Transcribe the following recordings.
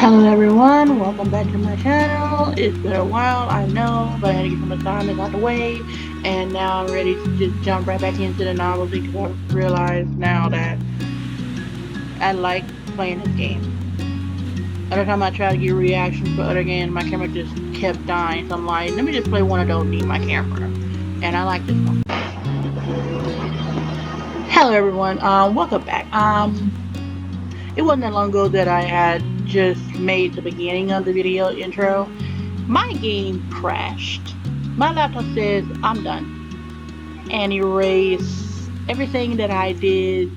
Hello everyone, welcome back to my channel. It's been a while, I know, but I had to get some assignments out the way, and now I'm ready to just jump right back into the novel because I've realized now that I like playing this game. Every time I try to get reactions for other games, my camera just kept dying, so I'm like, let me just play one I don't need my camera. And I like this one. Hello everyone, welcome back. It wasn't that long ago that I had just made the beginning of the video intro. My game crashed. My laptop says I'm done and erased everything that I did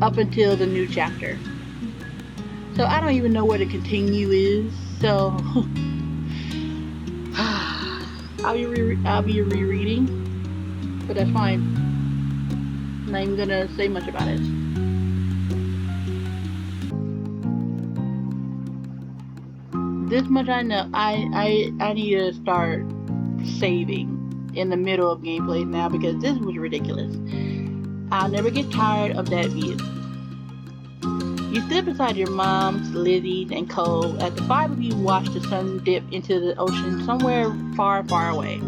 up until the new chapter. So I don't even know where the continue is. So I'll be rereading, but that's fine. I'm not even gonna say much about it. This much I know. I need to start saving in the middle of gameplay now because this was ridiculous. I'll never get tired of that view. You stood beside your moms, Lizzie, and Cole as the five of you watched the sun dip into the ocean somewhere far, far away.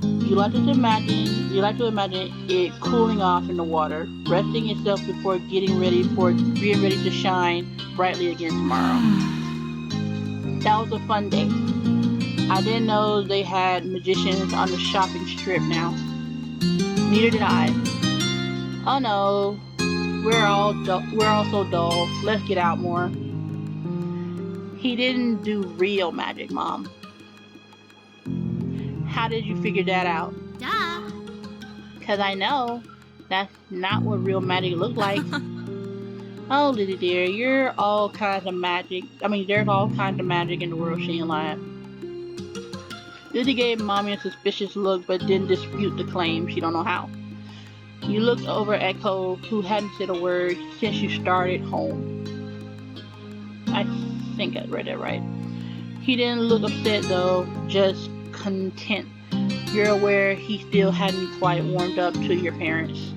You like to imagine it cooling off in the water, resting itself before being ready to shine brightly again tomorrow. That was a fun day. I didn't know they had magicians on the shopping strip now. Neither did I. Oh no, we're all so dull. Let's get out more. He didn't do real magic, Mom. How did you figure that out? Duh. 'Cause I know that's not what real magic looks like. Oh, Lizzie dear, there's all kinds of magic in the world, she ain't lied. Lizzie gave Mommy a suspicious look but didn't dispute the claim. She don't know how. You looked over at Cole, who hadn't said a word since you started home. I think I read that right. He didn't look upset though, just content. You're aware he still hadn't quite warmed up to your parents.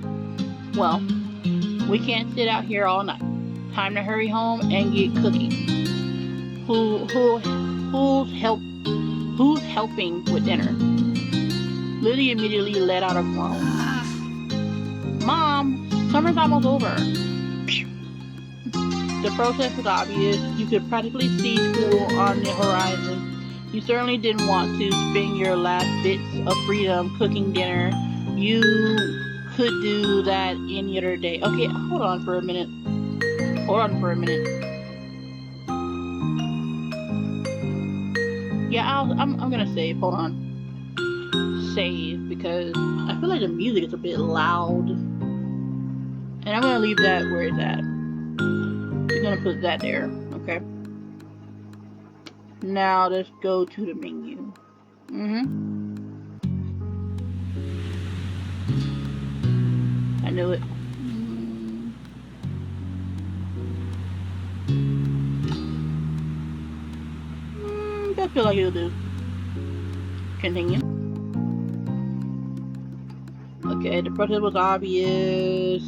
Well, we can't sit out here all night. Time to hurry home and get cooking. Who's helping with dinner? Lily immediately let out a groan. Mom, summer's almost over. The protest was obvious. You could practically see school on the horizon. You certainly didn't want to spend your last bits of freedom cooking dinner. You could do that any other day. Okay, hold on for a minute. Yeah, I'm gonna save. Hold on. Save, because I feel like the music is a bit loud. And I'm gonna leave that where it's at. I'm gonna put that there. Okay. Now let's go to the menu. I knew it. I feel like it'll do. Continue. Okay, the protest was obvious.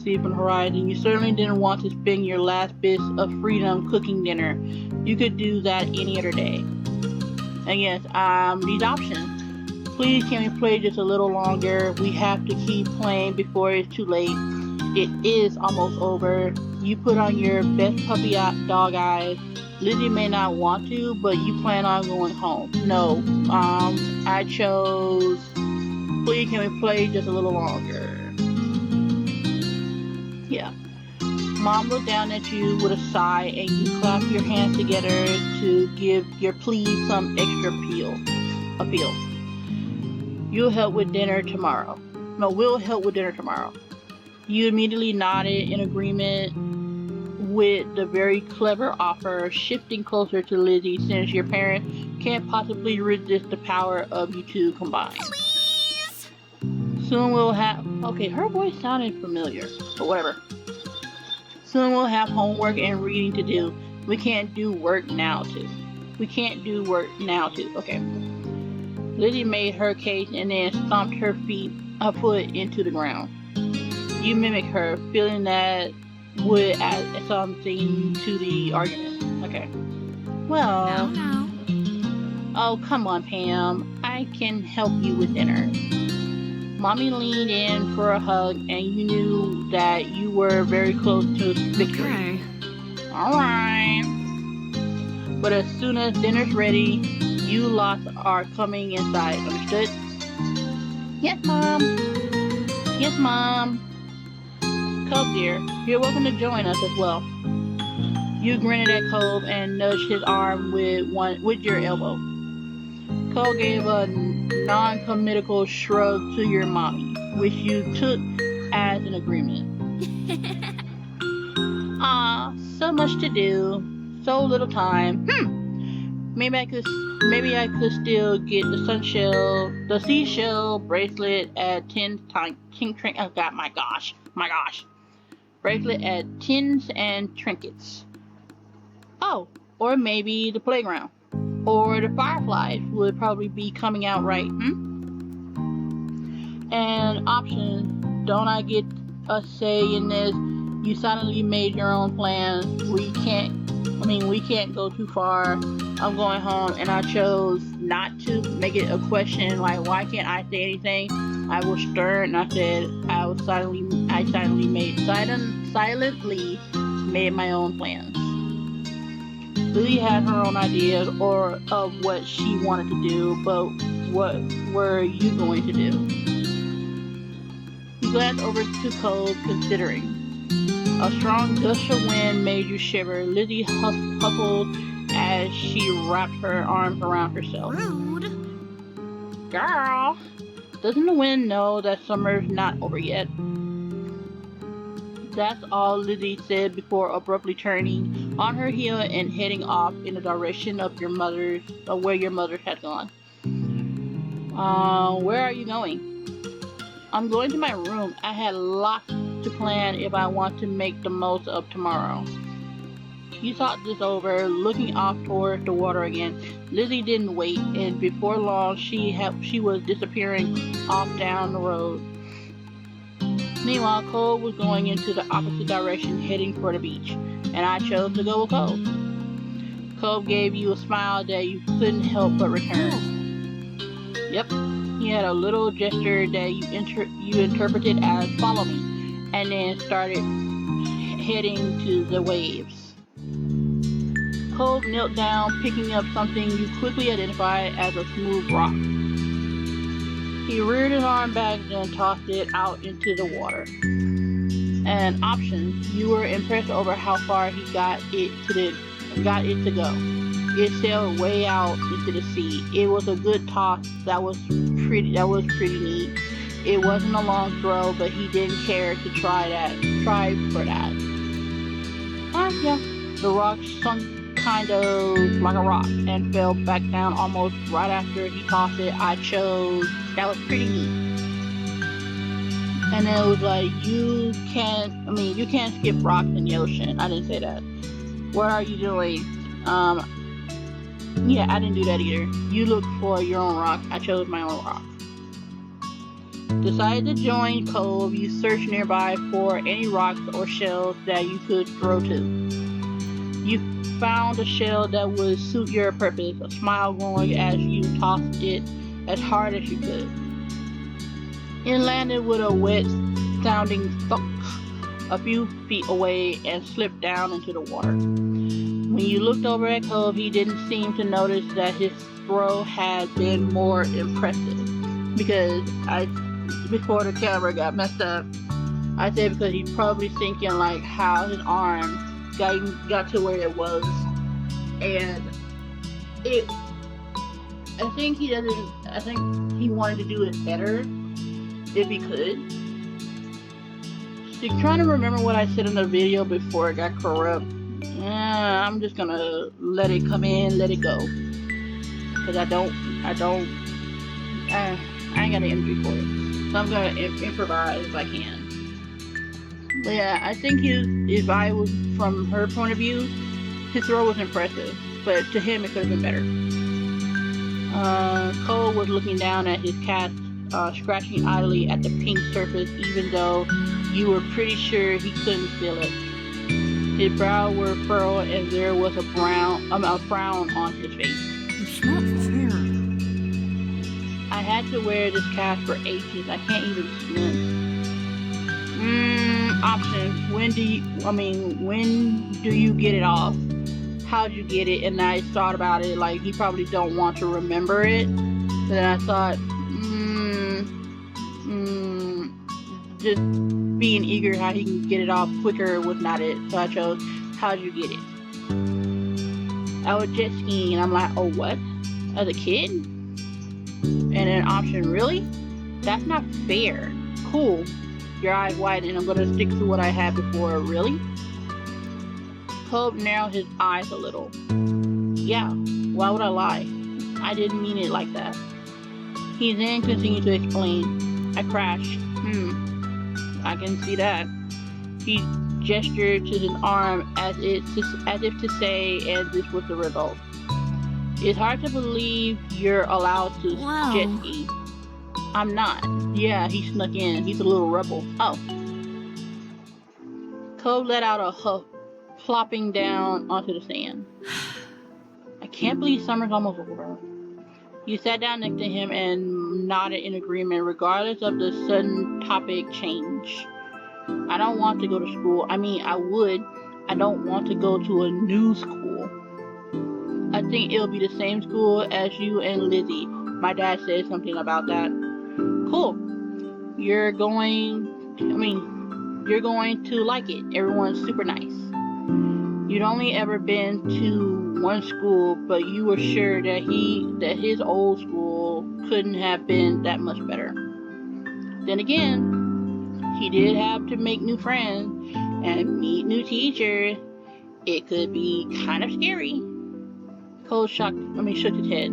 See from the horizon. You certainly didn't want to spend your last bits of freedom cooking dinner. You could do that any other day. And yes, these options. Please, can we play just a little longer? We have to keep playing before it's too late. It is almost over. You put on your best puppy dog eyes. Lizzie may not want to, but you plan on going home. No, I chose. Please, can we play just a little longer? Yeah. Mom looked down at you with a sigh, and you clapped your hands together to give your pleas some extra appeal. We'll help with dinner tomorrow. You immediately nodded in agreement with the very clever offer, shifting closer to Lizzie since your parents can't possibly resist the power of you two combined. Please. Soon we'll have... Okay, her voice sounded familiar, but whatever. Soon we'll have homework and reading to do. We can't do work now too. Okay. Lizzie made her case and then stomped her foot into the ground. You mimicked her, feeling that would add something to the argument. Okay. Well, No. oh, come on, Pam. I can help you with dinner. Mommy leaned in for a hug, and you knew that you were very close to victory. Okay. Alright. But as soon as dinner's ready, you lots are coming inside. Understood? Yes, Mom. Yes, Mom. Cove, dear, you're welcome to join us as well. You grinned at Cove and nudged his arm with your elbow. Cole gave a non-committal shrug to your mommy, which you took as an agreement. Ah, so much to do, so little time. Maybe I could still get the seashell bracelet at oh God, my gosh, bracelet at tins and trinkets. Oh, or maybe the playground. Or the fireflies would probably be coming out right, And options, don't I get a say in this? You suddenly made your own plans. We can't go too far. I'm going home, and I chose not to make it a question like, why can't I say anything? I was stern, and I said I silently made my own plans. Lily had her own ideas of what she wanted to do, but what were you going to do? You glanced over to Cole, considering. A strong gust of wind made you shiver. Lizzie huffled as she wrapped her arms around herself. Rude. Girl, doesn't the wind know that summer's not over yet? That's all Lizzie said before abruptly turning on her heel and heading off in the direction of where your mother had gone. Where are you going? I'm going to my room. I had lots to plan if I want to make the most of tomorrow. You thought this over, looking off toward the water again. Lizzie didn't wait, and before long she was disappearing off down the road. Meanwhile, Cole was going into the opposite direction, heading for the beach, and I chose to go with Cole. Cole gave you a smile that you couldn't help but return. Yep, he had a little gesture that you interpreted as follow me, and then started heading to the waves. Cole knelt down, picking up something you quickly identified as a smooth rock. He reared his arm back and tossed it out into the water. And options, you were impressed over how far he got it to go. It sailed way out into the sea. It was a good toss. That was pretty neat. It wasn't a long throw, but he didn't care to try for that. Yeah. The rock sunk kind of like a rock and fell back down almost right after he tossed it. I chose. That was pretty neat. And then it was like, you can't skip rocks in the ocean. I didn't say that. What are you doing? Yeah, I didn't do that either. You looked for your own rock. I chose my own rock. Decided to join Cove. You searched nearby for any rocks or shells that you could throw to. You found a shell that would suit your purpose, a smile growing as you tossed it as hard as you could. It landed with a wet-sounding thunk a few feet away and slipped down into the water. When you looked over at Cove, he didn't seem to notice that his throw had been more impressive. Because before the camera got messed up, I said because he's probably thinking like how his arm got to where it was, and I think he wanted to do it better if he could. So trying to remember what I said in the video before it got corrupt. I'm just gonna let it come in, let it go, because I ain't got the energy for it. So I'm gonna improvise if I can. But yeah, I think if I was from her point of view, his throw was impressive, but to him it could have been better. Cole was looking down at his cast, scratching idly at the pink surface, even though you were pretty sure he couldn't feel it. His brow were furrowed and there was a frown on his face. It's not fair. I had to wear this cast for ages. I can't even swim. Option. When do you get it off? How'd you get it? And I thought about it, like, he probably don't want to remember it. Then I thought, just being eager how he can get it off quicker was not it. So I chose, how'd you get it? I was jet skiing, and I'm like, oh, what? As a kid? And an option, really? That's not fair. Cool. Your eyes widen, and I'm going to stick to what I had before. Really? Cobb narrowed his eyes a little. Yeah, why would I lie? I didn't mean it like that. He then continued to explain. I crashed. I can see that. He gestured to his arm as if to say, and this was the result. It's hard to believe you're allowed to jet ski. I'm not. Yeah, he snuck in. He's a little rebel. Oh. Cobb let out a huff, plopping down onto the sand. I can't believe summer's almost over. You sat down next to him and nodded in agreement, regardless of the sudden topic change. I don't want to go to school. I mean, I would. I don't want to go to a new school. I think it'll be the same school as you and Lizzie. My dad said something about that. Cool. You're going to like it. Everyone's super nice. You'd only ever been to one school, but you were sure that his old school couldn't have been that much better. Then again, he did have to make new friends and meet new teachers. It could be kind of scary. Cole shook his head,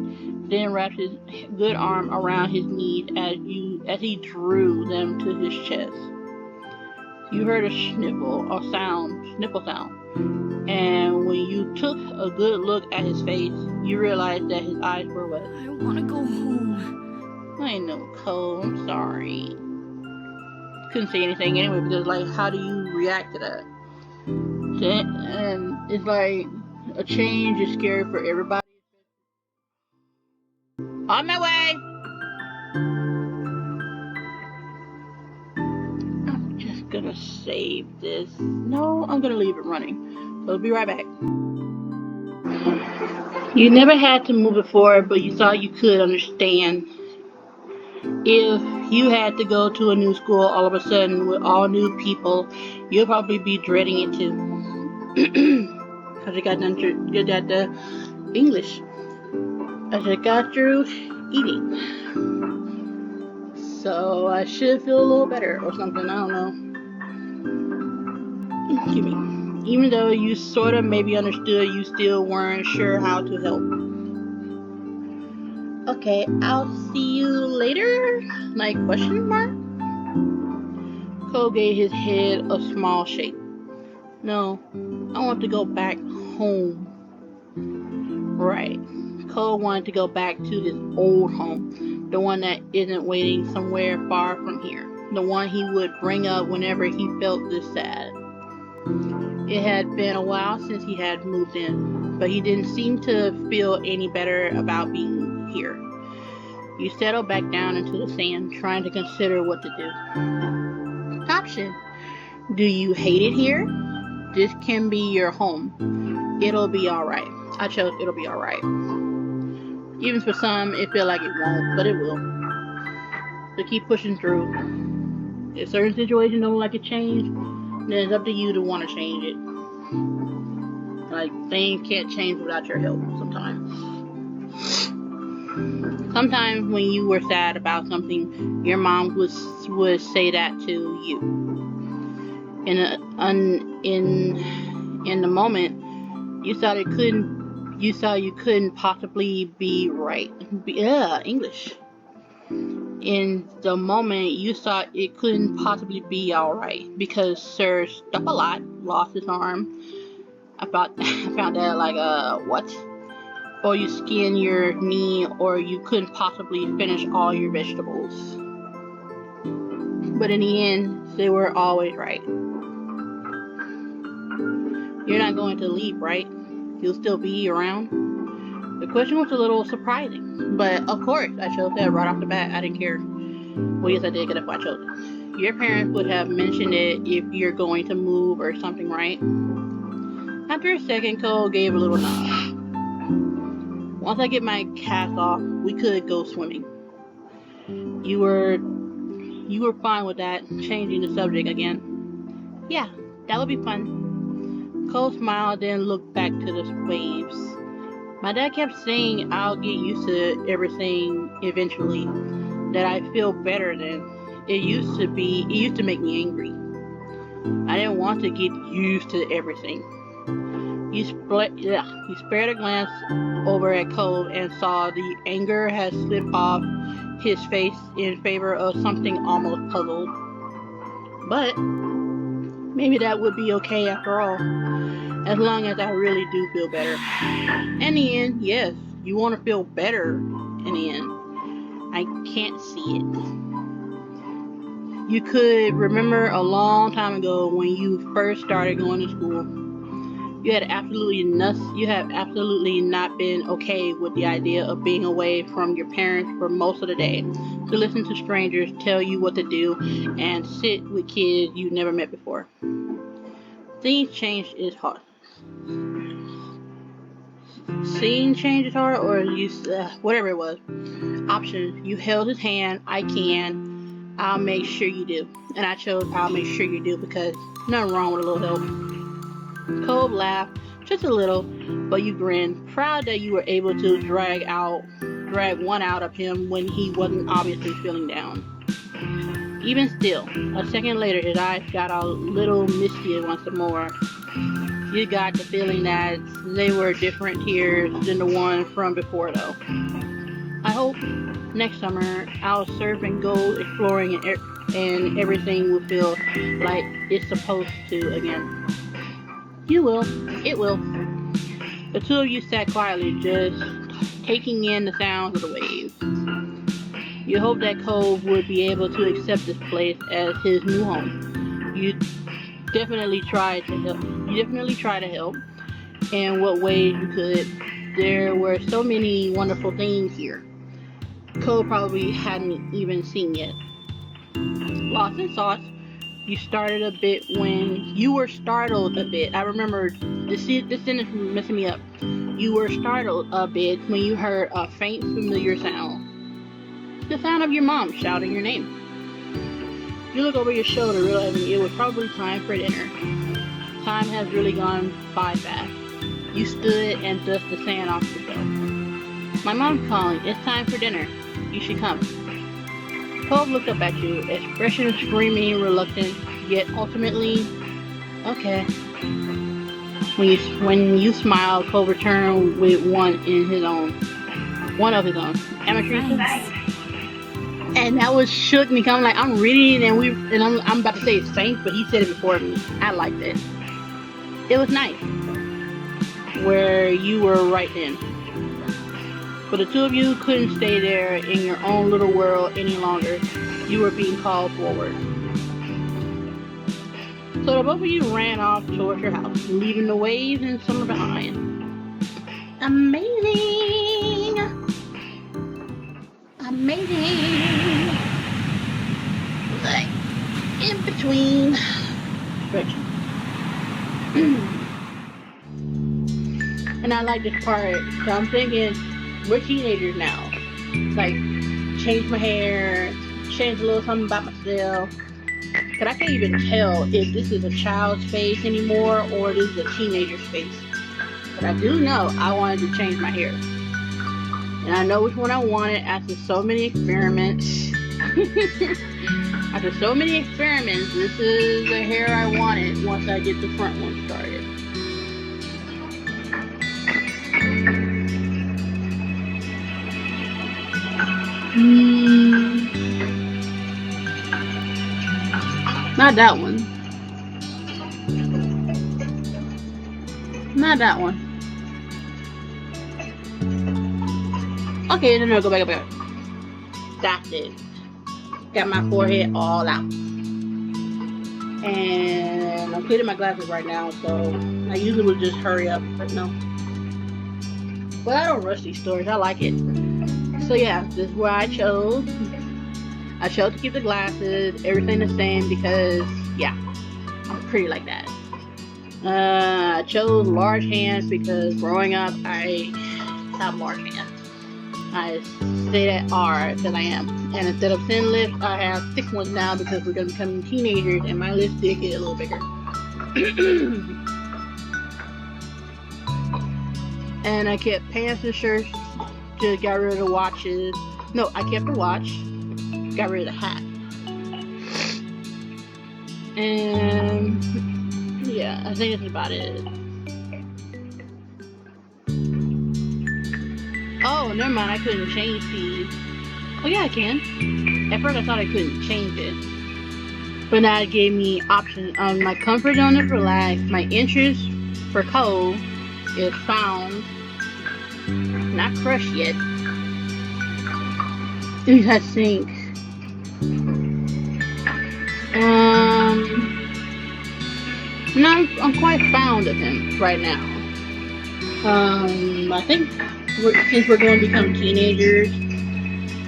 then wrapped his good arm around his knees as he drew them to his chest. You heard a sniffle sound, and when you took a good look at his face, you realized that his eyes were wet. I want to go home. I know, Cole. I'm sorry. Couldn't say anything anyway, because, like, how do you react to that? And it's like a change is scary for everybody. On my way. I'm just gonna save this. No, I'm gonna leave it running. So I'll be right back. You never had to move it forward, but you thought you could understand. If you had to go to a new school all of a sudden with all new people, you'll probably be dreading it too. I just got done good at the English. I just got through eating. So I should feel a little better or something, I don't know. Excuse me. Even though you sort of maybe understood, you still weren't sure how to help. Okay, I'll see you later? Like, question mark? Cole gave his head a small shake. No, I want to go back home. Right. Cole wanted to go back to his old home. The one that isn't waiting somewhere far from here. The one he would bring up whenever he felt this sad. It had been a while since he had moved in, but he didn't seem to feel any better about being here. You settled back down into the sand, trying to consider what to do. Option. Do you hate it here? This can be your home. It'll be alright. I chose it'll be alright. Even for some, it feels like it won't, but it will. So keep pushing through. If certain situations don't like a change, then it's up to you to want to change it. Like, things can't change without your help sometimes. Sometimes when you were sad about something, your mom would say that to you. In the moment, you thought you couldn't possibly be right. English. In the moment, you thought it couldn't possibly be alright because Sir Stuff-a-Lot lost his arm. I found that like what? Or you skinned your knee, or you couldn't possibly finish all your vegetables. But in the end, they were always right. You're not going to leave, right? You'll still be around? The question was a little surprising, but of course I chose that right off the bat. I didn't care. Well, yes, I did, because that's why I chose it. Your parents would have mentioned it if you're going to move or something, right? After a second, Cole gave a little nod. Once I get my cast off, we could go swimming. You were fine with that, changing the subject again. Yeah, that would be fun. Cole smiled, then looked back to the waves. My dad kept saying I'll get used to everything eventually, that I feel better than. It used to make me angry. I didn't want to get used to everything. He spared a glance over at Cole and saw the anger had slipped off his face in favor of something almost puzzled. But maybe that would be okay after all, as long as I really do feel better. In the end, yes, you want to feel better in the end. I can't see it. You could remember a long time ago when you first started going to school. You have absolutely not been okay with the idea of being away from your parents for most of the day, to listen to strangers tell you what to do and sit with kids you never met before. Seeing change is hard. Seeing change is hard, or whatever it was. Options. You held his hand. I can. I'll make sure you do. And I chose I'll make sure you do because nothing wrong with a little help. Cole laughed, just a little, but you grinned, proud that you were able to drag one out of him when he wasn't obviously feeling down. Even still, a second later his eyes got a little misty once more. You got the feeling that they were different tears than the one from before though. I hope next summer I'll surf and go exploring and everything will feel like it's supposed to again. You will. It will. The two of you sat quietly, just taking in the sounds of the waves. You hoped that Cole would be able to accept this place as his new home. You definitely tried to help in what ways you could. There were so many wonderful things here Cole probably hadn't even seen yet. Lost in thoughts, you were startled a bit. I remember this sentence messing me up. You were startled a bit when you heard a faint, familiar sound. The sound of your mom shouting your name. You look over your shoulder, realizing it was probably time for dinner. Time has really gone by fast. You stood and dusted the sand off yourself. My mom's calling. It's time for dinner. You should come. Cole looked up at you, expression screaming, reluctant, yet ultimately, okay. When you smiled, Cole returned with one of his own. Amateur. And that was shook me. I'm like, I'm reading and I'm about to say it's saints, but he said it before me. I liked it. It was nice. Where you were right then. But the two of you couldn't stay there in your own little world any longer. You were being called forward. So the both of you ran off towards your house, leaving the waves and summer behind. Amazing! Like, in between. And I like this part. So I'm thinking, we're teenagers now. Like, change my hair, change a little something about myself. But I can't even tell if this is a child's face anymore or this is a teenager's face. But I do know I wanted to change my hair. And I know which one I wanted after so many experiments. After so many experiments, this is the hair I wanted once I get the front one started. Not that one. Not that one. Okay, no, go back. That's it. Got my forehead all out. And I'm cleaning my glasses right now, so I usually would just hurry up, but no. But I don't rush these stories. I like it. So yeah, this is where I chose. I chose to keep the glasses, everything the same because yeah, I'm pretty like that. I chose large hands because growing up I have large hands. I stay at R that I am. And instead of thin lips, I have thick ones now because we're going to become teenagers and my lips did get a little bigger. And I kept pants and shirts, just got rid of the watches. No, I kept the watch, got rid of the hat. And yeah, I think that's about it. Oh, never mind, I couldn't change these. Oh yeah, I can. At first I thought I couldn't change it. But now it gave me options on my comfort zone is relaxed. My interest for cold is found. Not crushed yet. I think. No, I'm quite fond of him right now. I think since we're going to become teenagers,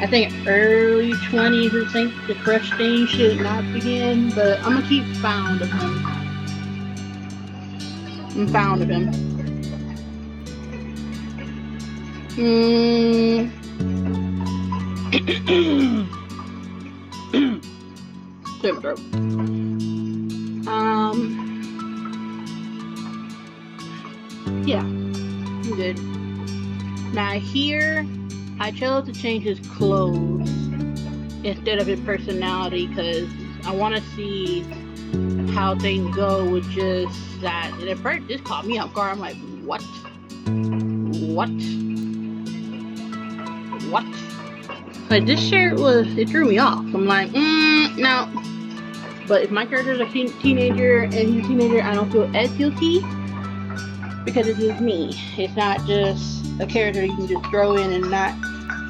I think early 20s, I think the crush thing should not begin, but I'm gonna keep fond of him. I'm fond of him. Clear my throat. Yeah, I'm good. Now here, I chose to change his clothes instead of his personality because I want to see how things go with just that. And at first, this caught me off guard. I'm like, what? Like this shirt it threw me off. I'm like, no. But if my character is a teenager and he's a teenager, I don't feel as guilty because it's just me. It's not just a character you can just throw in and not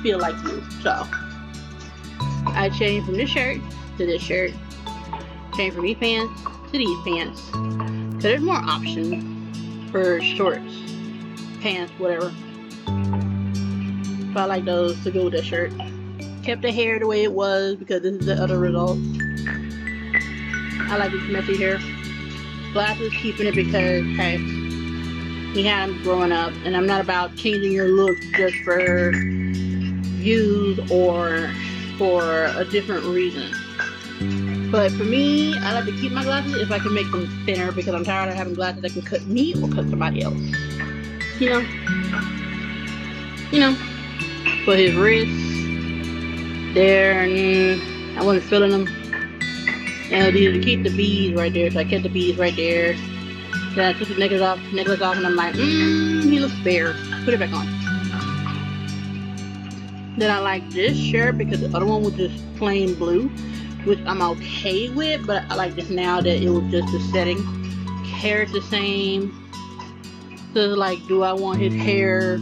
feel like you. So I changed from this shirt to this shirt. Changed from these pants to these pants. So there's more options for shorts, pants, whatever. So I like those to go with that shirt. Kept the hair the way it was because this is the other result. I like this messy hair. Glasses, keeping it because, hey, he had them growing up, and I'm not about changing your look just for views or for a different reason. But for me, I like to keep my glasses if I can make them thinner because I'm tired of having glasses that can cut me or cut somebody else. You know. But his wrists, there, and I wasn't feeling them. And I needed to keep the beads right there, so I kept the beads right there. Then I took the necklace off, and I'm like, he looks fair. Put it back on. Then I like this shirt because the other one was just plain blue, which I'm okay with, but I like this now that it was just the setting. Hair's the same. So it's like, do I want his hair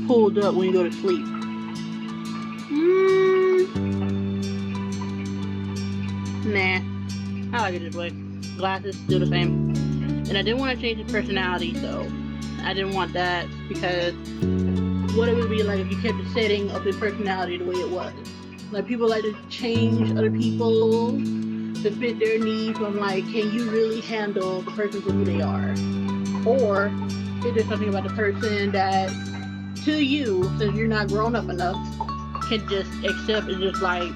pulled up when you go to sleep? Nah, I like it this way. Glasses still the same. And I didn't want to change his personality, so I didn't want that because what it would be like if you kept the setting of his personality the way it was. Like people like to change other people to fit their needs. I'm like, can you really handle the person for who they are? Or is there something about the person that to you, since you're not grown up enough, can just accept and just like,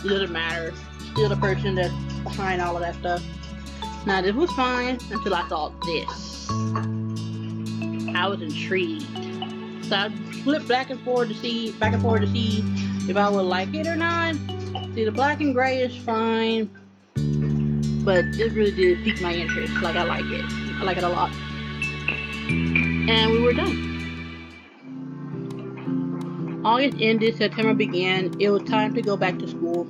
it doesn't matter. Still the person that's behind all of that stuff. Now this was fine until I saw this. I was intrigued. So I flipped back and forth to see if I would like it or not. See, the black and gray is fine, but this really did pique my interest. Like I like it. I like it a lot. And we were done. August ended, September began. It was time to go back to school.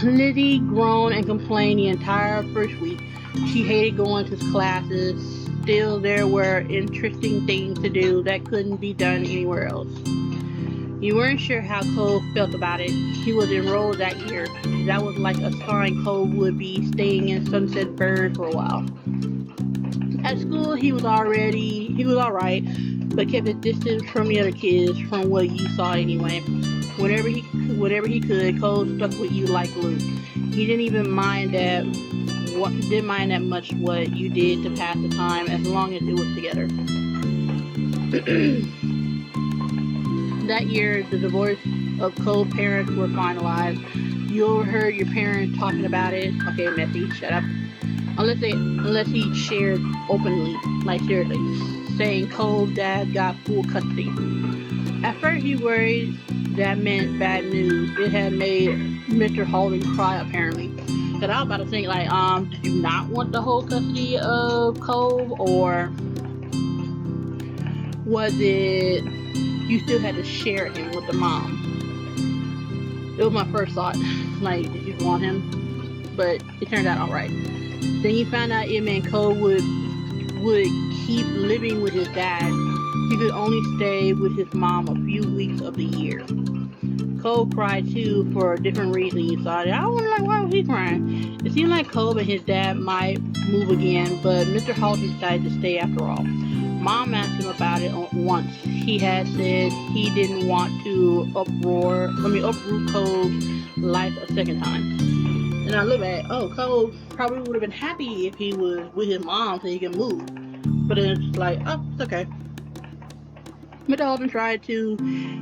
Lizzie groaned and complained the entire first week. She hated going to classes. Still, there were interesting things to do that couldn't be done anywhere else. You weren't sure how Cole felt about it. He was enrolled that year. That was like a sign Cole would be staying in Sunset Bird for a while. At school, he was alright, but kept his distance from the other kids from what you saw anyway. Whenever he could, Cole stuck with you like glue. He didn't mind that much what you did to pass the time as long as it was together. That year, the divorce of Cole's parents were finalized. You overheard your parents talking about it. Okay, Messy, shut up. Unless he shared openly, like seriously, saying Cole's dad got full custody. At first, he worried that meant bad news. It had made Mr. Holden cry apparently. Cause I was about to think like, did you not want the whole custody of Cole, or was it you still had to share him with the mom? It was my first thought, like, did you want him? But it turned out alright. Then you found out it meant Cole would keep living with his dad. He could only stay with his mom a few weeks of the year. Cole cried too for a different reason. You saw it. I wonder like why was he crying? It seemed like Cole and his dad might move again, but Mr. Halton decided to stay after all. Mom asked him about it once. He had said he didn't want to uproot Cole's life a second time. And I look at, Cole probably would have been happy if he was with his mom so he can move. But then it's like, it's okay. Mr. Halton tried to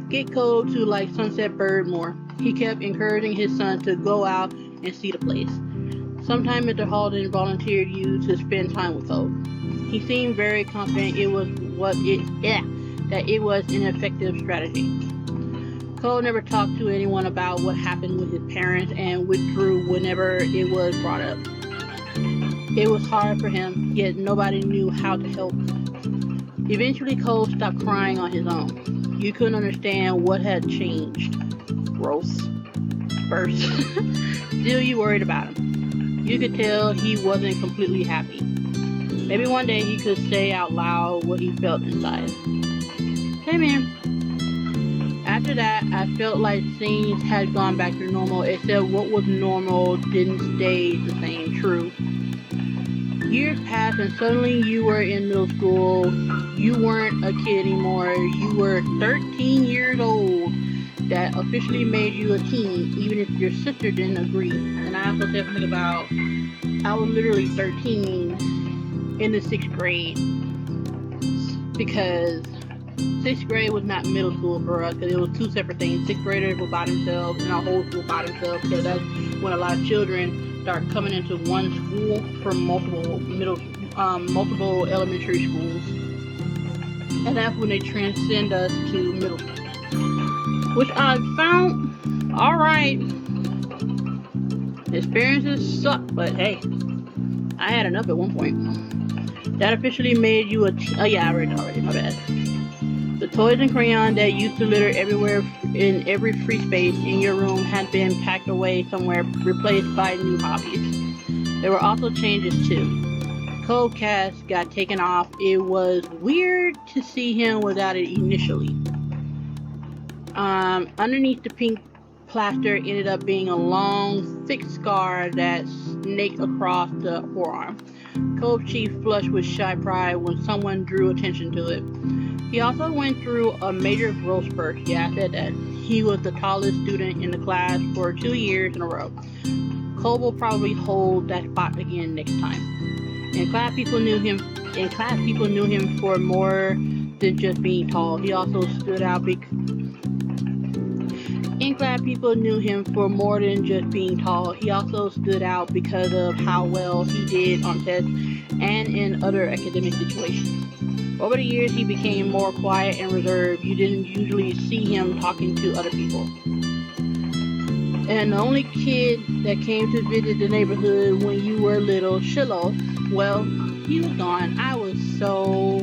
get Cole to like Sunset Bird more. He kept encouraging his son to go out and see the place. Sometimes Mr. Halton volunteered you to spend time with Cole. He seemed very confident that it was an effective strategy. Cole never talked to anyone about what happened with his parents and withdrew whenever it was brought up. It was hard for him, yet nobody knew how to help. Eventually, Cole stopped crying on his own. You couldn't understand what had changed. Gross. First. Still, you worried about him. You could tell he wasn't completely happy. Maybe one day he could say out loud what he felt inside. Hey man. After that, I felt like things had gone back to normal, except what was normal didn't stay the same. True. Years passed and suddenly you were in middle school. You weren't a kid anymore. You were 13 years old. That officially made you a teen, even if your sister didn't agree. And I also said something about, I was literally 13 in the 6th grade, because 6th grade was not middle school for us, because it was two separate things. 6th graders were by themselves and our whole school by themselves, because that's when a lot of children start coming into one school from multiple elementary schools, and that's when they transcend us to middle school, which I found alright. Experiences suck, but hey, I had enough at one point. That officially made you a I read it already, my bad. The toys and crayons that used to litter everywhere in every free space in your room had been packed away somewhere, replaced by new hobbies. There were also changes too. Cole Cass got taken off. It was weird to see him without it initially. Underneath the pink plaster ended up being a long, thick scar that snaked across the forearm. Cole's cheek flushed with shy pride when someone drew attention to it. He also went through a major growth spurt. Yeah, I said that. He was the tallest student in the class for 2 years in a row. Cole will probably hold that spot again next time. And class people knew him for more than just being tall. He also stood out because of how well he did on tests and in other academic situations. Over the years, he became more quiet and reserved. You didn't usually see him talking to other people. And the only kid that came to visit the neighborhood when you were little, Shiloh, well, he was gone. I was so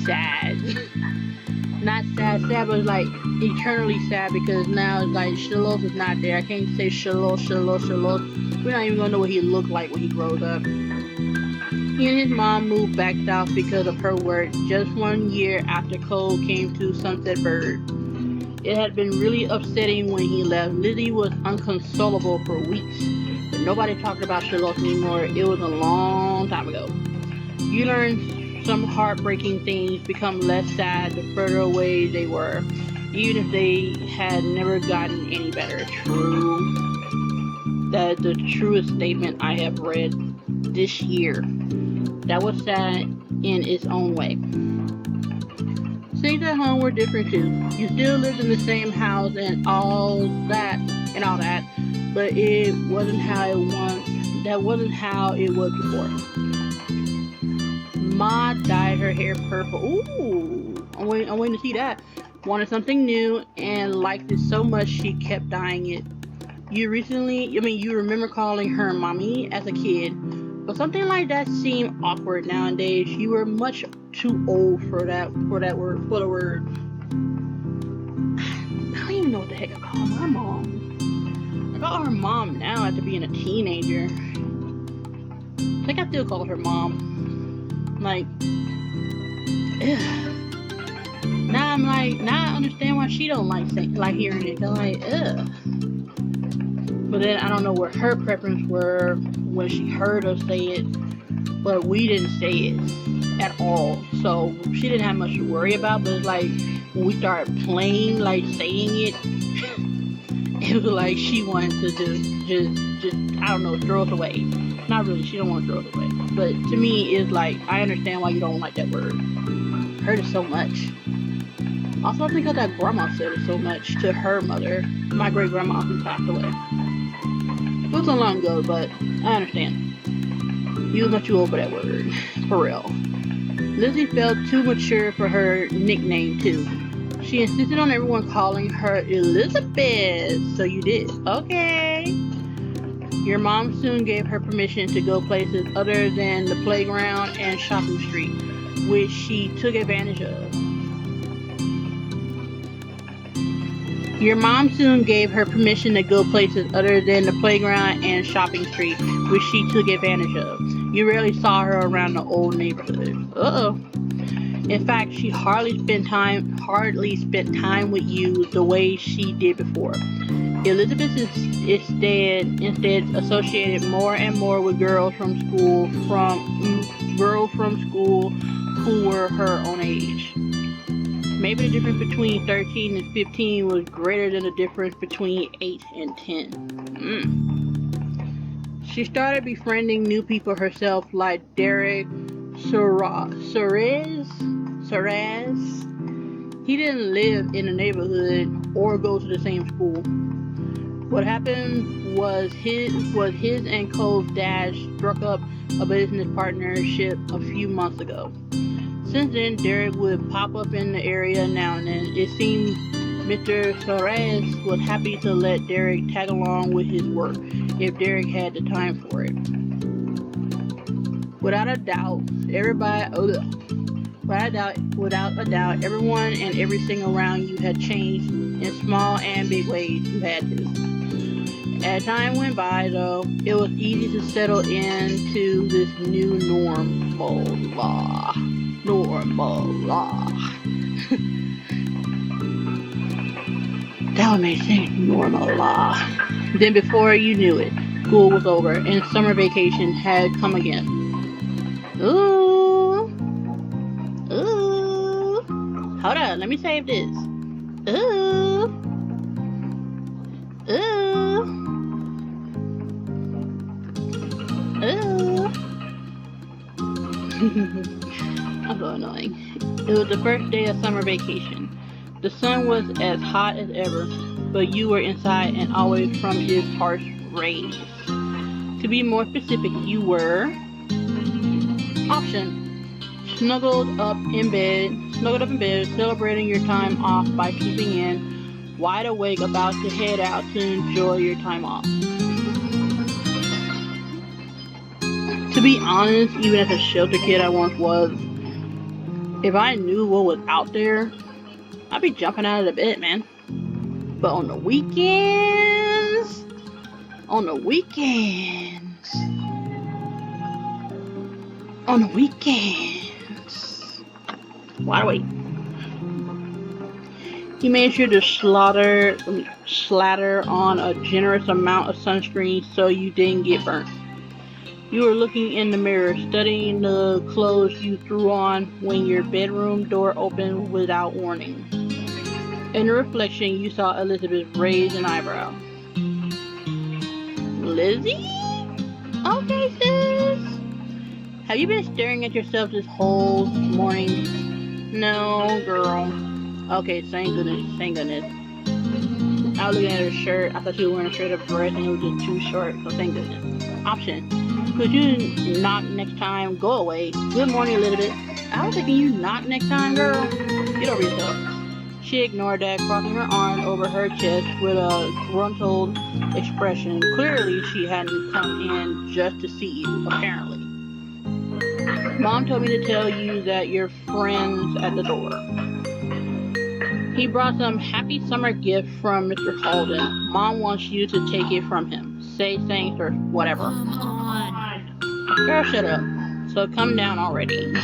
sad. Not sad, but like eternally sad, because now it's like Shiloh is not there. I can't say Shiloh. We're not even gonna know what he looked like when he grows up. He and his mom moved back south because of her work just 1 year after Cole came to Sunset Bird. It had been really upsetting when he left. Lizzie was unconsolable for weeks, but nobody talked about Charlotte anymore. It was a long time ago. You learn some heartbreaking things become less sad the further away they were, even if they had never gotten any better. True. That is the truest statement I have read this year. That was sad in its own way. Things at home were different too. You still lived in the same house and all that, but it wasn't how it was. That wasn't how it was before. Ma dyed her hair purple. Ooh, I'm waiting to see that. Wanted something new and liked it so much she kept dyeing it. You remember calling her mommy as a kid, but something like that seemed awkward nowadays. You were much too old for the word. I don't even know what the heck I call my mom. I call her mom now after being a teenager. I think I still call her mom. Like, ugh. Now I understand why she don't like hearing it. I'm like, ugh. But then I don't know what her preference were when she heard us say it, but we didn't say it at all. So she didn't have much to worry about, but it's like when we started playing, like saying it, it was like she wanted to just I don't know, throw us away. Not really, she don't want to throw us away. But to me, it's like, I understand why you don't like that word. Heard it so much. Also, I think that grandma said it so much to her mother. My great grandma who passed away. It was so long ago, but I understand. You was not too old for that word. For real. Lizzie felt too mature for her nickname, too. She insisted on everyone calling her Elizabeth. So you did. Okay. Your mom soon gave her permission to go places other than the playground and shopping street, which she took advantage of. Your mom soon gave her permission to go places other than the playground and shopping street, which she took advantage of. You rarely saw her around the old neighborhood. Uh-oh. In fact, she hardly spent time with you the way she did before. Elizabeth is instead associated more and more with girls from school who were her own age. Maybe the difference between 13 and 15 was greater than the difference between 8 and 10. She started befriending new people herself, like Derek Suarez. He didn't live in the neighborhood or go to the same school. What happened was his and Cole's dad struck up a business partnership a few months ago. Since then, Derek would pop up in the area now and then. It seemed Mr. Suarez was happy to let Derek tag along with his work if Derek had the time for it. Without a doubt, everyone and everything around you had changed in small and big ways. You had to. As time went by, though, it was easy to settle into this new normal law. That would make sense. Normal law. Then before you knew it, school was over and summer vacation had come again. Ooh. Hold on, let me save this. Ooh. I'm so annoying. It was the first day of summer vacation. The sun was as hot as ever, but you were inside and away from its harsh rays. To be more specific, you were option snuggled up in bed, celebrating your time off by sleeping in, wide awake, about to head out to enjoy your time off. To be honest, even as a shelter kid I once was, if I knew what was out there, I'd be jumping out of the bed, man. But on the weekends, wide awake. He made sure to slather on a generous amount of sunscreen so you didn't get burnt. You were looking in the mirror, studying the clothes you threw on when your bedroom door opened without warning. In the reflection, you saw Elizabeth raise an eyebrow. Lizzie? Okay, sis. Have you been staring at yourself this whole morning? No, girl. Okay, thank goodness, thank goodness. I was looking at her shirt. I thought she was wearing a straight up dress and it was just too short, so thank goodness. Option. Could you knock next time? Go away. Good morning, Elizabeth. I was thinking you knock next time, girl. Get over yourself. She ignored that, crossing her arm over her chest with a gruntled expression. Clearly, she hadn't come in just to see you, apparently. Mom told me to tell you that your friend's at the door. He brought some happy summer gift from Mr. Holden. Mom wants you to take it from him. Say thanks or whatever. Come on. Girl, shut up. So come down already.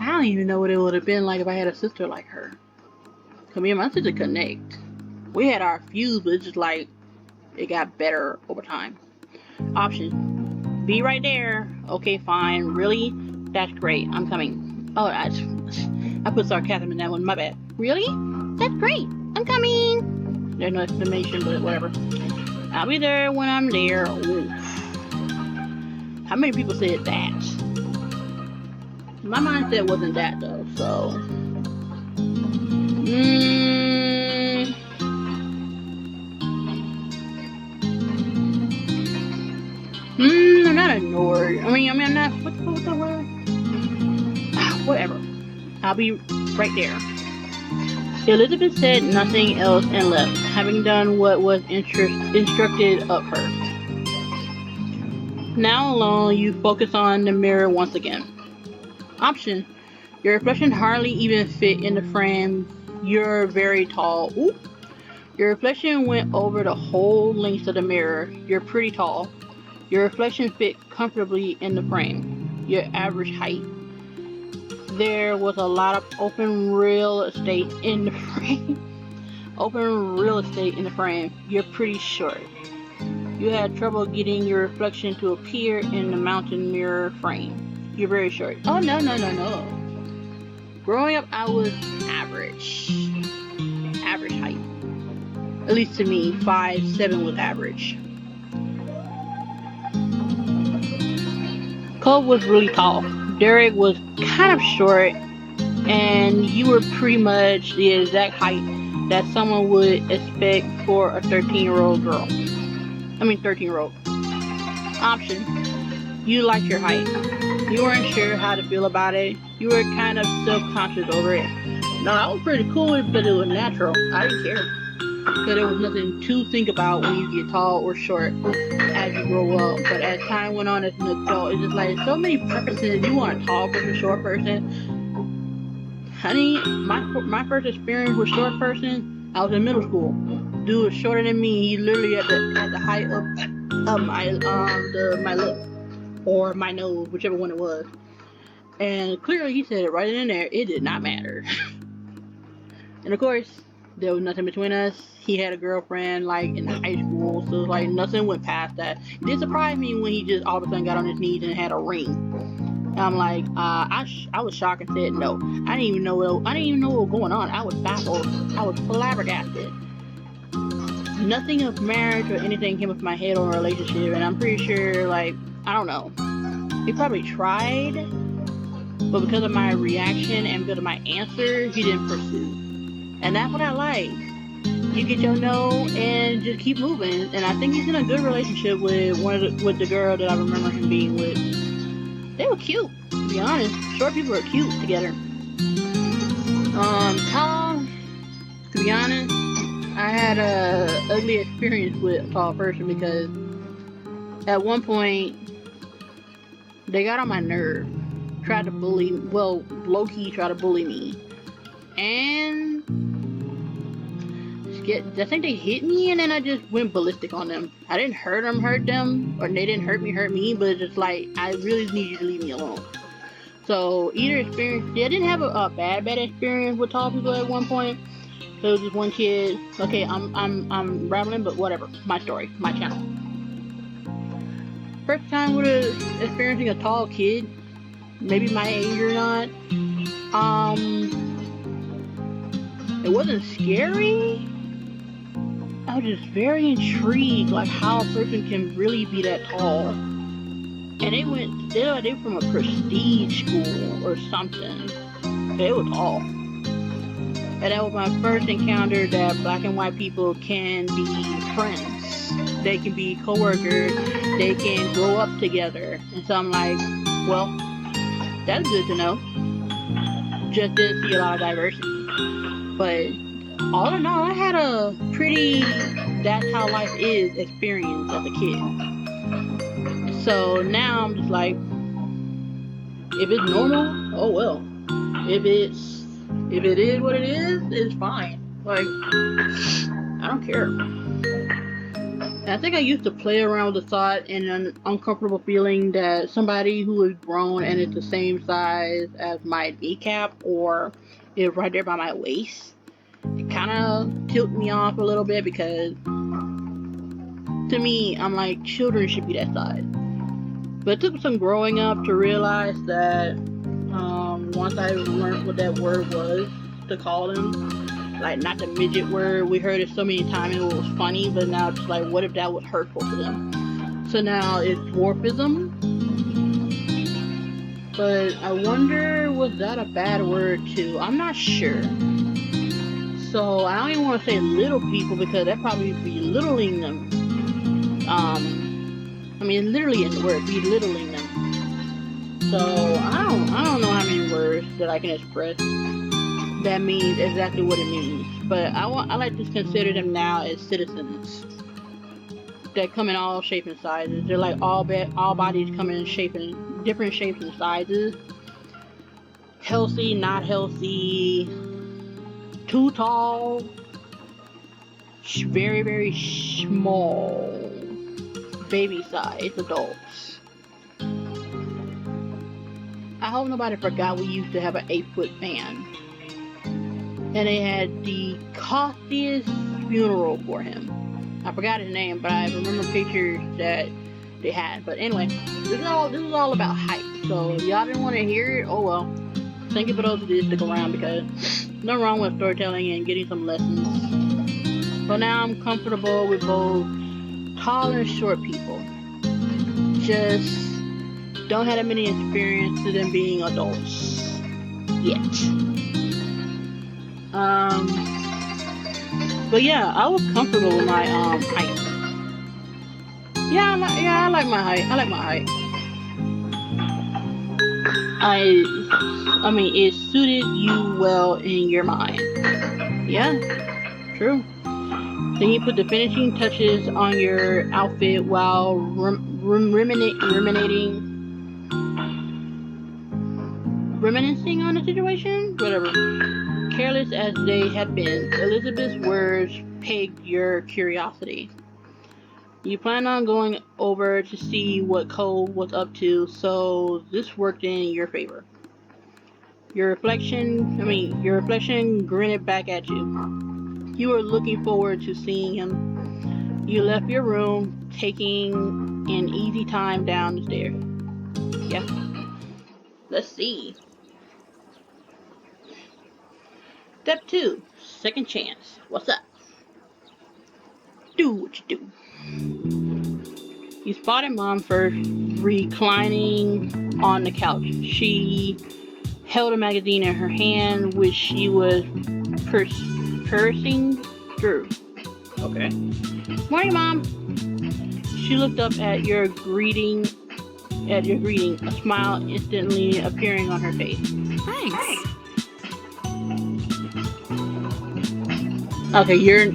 I don't even know what it would have been like if I had a sister like her. Cause me and my sister connect. We had our feuds, but it's just like it got better over time. Option. Be right there. Okay, fine. Really? That's great. I'm coming. Oh, I put sarcasm in that one. My bad. Really? That's great. I'm coming. There's no explanation, but whatever. I'll be there when I'm there. Oof. How many people said that? My mindset wasn't that though, so. I'm not ignored. I mean, I'm not. What's the word? Whatever. I'll be right there. Elizabeth said nothing else and left, having done what was instructed of her. Now alone, you focus on the mirror once again. Option. Your reflection hardly even fit in the frame. You're very tall. Ooh. Your reflection went over the whole length of the mirror. You're pretty tall. Your reflection fit comfortably in the frame. Your average height. There was a lot of open real estate in the frame. Open real estate in the frame. You're pretty short. You had trouble getting your reflection to appear in the mountain mirror frame. You're very short. Oh, no. Growing up, I was average. Average height. At least to me, 5'7" was average. Cole was really tall. Derek was kind of short, and you were pretty much the exact height that someone would expect for a 13-year-old girl. 13-year-old. Option. You liked your height. You weren't sure how to feel about it. You were kind of self-conscious over it. No, I was pretty cool with it, but it was natural. I didn't care. Because there was nothing to think about when you get tall or short as you grow up. But as time went on as an adult, it's just like so many preferences. You want a tall person, short person. Honey, my first experience with short person, I was in middle school. Dude was shorter than me. He literally at the height of my lip or my nose, whichever one it was. And clearly he said it right in there. It did not matter. And of course, there was nothing between us. He had a girlfriend like in high school, so like nothing went past that. It did surprise me when he just all of a sudden got on his knees and had a ring. And I'm like, I was shocked and said no. I didn't even know what was going on. I was baffled. I was flabbergasted. Nothing of marriage or anything came up in my head on a relationship, and I'm pretty sure, like, I don't know. He probably tried, but because of my reaction and because of my answer, he didn't pursue. And that's what I like. You get your no and just keep moving. And I think he's in a good relationship with with the girl that I remember him being with. They were cute, to be honest. Short people are cute together. Tall, to be honest, I had a ugly experience with a tall person because at one point they got on my nerve, tried to bully, well, low-key tried to bully me, and I think they hit me, and then I just went ballistic on them. I didn't hurt them, or they didn't hurt me, but it's just like, I really need you to leave me alone. So either experience, I didn't have a bad experience with tall people at one point. There was this one kid. Okay, I'm rambling, but whatever. My story, my channel. First time with experiencing a tall kid, maybe my age or not. It wasn't scary. I was just very intrigued, like how a person can really be that tall. And they were from a prestige school or something. They were tall. And that was my first encounter that black and white people can be friends. They can be co-workers. They can grow up together. And so I'm like, well, that's good to know. Just didn't see a lot of diversity. But all in all, I had a pretty that's how life is experience as a kid. So now I'm just like, if it's normal, oh well. If it is what it is, it's fine. Like, I don't care. And I think I used to play around with the thought and an uncomfortable feeling that somebody who is grown and is the same size as my kneecap or is right there by my waist, it kind of tilted me off a little bit because to me, I'm like, children should be that size. But it took some growing up to realize that once I learned what that word was to call them, like not the midget word, we heard it so many times and it was funny, but now it's like, what if that was hurtful to them? So now it's dwarfism. But I wonder, was that a bad word too? I'm not sure. So I don't even want to say little people because that probably be belittling them. I mean, literally in the word, belittling them. So I don't know how many words that I can express that means exactly what it means. But I like to consider them now as citizens that come in all shapes and sizes. They're like all bodies come in different shapes and sizes. Healthy, not healthy, too tall, very, very small, baby size adults. I hope nobody forgot we used to have an 8-foot man. And they had the costliest funeral for him. I forgot his name, but I remember pictures that they had. But anyway, this is all about height. So if y'all didn't want to hear it, oh well. Thank you for those who did stick around because nothing wrong with storytelling and getting some lessons. But now I'm comfortable with both tall and short people. Just don't have that many experience to them being adults yet. But yeah, I was comfortable with my height. Yeah, I like my height. I like my height. I mean, it suited you well in your mind. Yeah, true. Then you put the finishing touches on your outfit while reminiscing on the situation? Whatever. Careless as they had been, Elizabeth's words pegged your curiosity. You plan on going over to see what Cole was up to, so this worked in your favor. Your reflection grinned back at you. You were looking forward to seeing him. You left your room, taking an easy time down the stairs. Yeah. Let's see. Step 2, second chance. What's up? Do what you do. You spotted Mom first reclining on the couch. She held a magazine in her hand, which she was pursing through. Okay. Morning, Mom. She looked up at your greeting, a smile instantly appearing on her face. Thanks. Okay, you're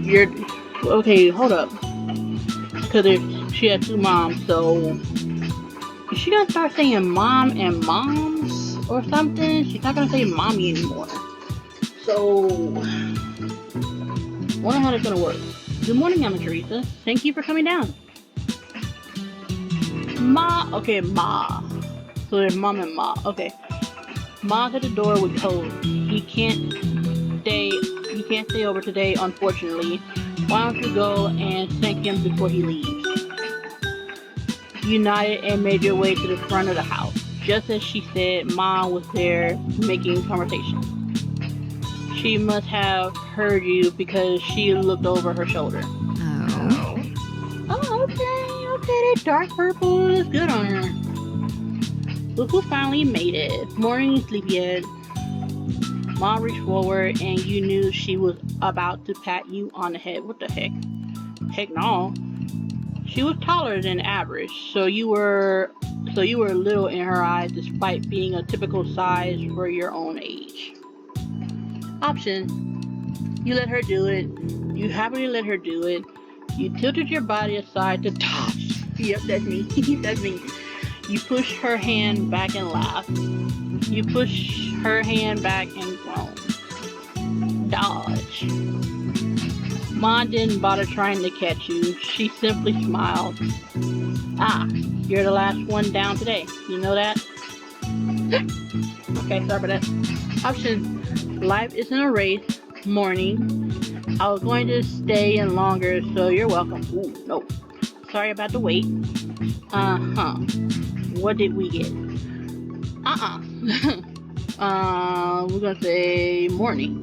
okay. Hold up, because she had 2 moms, so is she gonna start saying mom and moms or something? She's not gonna say mommy anymore. So, wonder how that's gonna work. Good morning, Mama Teresa. Thank you for coming down. Ma. Okay, Ma. So there's mom and ma. Okay. Mom's at the door with code. He can't stay over today, unfortunately. Why don't you go and thank him before he leaves? You nodded and made your way to the front of the house. Just as she said, Mom was there making conversation. She must have heard you because she looked over her shoulder. Oh. Oh, okay, that dark purple is good on her. Look who finally made it. Morning, sleepyhead. Mom reached forward and you knew she was about to pat you on the head. What the heck? Heck no. She was taller than average, so you were little in her eyes despite being a typical size for your own age. Option. You let her do it. You happily let her do it. You tilted your body aside to dodge. Yep, that's me. That's me. You push her hand back and laugh. You push her hand back and groan. Dodge. Mom didn't bother trying to catch you. She simply smiled. Ah, you're the last one down today. You know that? Okay, sorry for that. Option. Life isn't a race. Morning. I was going to stay in longer, so you're welcome. Ooh, no. Sorry about the wait. Uh-huh. What did we get? We're gonna say morning.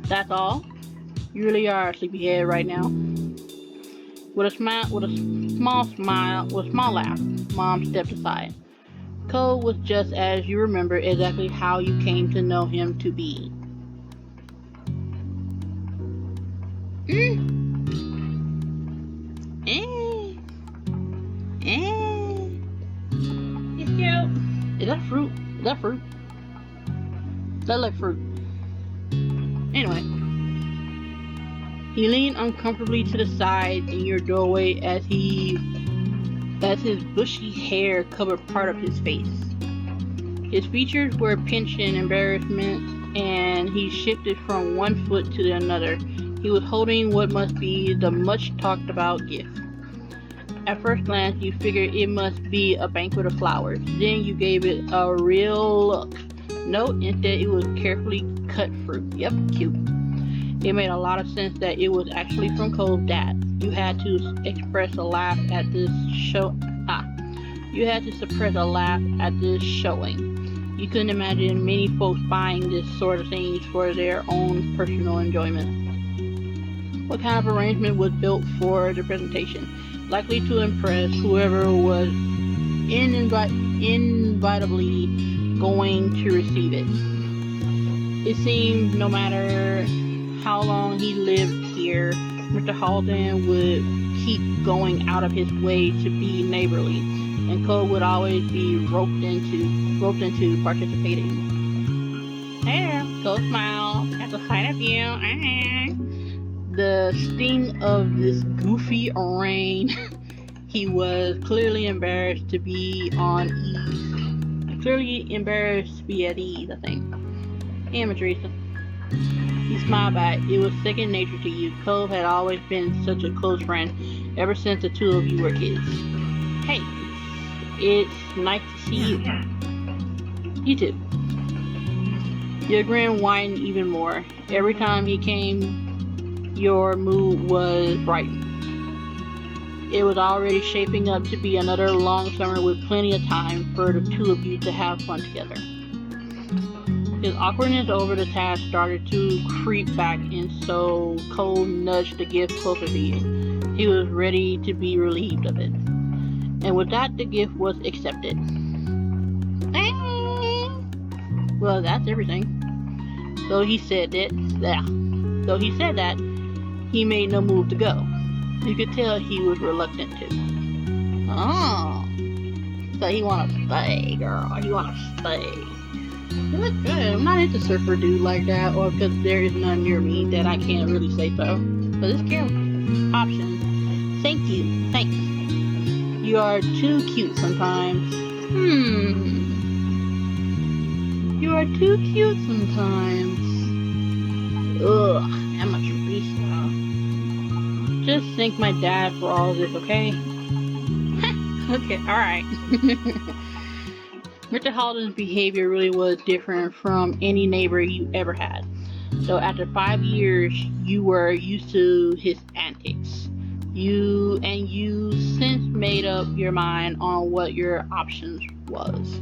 That's all? You really are a sleepyhead right now. With a small laugh, Mom stepped aside. Cole was just as you remember exactly how you came to know him to be. It's cute. Is that fruit? Is that fruit? That looks like fruit. Anyway. He leaned uncomfortably to the side in your doorway as his bushy hair covered part of his face. His features were pinched in embarrassment, and he shifted from one foot to the another. He was holding what must be the much talked about gift. At first glance, you figured it must be a banquet of flowers. Then you gave it a real look. No, instead it was carefully cut fruit. Yep, cute. It made a lot of sense that it was actually from Cole's dad. You had to express a laugh at this You had to suppress a laugh at this showing. You couldn't imagine many folks buying this sort of things for their own personal enjoyment. What kind of arrangement was built for the presentation? Likely to impress whoever was inevitably going to receive it. It seemed no matter how long he lived here, Mr. Halden would keep going out of his way to be neighborly, and Cole would always be roped into participating. Hey there, Cole smiled at the sight of you. The sting of this goofy rain. He was clearly embarrassed to be at ease, I think. Hey, Teresa. He smiled back. It was second nature to you. Cole had always been such a close friend ever since the two of you were kids. Hey, it's nice to see you. You too. Your grin widened even more. Every time he came, your mood was brightened. It was already shaping up to be another long summer with plenty of time for the two of you to have fun together. His awkwardness over the task started to creep back, and so Cole nudged the gift closer to you. He was ready to be relieved of it. And with that, the gift was accepted. Well, that's everything. Though he said that, he made no move to go. You could tell he was reluctant to. Oh, so he wanna stay, girl. He wanna stay. You look good. I'm not into surfer dude like that, or because there is none near me that I can't really say so. But it's cute. Option. Thank you. Thanks. You are too cute sometimes. You are too cute sometimes. Ugh, Emma Teresa. Just thank my dad for all this, okay? Okay, alright. Mr. Holden's behavior really was different from any neighbor you ever had. So after 5 years, you were used to his antics. You since made up your mind on what your options was.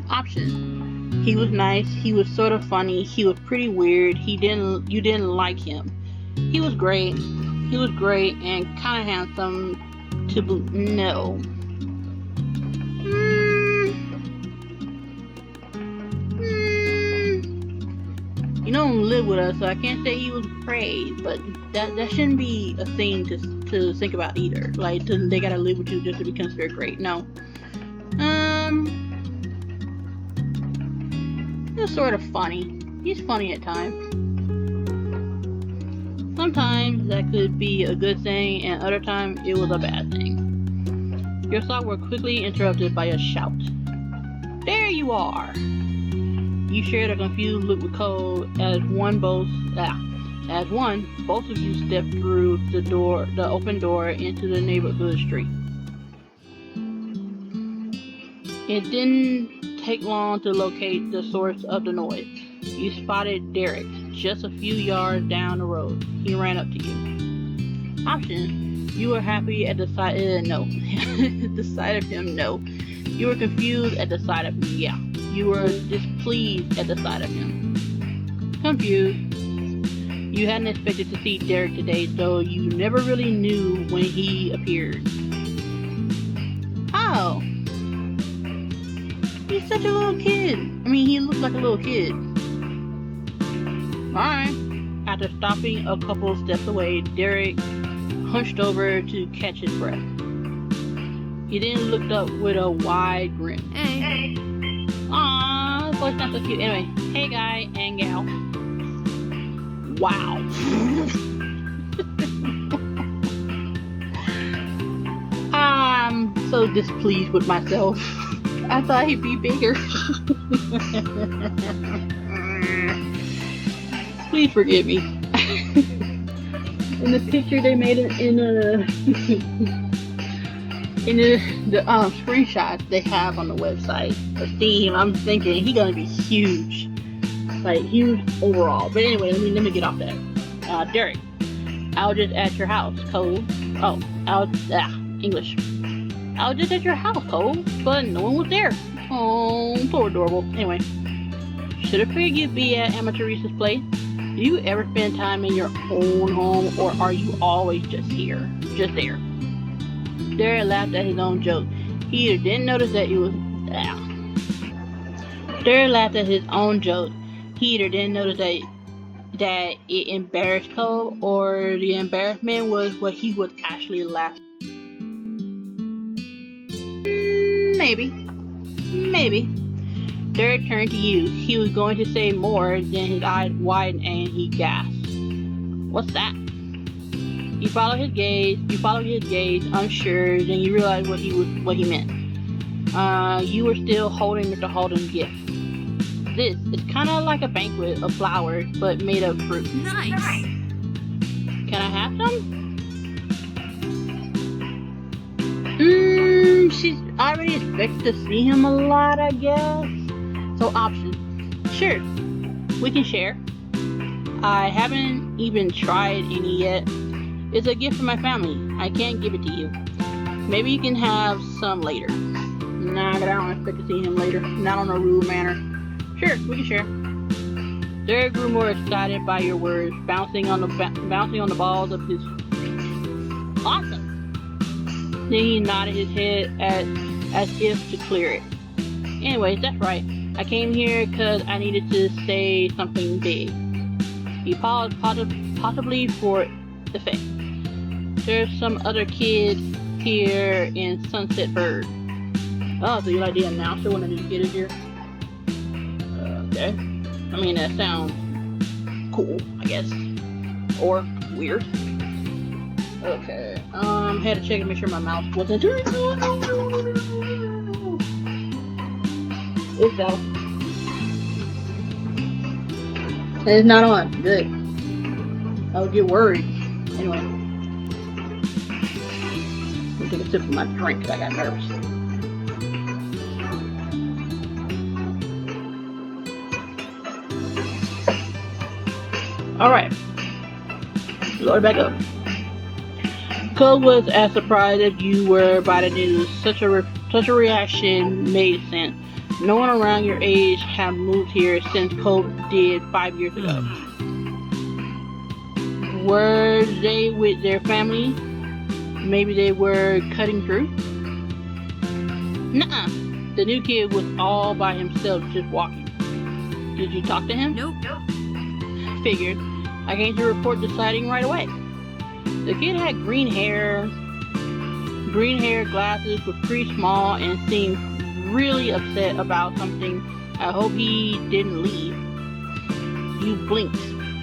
Options. He was nice. He was sort of funny. He was pretty weird. You didn't like him. He was great. He was great and kind of handsome. No. You don't live with us, so I can't say he was praised, but that shouldn't be a thing to think about either. Like, they gotta live with you just to be considered great. No. It's sort of funny. He's funny at times. Sometimes that could be a good thing, and other times it was a bad thing. Your thoughts were quickly interrupted by a shout. There you are! You shared a confused look with Cole as both of you stepped through the open door into the neighborhood street. It didn't take long to locate the source of the noise. You spotted Derek just a few yards down the road. He ran up to you. Option: you were happy at the sight the sight of him. No. You were confused at the sight of him. Yeah. You were displeased at the sight of him. Confused. You hadn't expected to see Derek today, so you never really knew when he appeared. Oh. He's such a little kid. He looks like a little kid. Alright. After stopping a couple steps away, Derek hunched over to catch his breath. He then looked up with a wide grin. Hey. Aww, this boy's not so cute. Anyway, hey guy and gal. Wow. I'm so displeased with myself. I thought he'd be bigger. Please forgive me. In the picture they made it in the screenshots they have on the website of Steam, I'm thinking he's gonna be huge, like huge overall. But anyway, let me get off that. Derek, I was just at your house, Cole. English. I was just at your house, Cole, but no one was there. Oh, so adorable. Anyway, should have figured you'd be at Aunt Teresa's place. Do you ever spend time in your own home, or are you always just here, just there? Derek laughed at his own joke. He either didn't notice that it was. Derek laughed at his own joke. He either didn't notice that it embarrassed Cole, or the embarrassment was what he was actually laughing. Maybe. Derek turned to you. He was going to say more, then his eyes widened and he gasped. What's that? You followed his gaze, unsure, then you realized what he meant. You were still holding Mr. Holden's gift. This is kind of like a banquet of flowers, but made of fruit. Nice. Can I have some? She's already expected to see him a lot, I guess. So option. Sure, we can share. I haven't even tried any yet. It's a gift from my family. I can't give it to you. Maybe you can have some later. Nah, but I don't expect to see him later. Not on a rude manner. Sure, we can share. Derek grew more excited by your words, bouncing on the balls of his. Awesome. Then he nodded his head as if to clear it. Anyways, that's right. I came here because I needed to say something big. He paused, possibly for effect. There's some other kid here in Sunset Bird. Oh, so you like the announcer when a new kid is here? Okay. That sounds cool, I guess. Or weird. Okay. Had to check and make sure my mouse wasn't. It's out. It's not on. Good. I would get worried. Anyway. Let me take a sip of my drink because I got nervous. Alright, load it back up. Cole was as surprised as you were by the news. Such a reaction made sense. No one around your age had moved here since Cole did 5 years ago. Were they with their family? Maybe they were cutting through? Nuh-uh. The new kid was all by himself just walking. Did you talk to him? Nope. Figured. I came to report the sighting right away. The kid had green hair, glasses, was pretty small, and seemed really upset about something. I hope he didn't leave. You blinked.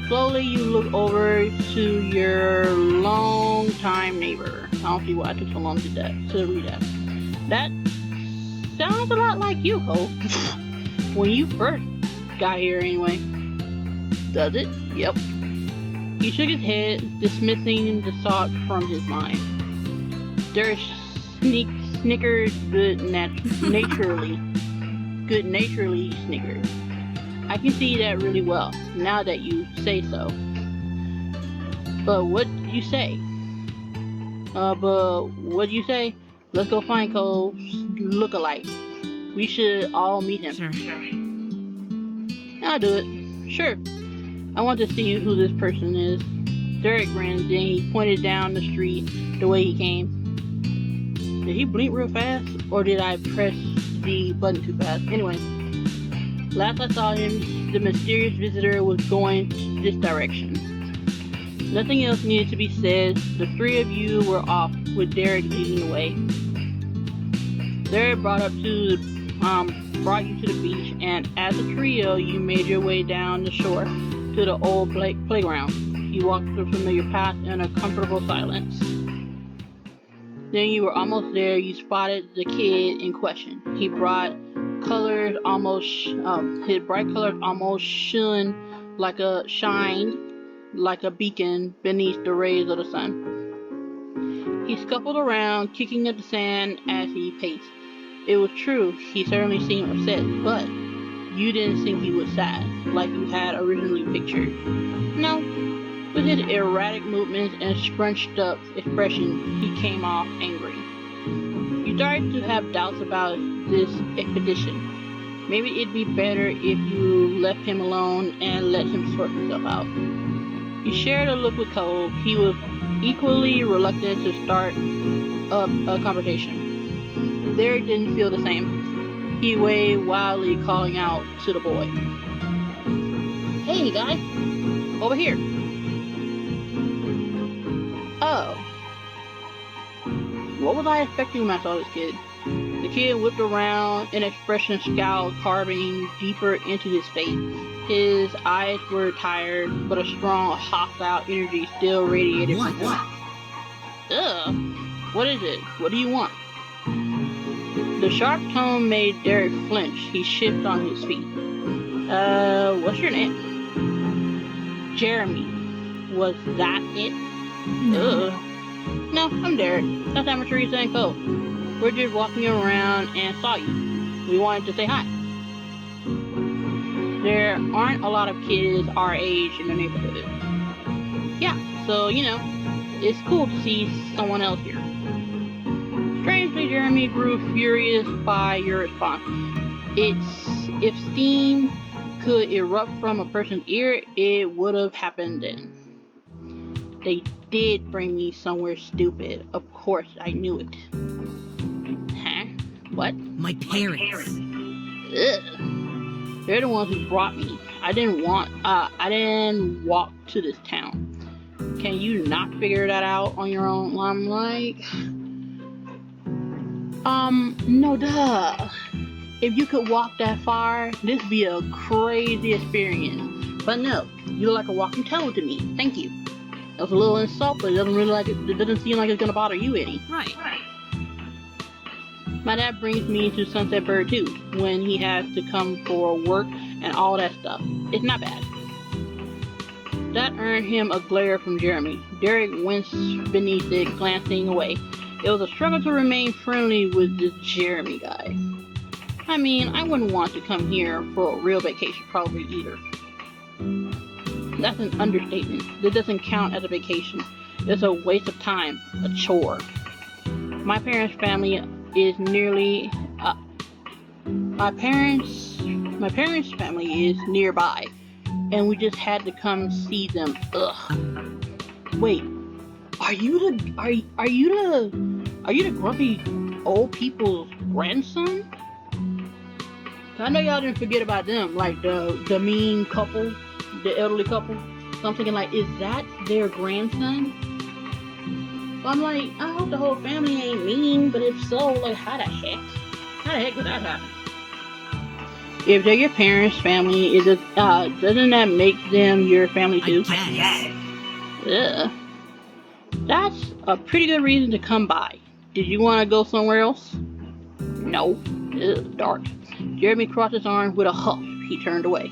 Slowly you look over to your long-time neighbor. I don't see why I took so long to read that. That sounds a lot like you, Cole. When you first got here anyway. Does it? Yep. He shook his head, dismissing the thought from his mind. Derek snickered good-naturedly snickered. I can see that really well, now that you say so. But what'd you say? Let's go find Cole's look-alike. We should all meet him. Sure. I'll do it. Sure. I want to see who this person is. Derek grinned, then he pointed down the street the way he came. Did he blink real fast? Or did I press the button too fast? Anyway, last I saw him, the mysterious visitor was going this direction. Nothing else needed to be said. The three of you were off, with Derek leading the way. Derek brought you to the beach, and as a trio, you made your way down the shore to the old playground. You walked the familiar path in a comfortable silence. Then you were almost there. You spotted the kid in question. His bright colors almost shined like a beacon beneath the rays of the sun. He scuffled around, kicking at the sand as he paced. It was true, he certainly seemed upset, but you didn't think he was sad, like you had originally pictured. No, with his erratic movements and scrunched up expression, he came off angry. You started to have doubts about this expedition. Maybe it'd be better if you left him alone and let him sort himself out. You shared a look with Cole. He was equally reluctant to start up a conversation. Derek didn't feel the same. He waved wildly, calling out to the boy. Hey guys, over here. Oh. What was I expecting when I saw this kid? The kid whipped around, an expression scowled, carving deeper into his face. His eyes were tired, but a strong, hostile energy still radiated from him. Ugh. What is it? What do you want? The sharp tone made Derek flinch. He shifted on his feet. What's your name? Jeremy. Was that it? No. No, I'm Derek. That's amateur and Cole. We're just walking around and saw you. We wanted to say hi. There aren't a lot of kids our age in the neighborhood. Yeah, so, it's cool to see someone else here. Strangely, Jeremy grew furious by your response. If steam could erupt from a person's ear, it would have happened then. They did bring me somewhere stupid. Of course, I knew it. Huh? What? My parents. Ugh. They're the ones who brought me. I didn't walk to this town. Can you not figure that out on your own? I'm like, no duh. If you could walk that far, this'd be a crazy experience. But no, you're like a walking toad to me. Thank you. That's a little insult, but it doesn't seem like it's gonna bother you any. Right. My dad brings me to Sunset Bird too, when he has to come for work and all that stuff. It's not bad. That earned him a glare from Jeremy. Derek winced beneath it, glancing away. It was a struggle to remain friendly with this Jeremy guy. I mean, I wouldn't want to come here for a real vacation probably either. That's an understatement. This doesn't count as a vacation. It's a waste of time, a chore. My parents' family is nearly. My parents' family is nearby, and we just had to come see them. Ugh. Wait, are you the grumpy old people's grandson? I know y'all didn't forget about them, like the mean couple, the elderly couple. So I'm thinking, like, is that their grandson? So I'm like, I hope the whole family ain't mean, but if so, like, how the heck did that happen? If they're your parents' family, doesn't that make them your family too? Ugh. That's a pretty good reason to come by. Did you want to go somewhere else? No. Ugh, dark. Jeremy crossed his arms with a huff. He turned away.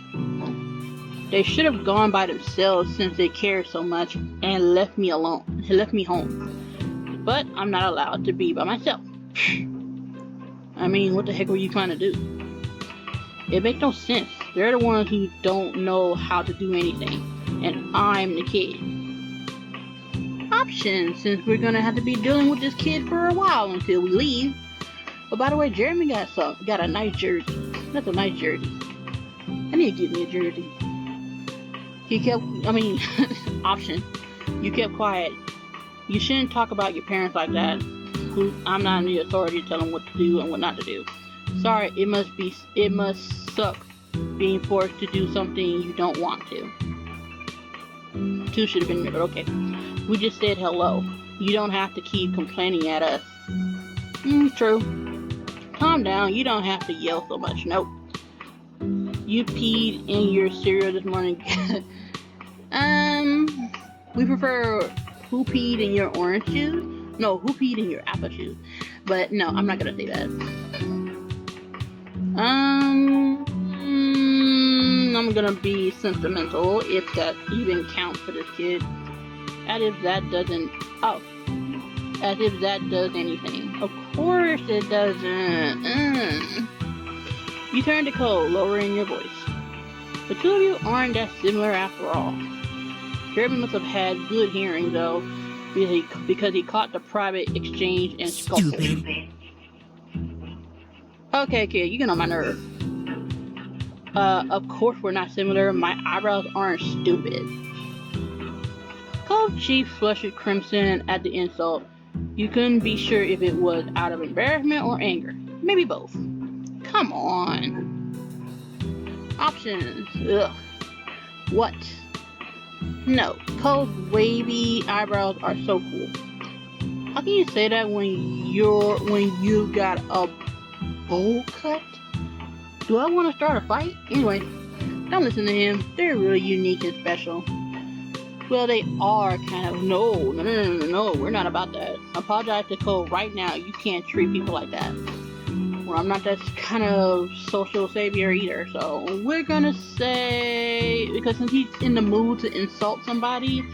They should have gone by themselves since they cared so much and left me alone. He left me home. But I'm not allowed to be by myself. I mean, what the heck were you trying to do? It makes no sense. They're the ones who don't know how to do anything. And I'm the kid. Options, since we're gonna have to be dealing with this kid for a while until we leave. But by the way, Jeremy got a nice jersey. That's a nice jersey. I need to get me a jersey. Option. You kept quiet. You shouldn't talk about your parents like that. I'm not in the authority to tell them what to do and what not to do. Sorry, it must suck being forced to do something you don't want to. Two should have been there, but okay. We just said hello. You don't have to keep complaining at us. True. Calm down, you don't have to yell so much. Nope. You peed in your cereal this morning. We prefer who peed in your orange juice? No, who peed in your apple juice? But no, I'm not gonna say that. I'm gonna be sentimental, if that even counts for this kid. As if that does anything. Of course it doesn't. You turned to Cole, lowering your voice. The two of you aren't that similar after all. Jeremy must have had good hearing, though, because he caught the private exchange and scuffle. Okay, kid, you get on my nerve. Of course we're not similar. My eyebrows aren't stupid. Cole's cheek flushed crimson at the insult. You couldn't be sure if it was out of embarrassment or anger. Maybe both. Come on. Options. Ugh. What? No. Cole's wavy eyebrows are so cool. How can you say that when you got a bowl cut? Do I want to start a fight? Anyway, don't listen to him. They're really unique and special. Well, they are kind of. No, we're not about that. Apologize to Cole right now. You can't treat people like that. Well, I'm not that kind of social savior either, so we're gonna say, because since he's in the mood to insult somebody,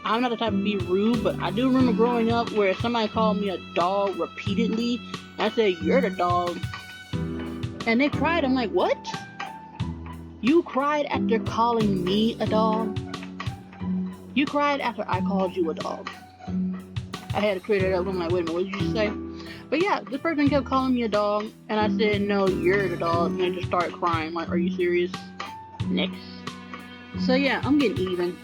I'm not the type to be rude, but I do remember growing up where somebody called me a dog repeatedly, and I said, "You're the dog." And they cried. I'm like, what? You cried after calling me a dog? You cried after I called you a dog. I had to clear that up. I'm like, wait a minute, what did you say? But yeah, this person kept calling me a dog, and I said, no, you're the dog, and they just started crying. Like, are you serious? Next. So yeah, I'm getting even.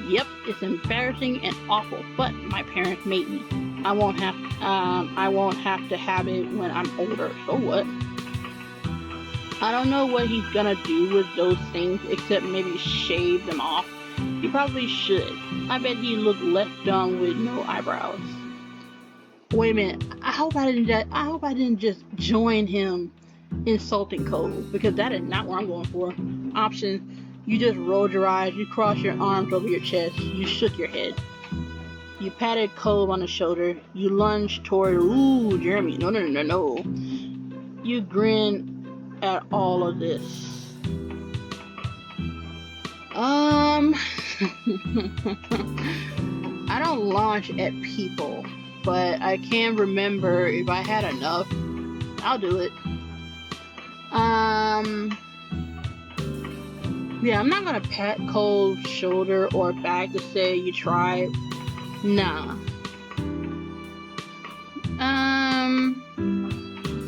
Yep, it's embarrassing and awful, but my parents made me. I won't have to have it when I'm older. So what? I don't know what he's gonna do with those things except maybe shave them off. He probably should. I bet he looked less dumb with no eyebrows. Wait a minute. I hope I didn't just join him insulting Cole, because that is not what I'm going for. Option: you just rolled your eyes, you crossed your arms over your chest, you shook your head. You patted Cole on the shoulder, you lunged toward, ooh, Jeremy, no. You grinned at all of this. I don't launch at people, but I can remember if I had enough, I'll do it. Yeah, I'm not gonna pat Cole's shoulder or back to say you tried. Nah. And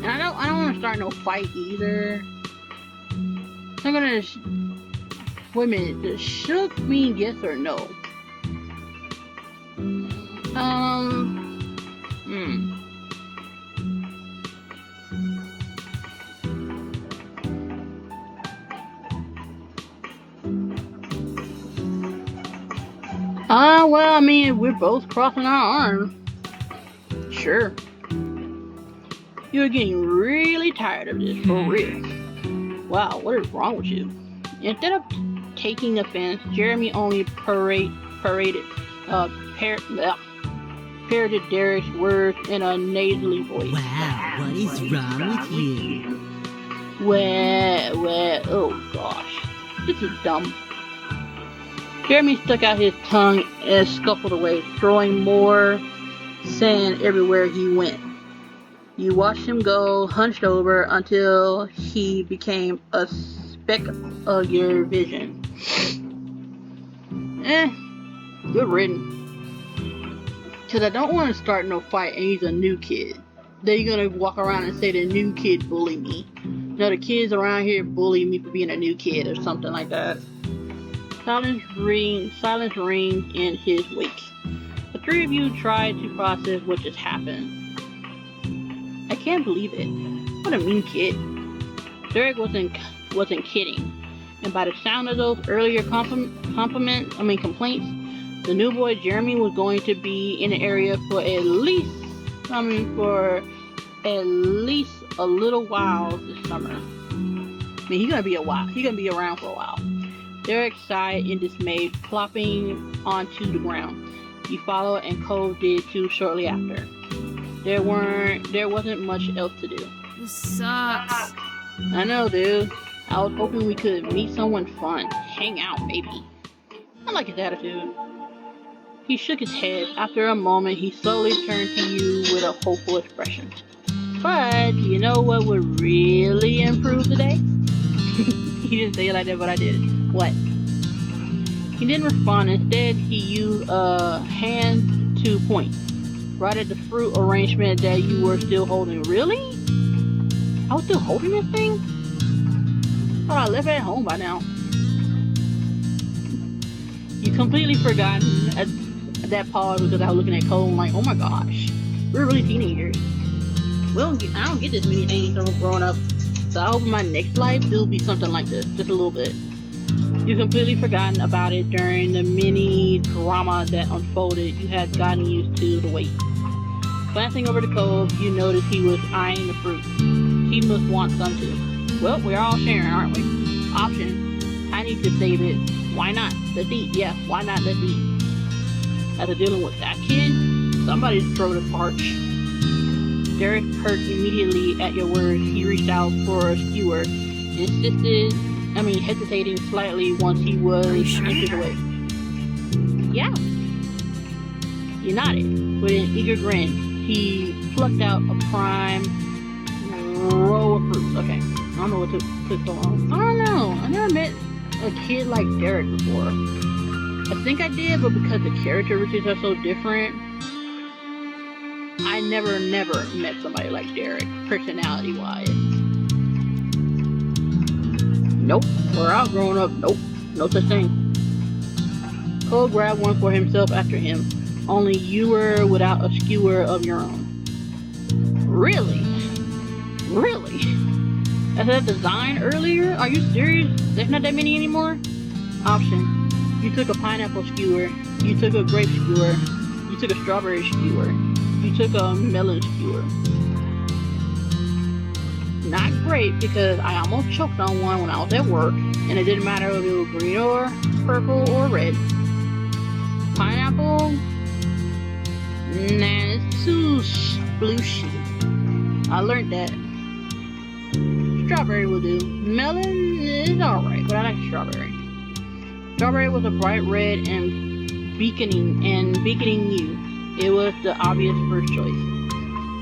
I don't want to start no fight either. I'm gonna. Wait a minute. Does shook mean yes or no? Well, I mean, we're both crossing our arms. Sure. You're getting really tired of this, for real. Wow, what is wrong with you? Instead of taking offense, Jeremy only parroted Derek's words in a nasally voice. Wow, what is wrong with you? Well, oh gosh. This is dumb. Jeremy stuck out his tongue and scuffled away, throwing more sand everywhere he went. You watched him go, hunched over, until he became a speck of your vision. Good riddance. Because I don't want to start no fight and he's a new kid. Then you're going to walk around and say the new kid bullied me. No, the kids around here bully me for being a new kid or something like that. Silence rings in his wake. The three of you tried to process what just happened. I can't believe it. What a mean kid. Derek wasn't kidding. And by the sound of those earlier complaints, the new boy Jeremy was going to be in the area for at least a little while this summer. I mean, he's gonna be around for a while. Derek sighed in dismay, plopping onto the ground. You followed, and Cole did too shortly after. There wasn't much else to do. This sucks. I know, dude. I was hoping we could meet someone fun, hang out, maybe. I like his attitude. He shook his head. After a moment, he slowly turned to you with a hopeful expression. But you know what would really improve today? He didn't say it like that, but I did. What? He didn't respond. Instead, he used a hand to point right at the fruit arrangement that you were still holding. Really? I was still holding this thing? Thought I left it at home by now. You completely forgotten at that pause because I was looking at Cole and like, oh my gosh, we're really teenagers. I don't get this many things from growing up. So I hope in my next life it'll be something like this, just a little bit. You completely forgotten about it during the mini drama that unfolded. You had gotten used to the wait. Glancing over the Cove, you noticed he was eyeing the fruit. He must want some too. Well, we're all sharing, aren't we? Option. I need to save it. Why not? Let's eat. Yeah, why not? Let's eat. After dealing with that kid, somebody's throat is parched. Derek perked immediately at your words. He reached out for a skewer, hesitating slightly once he was inches away. Yeah. You nodded with an eager grin. He plucked out a prime row of fruits. Okay. I don't know what took so long. I don't know. I never met a kid like Derek before. I think I did, but because the characteristics are so different, I never met somebody like Derek, personality-wise. Nope. We're all grown up. Nope. No such thing. Cole grabbed one for himself after him. Only you were without a skewer of your own. Really? Really? I said design earlier? Are you serious? There's not that many anymore? Option. You took a pineapple skewer. You took a grape skewer. You took a strawberry skewer. You took a melon skewer. Not great because I almost choked on one when I was at work, and it didn't matter if it was green or purple or red. Pineapple? Nah, it's too splooshy. I learned that. Strawberry will do. Melon is alright, but I like strawberry. Strawberry was a bright red and beaconing you. It was the obvious first choice.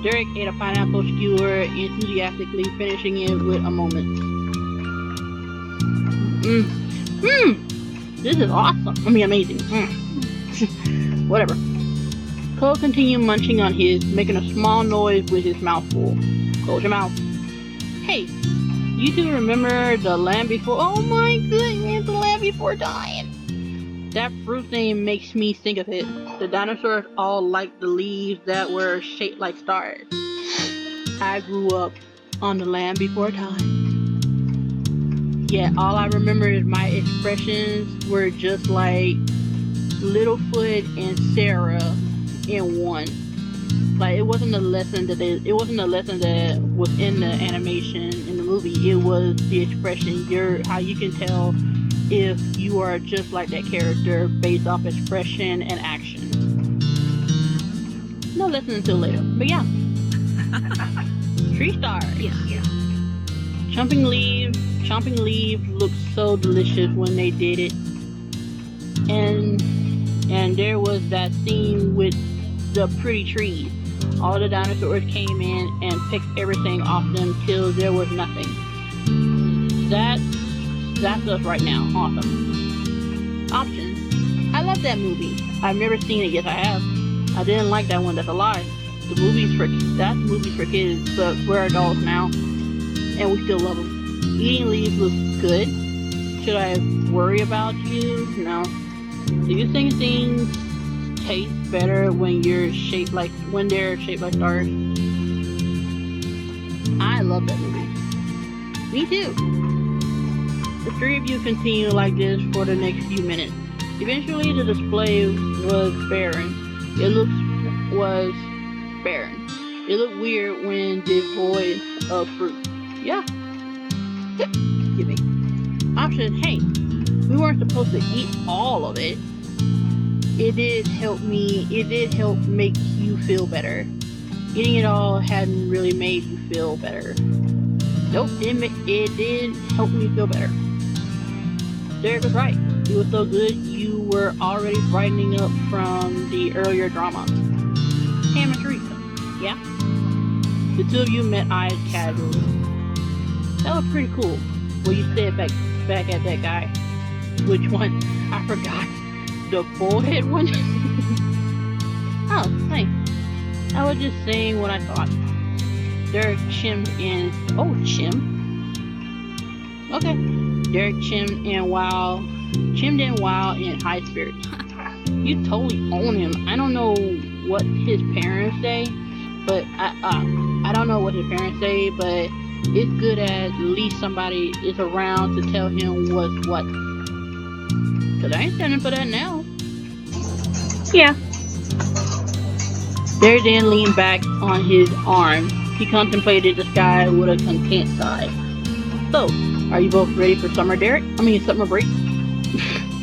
Derek ate a pineapple skewer enthusiastically, finishing it with a moment. This is awesome. I mean, amazing. Whatever. Cole continued munching on his, making a small noise with his mouth full. Close your mouth. Hey, you two remember the land before? Oh my goodness, the land before dying. That fruit thing makes me think of it. The dinosaurs all liked the leaves that were shaped like stars. I grew up on the land before time. Yet all I remember is my expressions were just like Littlefoot and Sarah in one. Like it wasn't a lesson that was in the animation in the movie. It was the expression. How you can tell if you are just like that character based off expression and action. No lesson until later, but yeah. Tree stars. Yeah. Chomping leaves looked so delicious when they did it. And there was that scene with the pretty trees. All the dinosaurs came in and picked everything off them till there was nothing. That's us right now. Awesome. Options. I love that movie. I've never seen it. Yes, I have. I didn't like that one. That's a lie. That's movies for kids, but we're adults now, and we still love them. Eating leaves looks good. Should I worry about you? No. Do you think things taste better when they're shaped like stars? I love that movie. Me too. The three of you continue like this for the next few minutes. Eventually, the display was barren. It looked weird when devoid of fruit. Yeah. Excuse me. Option. Hey, we weren't supposed to eat all of it. It did help make you feel better. Eating it all hadn't really made you feel better. Nope, it did help me feel better. Derek was right. It was so good you were already brightening up from the earlier drama. Pam and Teresa. Yeah? The two of you met eyes casually. That was pretty cool. Well, you said back at that guy. Which one? I forgot. The bullhead one? Oh, thanks. I was just saying what I thought. Derek chimed in. Oh, chim? Okay. Derek chimed in while in high spirits. You totally own him. I don't know what his parents say, but I don't know what his parents say, but it's good at least somebody is around to tell him what's what. Cause I ain't standing for that now. Yeah. Derek then leaned back on his arm. He contemplated the sky with a content sigh. So, are you both ready for summer break?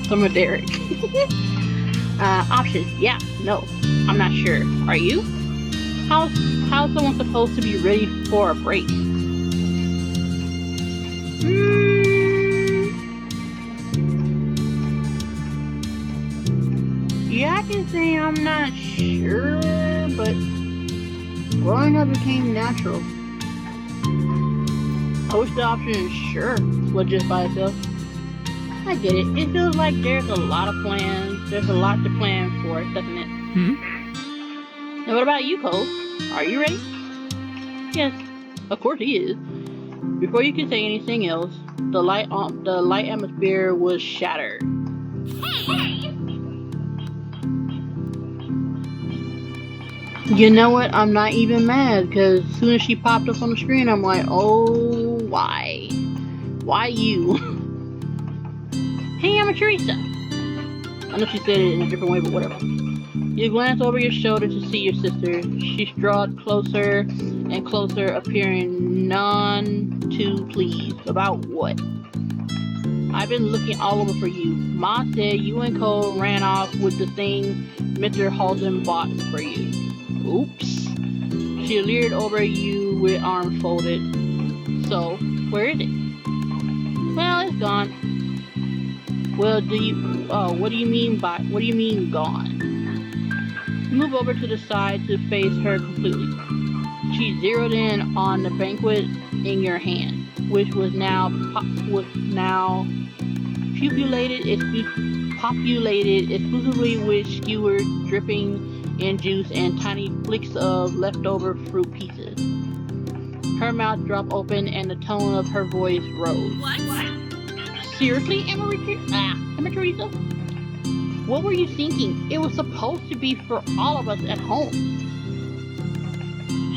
Summer Derek. Options. Yeah. No. I'm not sure. Are you? How's someone supposed to be ready for a break? Yeah, I can say I'm not sure, but growing up became natural. I wish the option is sure was just by itself. I get it. It feels like there's a lot of plans. There's a lot to plan for, doesn't it? And what about you, Cole? Are you ready? Yes, of course he is. Before you could say anything else, the light atmosphere was shattered. You know what? I'm not even mad, because as soon as she popped up on the screen, I'm like, oh, why? Why you? Hey, I'm a Teresa. I know she said it in a different way, but whatever. You glance over your shoulder to see your sister. She strode closer and closer, appearing none too pleased. About what? I've been looking all over for you. Ma said you and Cole ran off with the thing Mr. Halden bought for you. Oops. She leered over you with arms folded. So, where is it? Well, it's gone. Well, what do you mean gone? Move over to the side to face her completely. She zeroed in on the banquet in your hand, which was now populated exclusively with skewers dripping in juice and tiny flicks of leftover fruit pieces. Her mouth dropped open and the tone of her voice rose. What? Seriously, Emma Teresa? What were you thinking? It was supposed to be for all of us at home.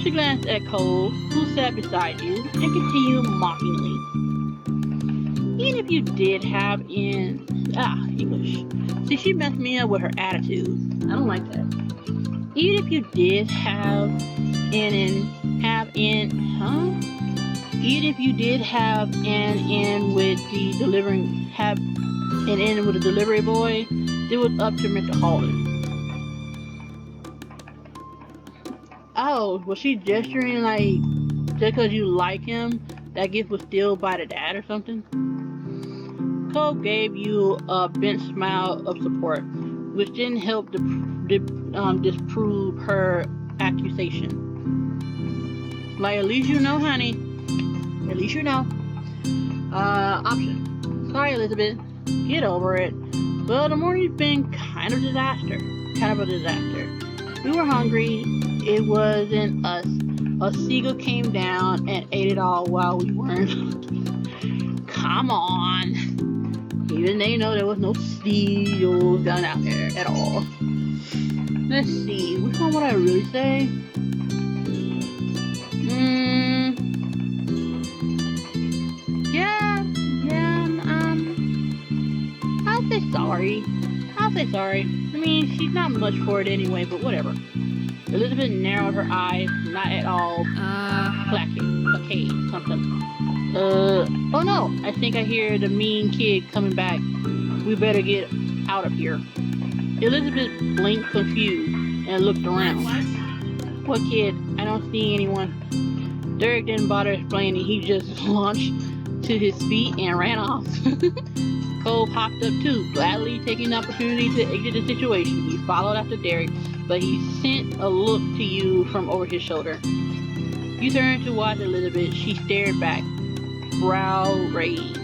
She glanced at Cole, who sat beside you, and continued mockingly. Even if you did have English. See, she messed me up with her attitude. I don't like that. Even if you did have Even if you did have an end with the delivery boy, it was up to Mr. Holden. Oh, was she gesturing like just because you like him, that gift was still by the dad or something? Cole gave you a bent smile of support, which didn't help disprove her accusation. Like, at least you know, honey. At least you know. Option. Sorry, Elizabeth. Get over it. Well, the morning's been kind of a disaster. We were hungry. It wasn't us. A seagull came down and ate it all while we weren't. Come on. Even they know there was no seagulls down out there at all. Let's see. Which one would I really say? I'll say sorry. I mean, she's not much for it anyway, but whatever. Elizabeth narrowed her eyes, not at all clacking. Okay, something. Oh no, I think I hear the mean kid coming back. We better get out of here. Elizabeth blinked confused and looked around. What kid? I don't see anyone. Derek didn't bother explaining. He just launched to his feet and ran off. Cole hopped up too, gladly taking the opportunity to exit the situation. He followed after Derek, but he sent a look to you from over his shoulder. You turned to watch Elizabeth. She stared back, brow raised.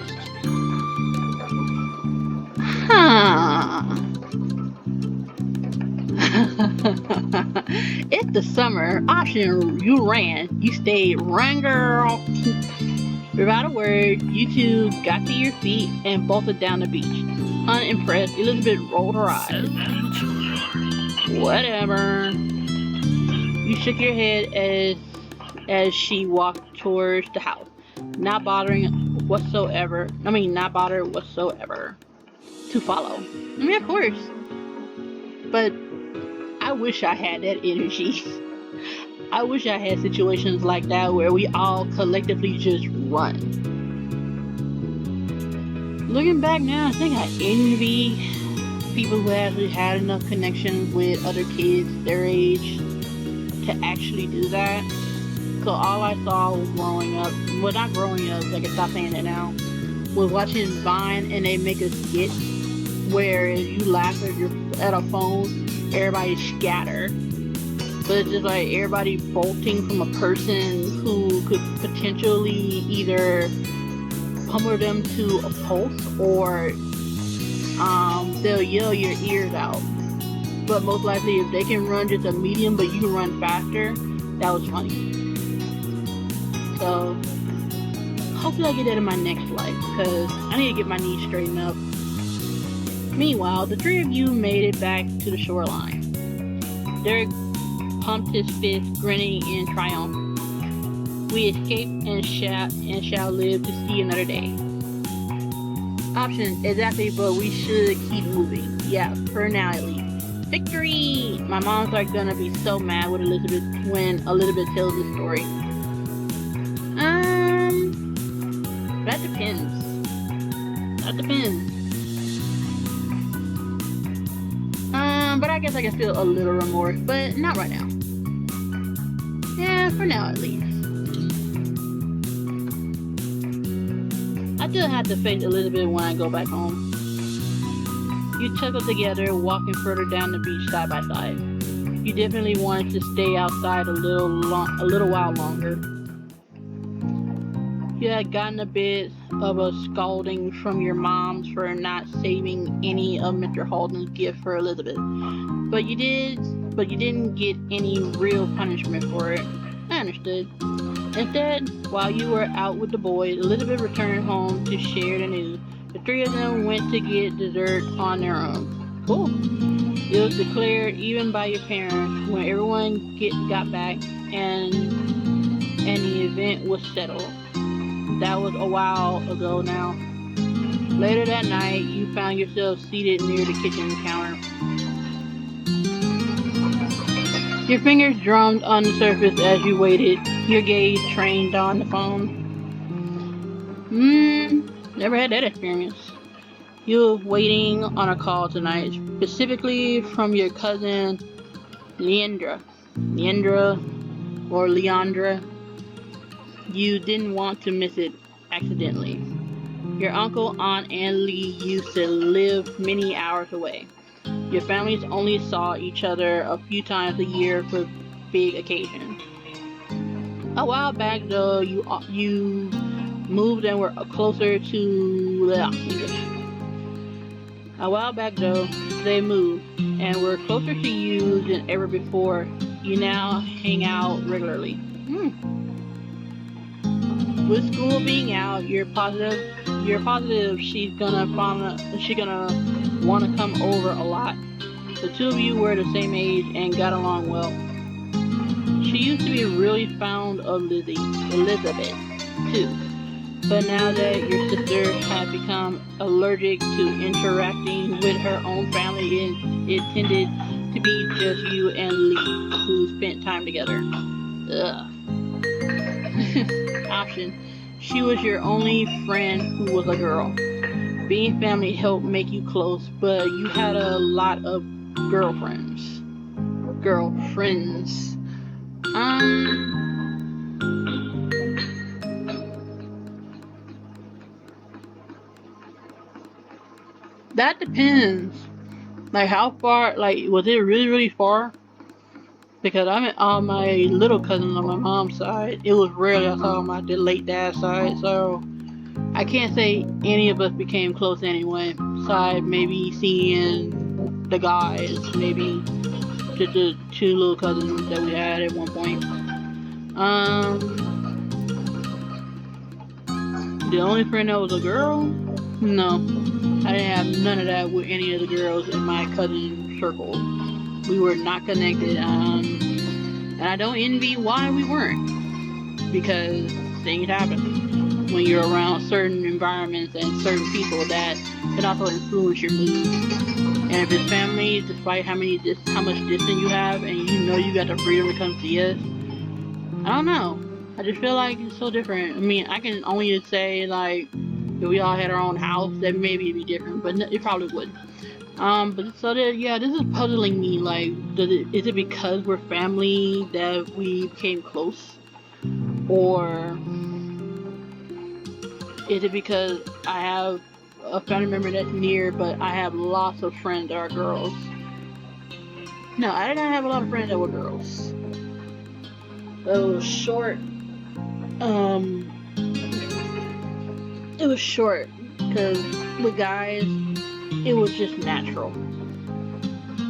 It's the summer. Option, you ran. You stayed. Run, girl. Without a word, you two got to your feet and bolted down the beach. Unimpressed, Elizabeth rolled her eyes. Whatever. You shook your head as she walked towards the house, not bothered whatsoever to follow. I mean, of course. But I wish I had that energy. I wish I had situations like that where we all collectively just run. Looking back now, I think I envy people who actually had enough connections with other kids their age to actually do that. Cause all I saw was growing up, well, not growing up, I can stop saying that now, was watching Vine, and they make a skit where if you laugh at a phone, everybody scatter. But it's just like everybody bolting from a person who could potentially either pummel them to a pulse or they'll yell your ears out. But most likely if they can run just a medium but you can run faster, that was funny. So hopefully I get that in my next life because I need to get my knees straightened up. Meanwhile, the three of you made it back to the shoreline. Derek pumped his fist, grinning in triumph. We escaped and shall live to see another day. Option, exactly, but we should keep moving. Yeah, for now at least. Victory! My mom's like gonna be so mad with Elizabeth when Elizabeth tells this story. That depends. But I guess I can feel a little remorse, but not right now. Yeah, for now at least. I still have to face Elizabeth when I go back home. You chuckled together, walking further down the beach side by side. You definitely wanted to stay outside a little while longer. You had gotten a bit of a scolding from your moms for not saving any of Mr. Halden's gift for Elizabeth. But you didn't get any real punishment for it. I understood. Instead, while you were out with the boys, Elizabeth returned home to share the news. The three of them went to get dessert on their own. Cool. It was declared even by your parents when everyone got back and the event was settled. That was a while ago now. Later that night, you found yourself seated near the kitchen counter. Your fingers drummed on the surface as you waited, your gaze trained on the phone. Never had that experience. You were waiting on a call tonight, specifically from your cousin Leandra. Or Leandra. You didn't want to miss it accidentally. Your uncle, aunt, and Lee used to live many hours away. Your families only saw each other a few times a year for big occasions. A while back, though, you moved and were closer to the English. A while back, though, they moved and were closer to you than ever before. You now hang out regularly. With school being out, you're positive she's gonna wanna come over a lot. The two of you were the same age and got along well. She used to be really fond of Elizabeth, too. But now that your sister had become allergic to interacting with her own family, it tended to be just you and Lee who spent time together. Ugh. Option. She was your only friend who was a girl. Being family helped make you close, but you had a lot of girlfriends. That depends. Like how far, like was it really, really far? Because I'm all my little cousins on my mom's side. It was rarely I saw my late dad's side, so I can't say any of us became close anyway. Besides maybe seeing the guys, maybe just the two little cousins that we had at one point. The only friend that was a girl? No. I didn't have none of that with any of the girls in my cousin circle. We were not connected, and I don't envy why we weren't, because things happen when you're around certain environments and certain people that can also influence your mood. And if it's family, despite how much distance you have, and you know you got the freedom to come see us, I don't know. I just feel like it's so different. I mean, I can only say like if we all had our own house, that maybe it'd be different, but it probably wouldn't. But so that, yeah, this is puzzling me. Like, is it because we're family that we became close, or is it because I have a family member that's near, but I have lots of friends that are girls? No, I didn't have a lot of friends that were girls. It was short because with guys, it was just natural.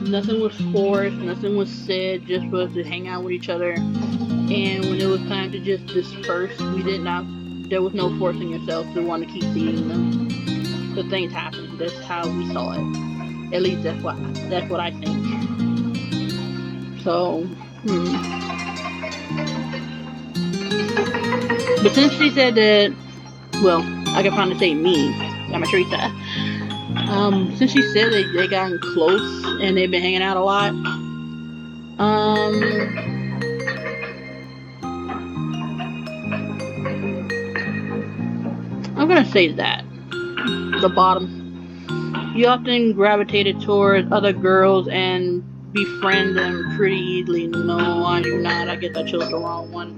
Nothing was forced, nothing was said, just for us to hang out with each other. And when it was time to just disperse, there was no forcing yourself to want to keep seeing them. So things happened. That's how we saw it. At least that's what I think. So, But since she said that, well, I can finally say me. I'm a Teresa. Since she said that they gotten close and they've been hanging out a lot, I'm gonna say that. The bottom. You often gravitated towards other girls and befriend them pretty easily. No, I do not. I guess I chose the wrong one.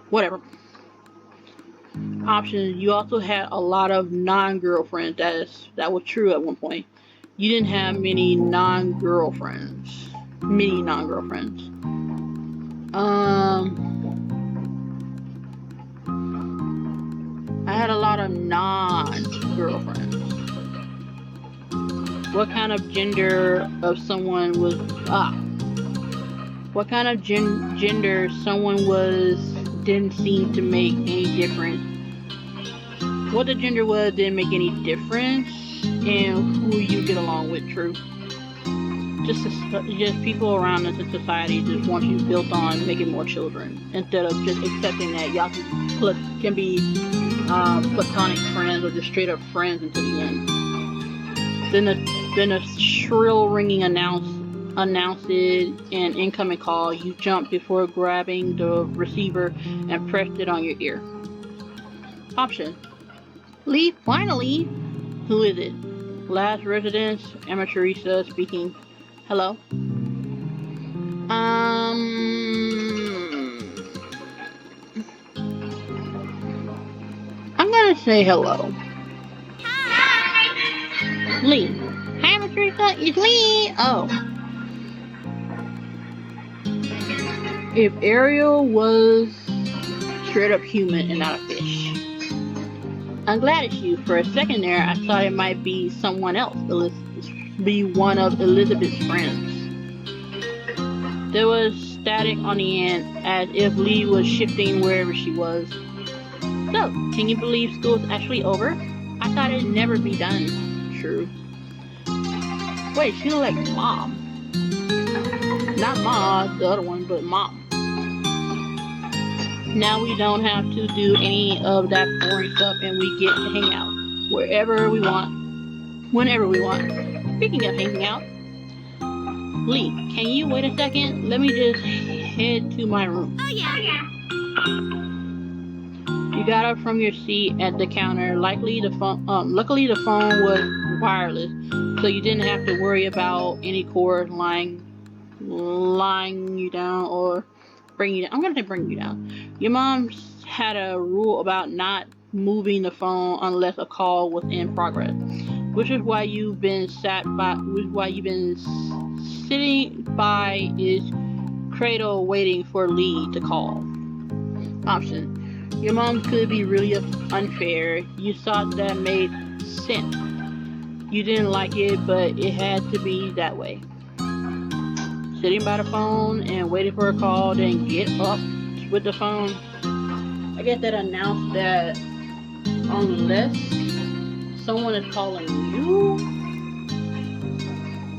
Whatever. Options. You also had a lot of non-girlfriends. That was true at one point. You didn't have many non-girlfriends. have non-girlfriends? What kind of gender of someone was what kind of gender someone was didn't seem to make any difference. What the gender was didn't make any difference, and who you get along with. True. Just people around us in society just want you built on making more children instead of just accepting that y'all can be platonic friends or just straight up friends until the end. Then a shrill ringing announces an incoming call. You jump before grabbing the receiver and pressed it on your ear. Option: Lee, finally. Who is it? Last residence, amateurista speaking. Hello? I'm gonna say hello. Hi. Lee. Hi, amateurista. It's Lee. Oh. If Ariel was straight up human and not a fish. I'm glad it's you. For a second there, I thought it might be someone else. Be one of Elizabeth's friends. There was static on the end, as if Lee was shifting wherever she was. So, can you believe school's actually over? I thought it'd never be done. True. Wait, she looked like Mom. Not Ma, the other one, but Mom. Now we don't have to do any of that boring stuff, and we get to hang out wherever we want, whenever we want. Speaking of hanging out, Lee, can you wait a second? Let me just head to my room. Oh yeah. You got up from your seat at the counter. Luckily the phone was wireless, so you didn't have to worry about any cord lying you down or bring you down. I'm gonna say bring you down. Your mom had a rule about not moving the phone unless a call was in progress, which is why you've been sitting by his cradle waiting for Lee to call. Option: Your mom could be really unfair. You thought that made sense. You didn't like it, but it had to be that way. Sitting by the phone and waiting for a call, then get up with the phone. I guess that announced that unless someone is calling you,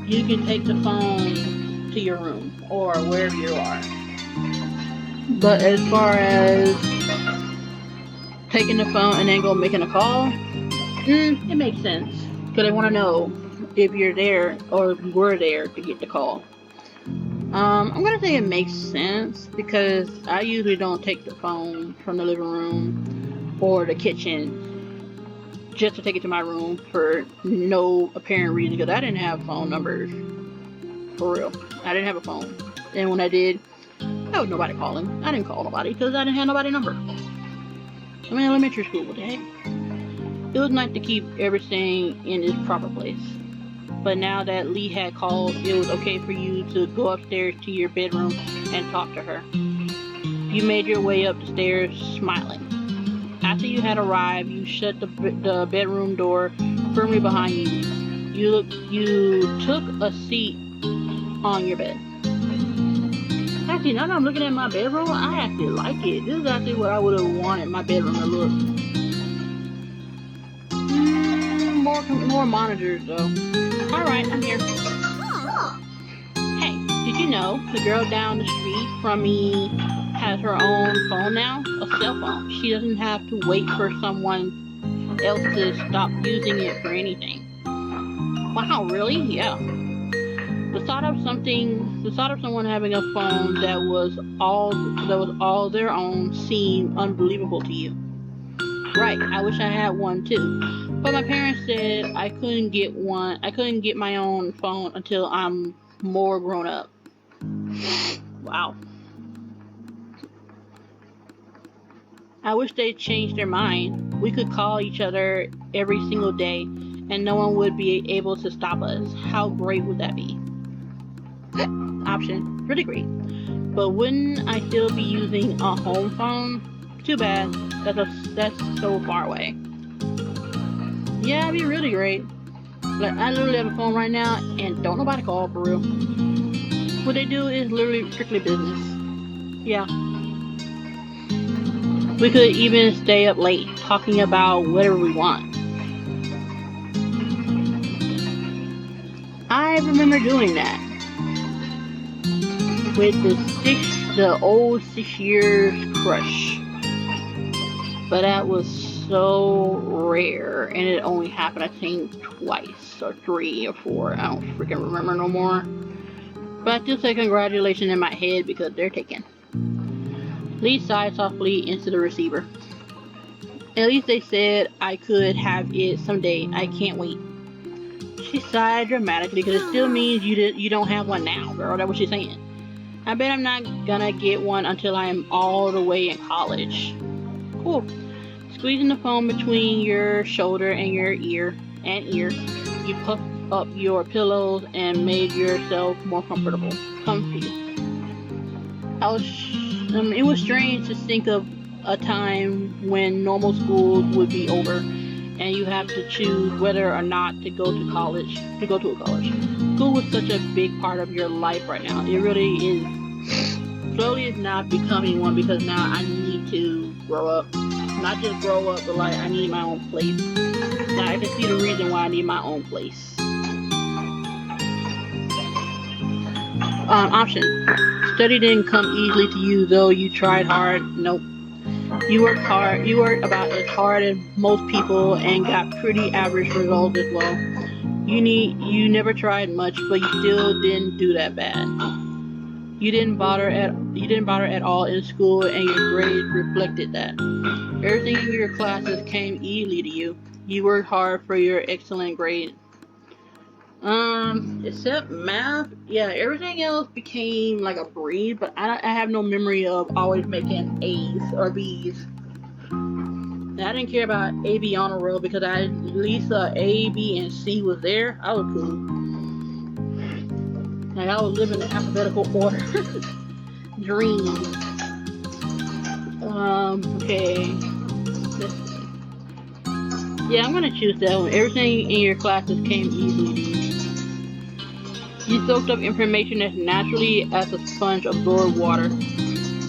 you can take the phone to your room or wherever you are. But as far as taking the phone and then go making a call, it makes sense. Because they want to know if you're there or if you were there to get the call. I'm gonna say it makes sense because I usually don't take the phone from the living room or the kitchen just to take it to my room for no apparent reason, because I didn't have phone numbers. For real. I didn't have a phone. And when I did, there was nobody calling. I didn't call nobody because I didn't have nobody's number. I'm in elementary school, what the heck? It was nice to keep everything in its proper place. But now that Lee had called, it was okay for you to go upstairs to your bedroom and talk to her. You made your way up the stairs smiling. After you had arrived, you shut the bedroom door firmly behind you. You took a seat on your bed. Actually, now that I'm looking at my bedroom, I actually like it. This is actually what I would have wanted my bedroom to look. More monitors though. Alright, I'm here. Hey, did you know the girl down the street from me has her own phone now? A cell phone. She doesn't have to wait for someone else to stop using it for anything. Wow, really? Yeah. The thought of someone having a phone that was all their own seemed unbelievable to you. Right, I wish I had one too. But my parents said I couldn't get my own phone until I'm more grown up. Wow. I wish they'd changed their mind. We could call each other every single day and no one would be able to stop us. How great would that be? Option, really great. But wouldn't I still be using a home phone? Too bad. That's so far away. Yeah, it'd be really great. Like, I literally have a phone right now and don't nobody call for real. What they do is literally strictly business. Yeah. We could even stay up late talking about whatever we want. I remember doing that with the old 6 years crush. But that was so rare, and it only happened, I think, twice, or 3 or 4. I don't freaking remember no more. But I still say congratulations in my head because they're taken. Lee sighed softly into the receiver. At least they said I could have it someday. I can't wait. She sighed dramatically because it still means you don't have one now, girl. That's what she's saying. I bet I'm not gonna get one until I'm all the way in college. Cool. Squeezing the phone between your shoulder and your ear, you puffed up your pillows and made yourself more comfy. It was strange to think of a time when normal schools would be over, and you have to choose whether or not to go to college. School was such a big part of your life right now. It really is. Slowly, it's not becoming one because now I need to grow up. Not just grow up, but like I need my own place. Now I can see the reason why I need my own place. Option. Study didn't come easily to you, though you tried hard. Nope. You worked hard. You worked about as hard as most people and got pretty average results as well. You never tried much, but you still didn't do that bad. You didn't bother at all in school, and your grades reflected that. Everything in your classes came easily to you. You worked hard for your excellent grade. Except math. Yeah, everything else became like a breeze, but I have no memory of always making A's or B's. And I didn't care about A, B honor roll because at least A, B, and C was there. I was cool. Like I was living in alphabetical order. Dream. Okay. Yeah, I'm gonna choose that one. Everything in your classes came easily to you. You soaked up information as naturally as a sponge absorbed water.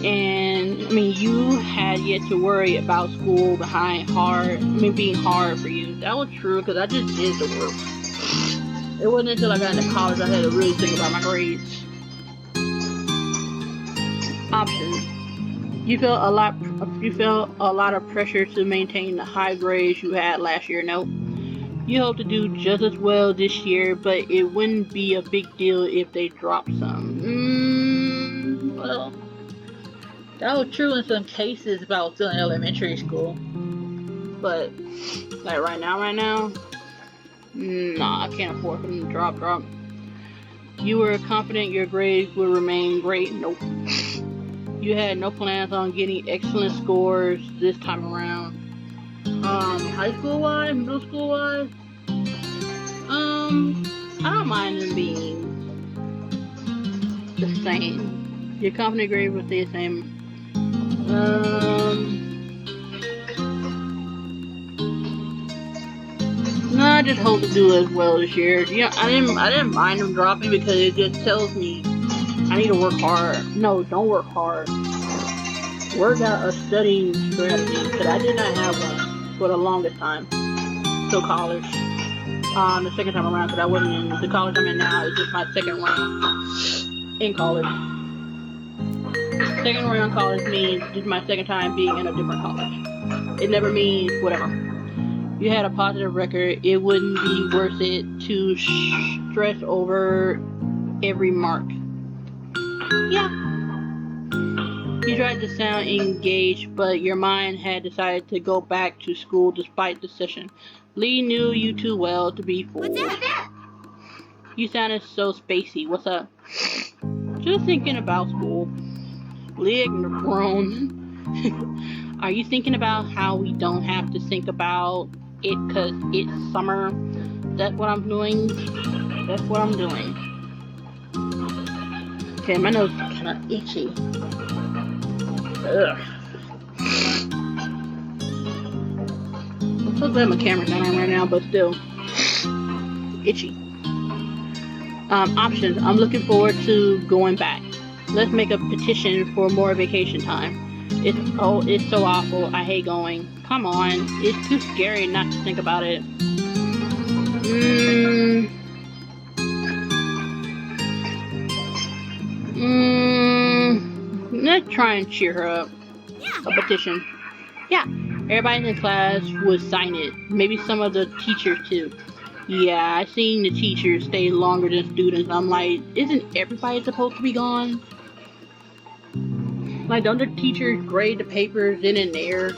And you had yet to worry about school being hard for you. That was true because I just did the work. It wasn't until I got into college I had to really think about my grades. Options. You felt a lot of pressure to maintain the high grades you had last year. Nope. You hope to do just as well this year, but it wouldn't be a big deal if they dropped some. Well, that was true in some cases if I was still in elementary school. But, like right now, nah, I can't afford them to drop. You were confident your grades would remain great. Nope. You had no plans on getting excellent scores this time around. High school wise, middle school wise, I don't mind them being the same. Your company grade would stay the same. No, I just hope to do as well this year. Yeah, I didn't mind them dropping because it just tells me I need to work hard. No, don't work hard. Work out a studying strategy because I did not have one for the longest time till college. The second time around because I wasn't in the college I'm in now. It's just my second round in college. Second round college means this is my second time being in a different college. It never means whatever. You had a positive record. It wouldn't be worth it to stress over every mark. Yeah. You tried to sound engaged, but your mind had decided to go back to school despite the session. Lee knew you too well to be fooled. What's that? You sounded so spacey. What's up? Just thinking about school. Lee groaned. Are you thinking about how we don't have to think about it because it's summer? That's what I'm doing. Okay, my nose is kind of itchy. Ugh. So glad my camera's not on right now, but still itchy. Options. I'm looking forward to going back. Let's make a petition for more vacation time. It's so awful. I hate going. Come on. It's too scary not to think about it. Let's try and cheer her up. A petition. Yeah. Everybody in the class would sign it. Maybe some of the teachers too. Yeah, I've seen the teachers stay longer than students. I'm like, isn't everybody supposed to be gone? Like, don't the teachers grade the papers in and there?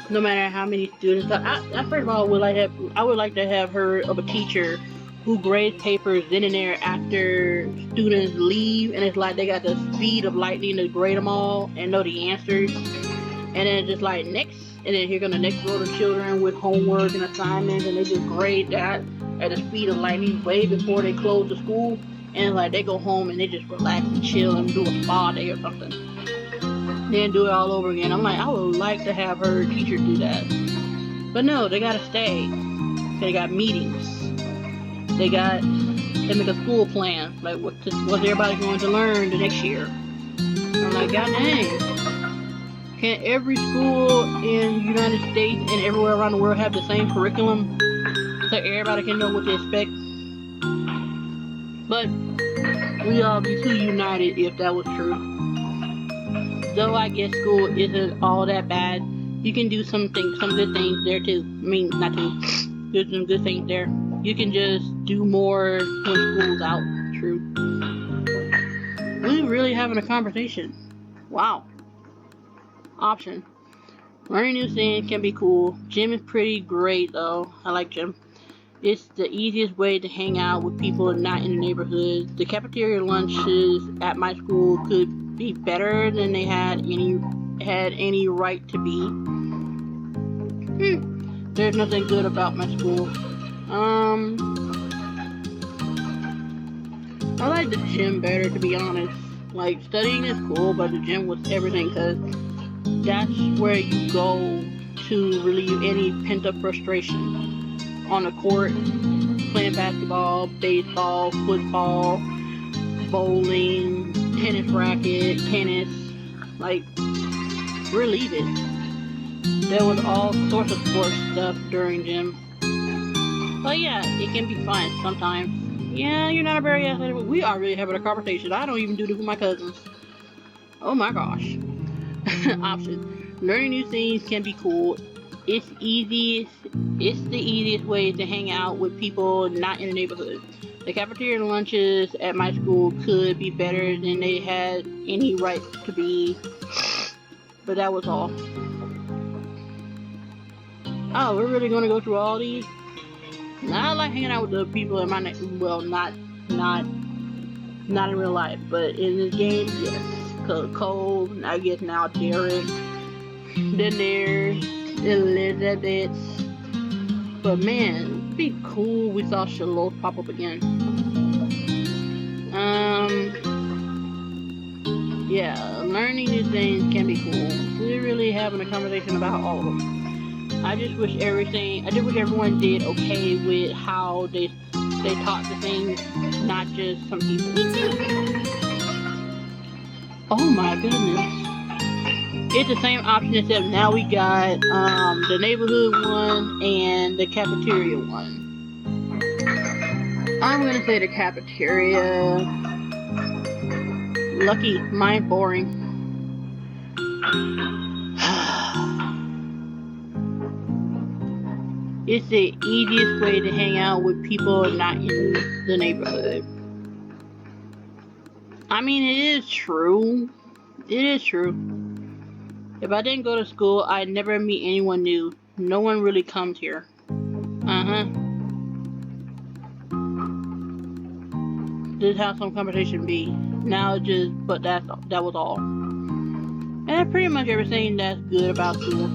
No matter how many students. I first of all I would like to have heard of a teacher who grades papers then and there after students leave, and it's like they got the speed of lightning to grade them all and know the answers, and then just like next, and then here come the next row of children with homework and assignments, and they just grade that at the speed of lightning way before they close the school, and like they go home and they just relax and chill and do a spa day or something. Then do it all over again. I'm like, I would like to have her teacher do that. But no, they gotta stay. They got meetings. They make a school plan. Like, what's everybody going to learn the next year? I'm like, god dang. Can't every school in the United States and everywhere around the world have the same curriculum? So everybody can know what to expect? But we'd all be too united if that was true. Though I guess school isn't all that bad, you can do some good things there too. I mean, not too. There's some good things there. You can just do more when school's out. True. We're really having a conversation. Wow. Option. Learning new things can be cool. Gym is pretty great though. I like gym. It's the easiest way to hang out with people not in the neighborhood. The cafeteria lunches at my school could be better than they had any right to be. There's nothing good about my school. I like the gym better, to be honest. Like, studying is cool, but the gym was everything, because that's where you go to relieve any pent-up frustration. On the court, playing basketball, baseball, football, bowling, tennis racket, tennis, like, relieve it. There was all sorts of sports stuff during gym. But yeah, it can be fun sometimes. Yeah, you're not a very athletic. We are really having a conversation. I don't even do this with my cousins. Oh my gosh. Option. Learning new things can be cool. It's the easiest way to hang out with people not in the neighborhood. The cafeteria lunches at my school could be better than they had any right to be. But that was all. Oh, we're really gonna go through all these? I like hanging out with the people in my well, not in real life, but in this game, yes. Cole, I guess now Derek. Then there's Elizabeth. But man, it'd be cool we saw Charlotte pop up again. Yeah, learning new things can be cool. We're really having a conversation about all of them. I just wish everyone did okay with how they taught the things, not just some people. Me too. Oh my goodness. It's the same option, except now we got the neighborhood one and the cafeteria one. I'm gonna say the cafeteria. Lucky, mine boring. It's the easiest way to hang out with people not in the neighborhood. I mean, it is true. It is true. If I didn't go to school, I'd never meet anyone new. No one really comes here. This is how some conversation be. Now but that was all. And that's pretty much everything that's good about school.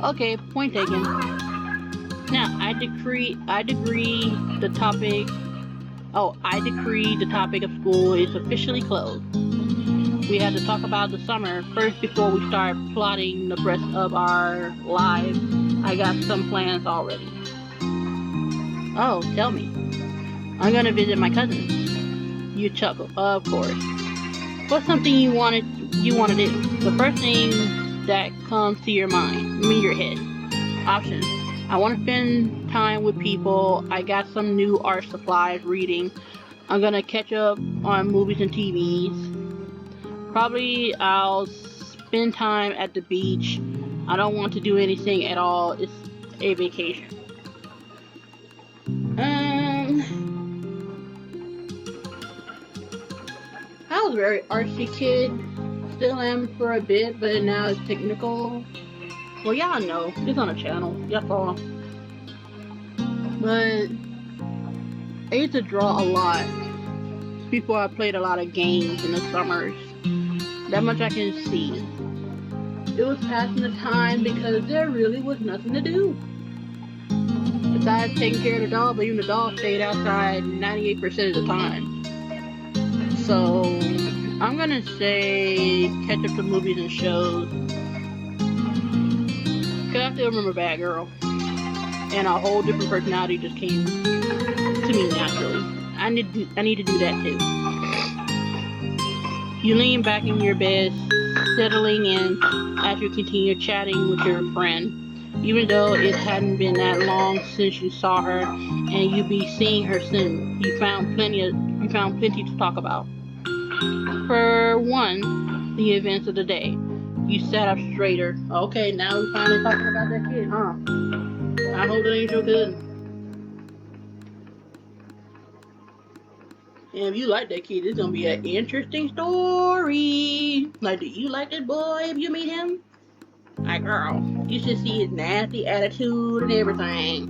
Okay, point taken. Now, I decree the topic of school is officially closed. We have to talk about the summer first before we start plotting the rest of our lives. I got some plans already. Oh, tell me. I'm gonna visit my cousins. You chuckle. Of course. What's something you want to do? The first thing that comes to your mind, your head. Options. I want to spend time with people. I got some new art supplies reading. I'm gonna catch up on movies and TVs. Probably I'll spend time at the beach. I don't want to do anything at all. It's a vacation. I was a very artsy kid. Still am for a bit, but now it's technical. Well, y'all know. It's on a channel. Y'all follow. But I used to draw a lot. Before I played a lot of games in the summers. That much I can see. It was passing the time because there really was nothing to do. Besides taking care of the dog, but even the dog stayed outside 98% of the time. So, I'm gonna say catch up to movies and shows. Cause I still remember Bad Girl. And a whole different personality just came to me naturally. I need to do that too. You lean back in your bed, settling in as you continue chatting with your friend. Even though it hadn't been that long since you saw her, and you'll be seeing her soon. You found plenty to talk about. For one, the events of the day. You sat up straighter. Okay, now we finally talking about that kid, huh? I hope it ain't so good. And if you like that kid, it's gonna be an interesting story. Like, do you like this boy if you meet him? Like, girl, you should see his nasty attitude and everything.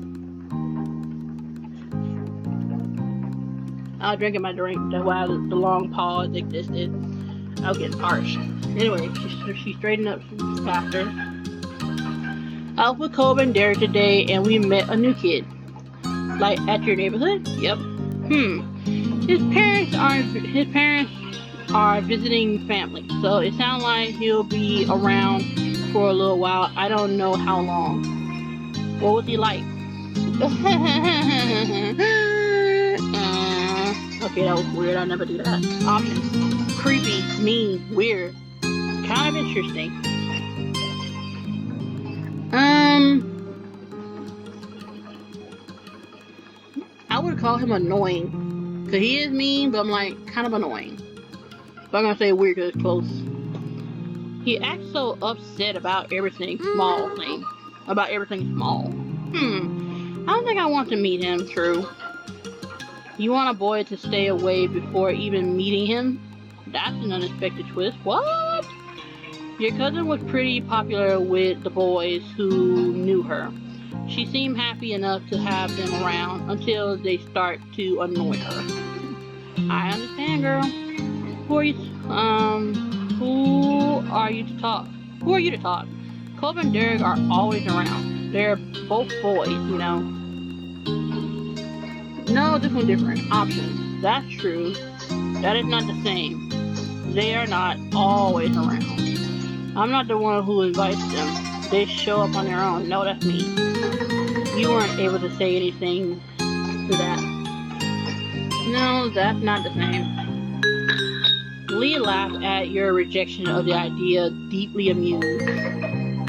I was drinking my drink while the long pause existed. I was getting harsh. Anyway, she straightened up faster. I was with Colby and Derek today, and we met a new kid. Like, at your neighborhood? Yep. His parents are visiting family, so it sounds like he'll be around for a little while. I don't know how long. What was he like? Okay, that was weird. I never do that. Options: creepy, mean, weird, kind of interesting. I would call him annoying. Cause he is mean, but I'm like kind of annoying. But I'm gonna say weird because it's close. He acts so upset about everything small. I don't think I want to meet him. True. You want a boy to stay away before even meeting him? That's an unexpected twist. What? Your cousin was pretty popular with the boys who knew her. She seemed happy enough to have them around until they start to annoy her. I understand, girl. Who are you to talk? Colby and Derek are always around. They're both boys, you know. No, this one's different. Options. That's true. That is not the same. They are not always around. I'm not the one who invites them. They show up on their own. No, that's me. You weren't able to say anything to that. No, that's not the same. Lee laughed at your rejection of the idea, deeply amused.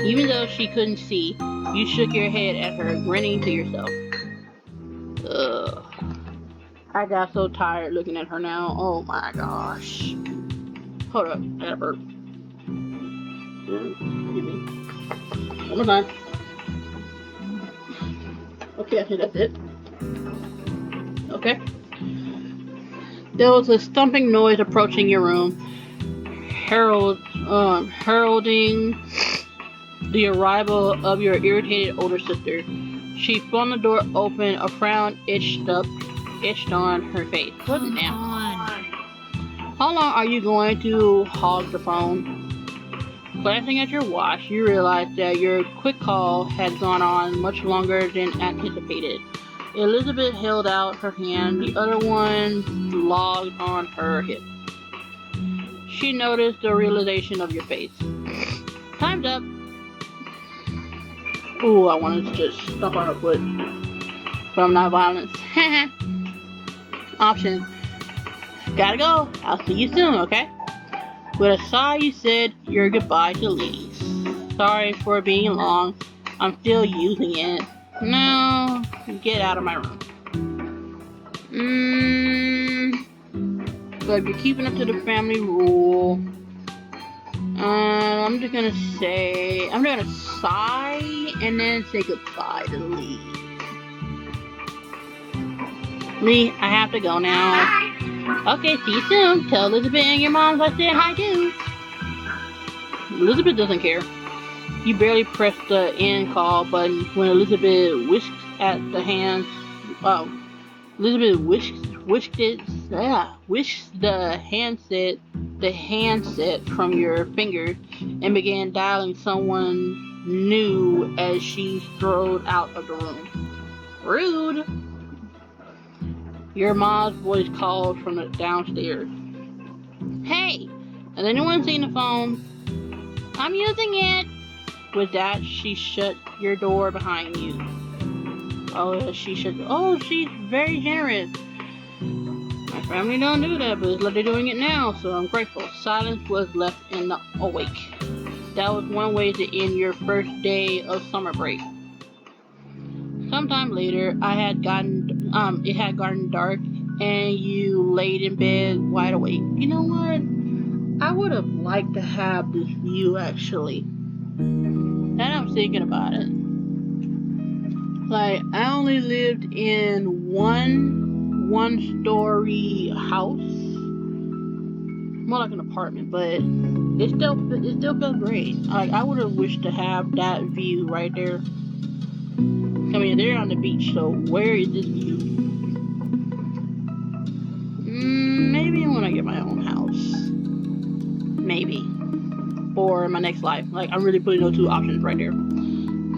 Even though she couldn't see, you shook your head at her, grinning to yourself. Ugh. I got so tired looking at her now. Oh my gosh. Hold up, I gotta burp. Excuse me. One more time. Okay, I think that's it. Okay. There was a thumping noise approaching your room, heralding the arrival of your irritated older sister. She flung the door open, a frown etched on her face. What now? How long are you going to hog the phone? Glancing at your watch, you realize that your quick call had gone on much longer than anticipated. Elizabeth held out her hand, the other one logged on her hip. she noticed the realization of your face. Time's up. Ooh, I wanted to just stomp on her foot. But I'm not violent. Option. Gotta go. I'll see you soon, okay? With a sigh, you said your goodbye to Lise. Sorry for being long. I'm still using it. No, get out of my room. So if you're keeping up to the family rule, I'm just gonna sigh and then say goodbye to Lee. Lee, I have to go now. Okay, see you soon. Tell Elizabeth and your moms I said hi too. Elizabeth doesn't care. You barely press the end call button when Elizabeth whisked at the hands. Elizabeth whisked the handset from your fingers and began dialing someone new as she strode out of the room. Rude. Your mom's voice called from the downstairs. Hey, has anyone seen the phone? I'm using it. With that, she shut your door behind you. She's very generous. My family don't do that, but they're doing it now, so I'm grateful. Silence was left in the awake. That was one way to end your first day of summer break. Sometime later, it had gotten dark, and you laid in bed wide awake. You know what? I would have liked to have this view, actually. And I'm thinking about it. Like, I only lived in one-story house. More like an apartment, but it still felt great. Like, I would have wished to have that view right there. I mean, they're on the beach, so where is this view? Maybe when I get my own house. Maybe. Or in my next life. Like, I'm really putting those two options right there.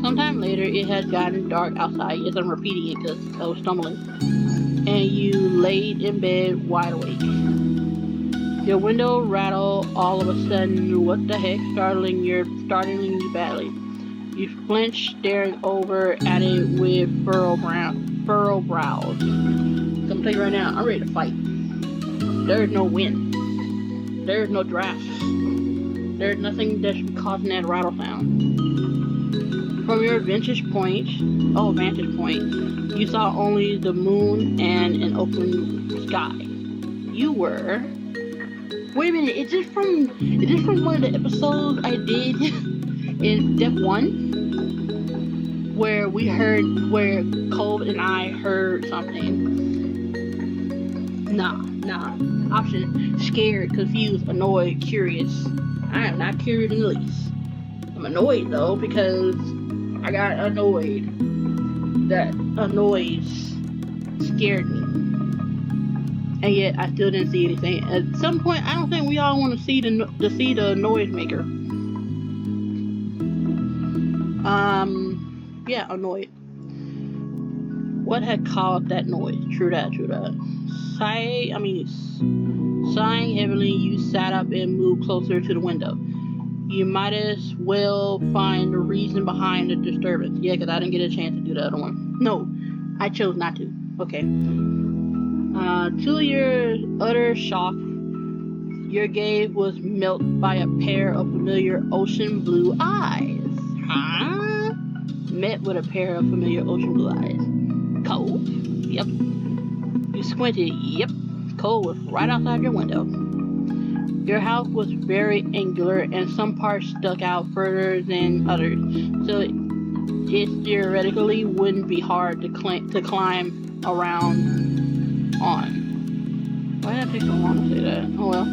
Sometime later, it had gotten dark outside. Yes, I'm repeating it because I was stumbling. And you laid in bed wide awake. Your window rattled all of a sudden. What the heck? Startling you badly. You flinched, staring over at it with furrowed brows. So I'm telling you right now, I'm ready to fight. There's no wind. There's no draft. There's nothing that should be causing that rattle sound. From your vantage point, you saw only the moon and an open sky. You were. Wait a minute, is this from one of the episodes I did in Step 1? Where Cole and I heard something. Nah. Option: scared, confused, annoyed, curious. I am not curious in the least. I'm annoyed though because I got annoyed. That noise scared me. And yet I still didn't see anything. At some point, I don't think we all want to see the noisemaker. Yeah, annoyed. What had caused that noise? True that. Sighing heavily, you sat up and moved closer to the window. You might as well find the reason behind the disturbance. Yeah, because I didn't get a chance to do the other one. No, I chose not to. Okay. To your utter shock, your gaze was met by a pair of familiar ocean blue eyes. Huh? Met with a pair of familiar ocean blue eyes. Cole? Yep. You squinted. Yep. Cole was right outside your window. Your house was very angular and some parts stuck out further than others, so it theoretically wouldn't be hard to climb around on. Why did I take so long to say that? Oh well.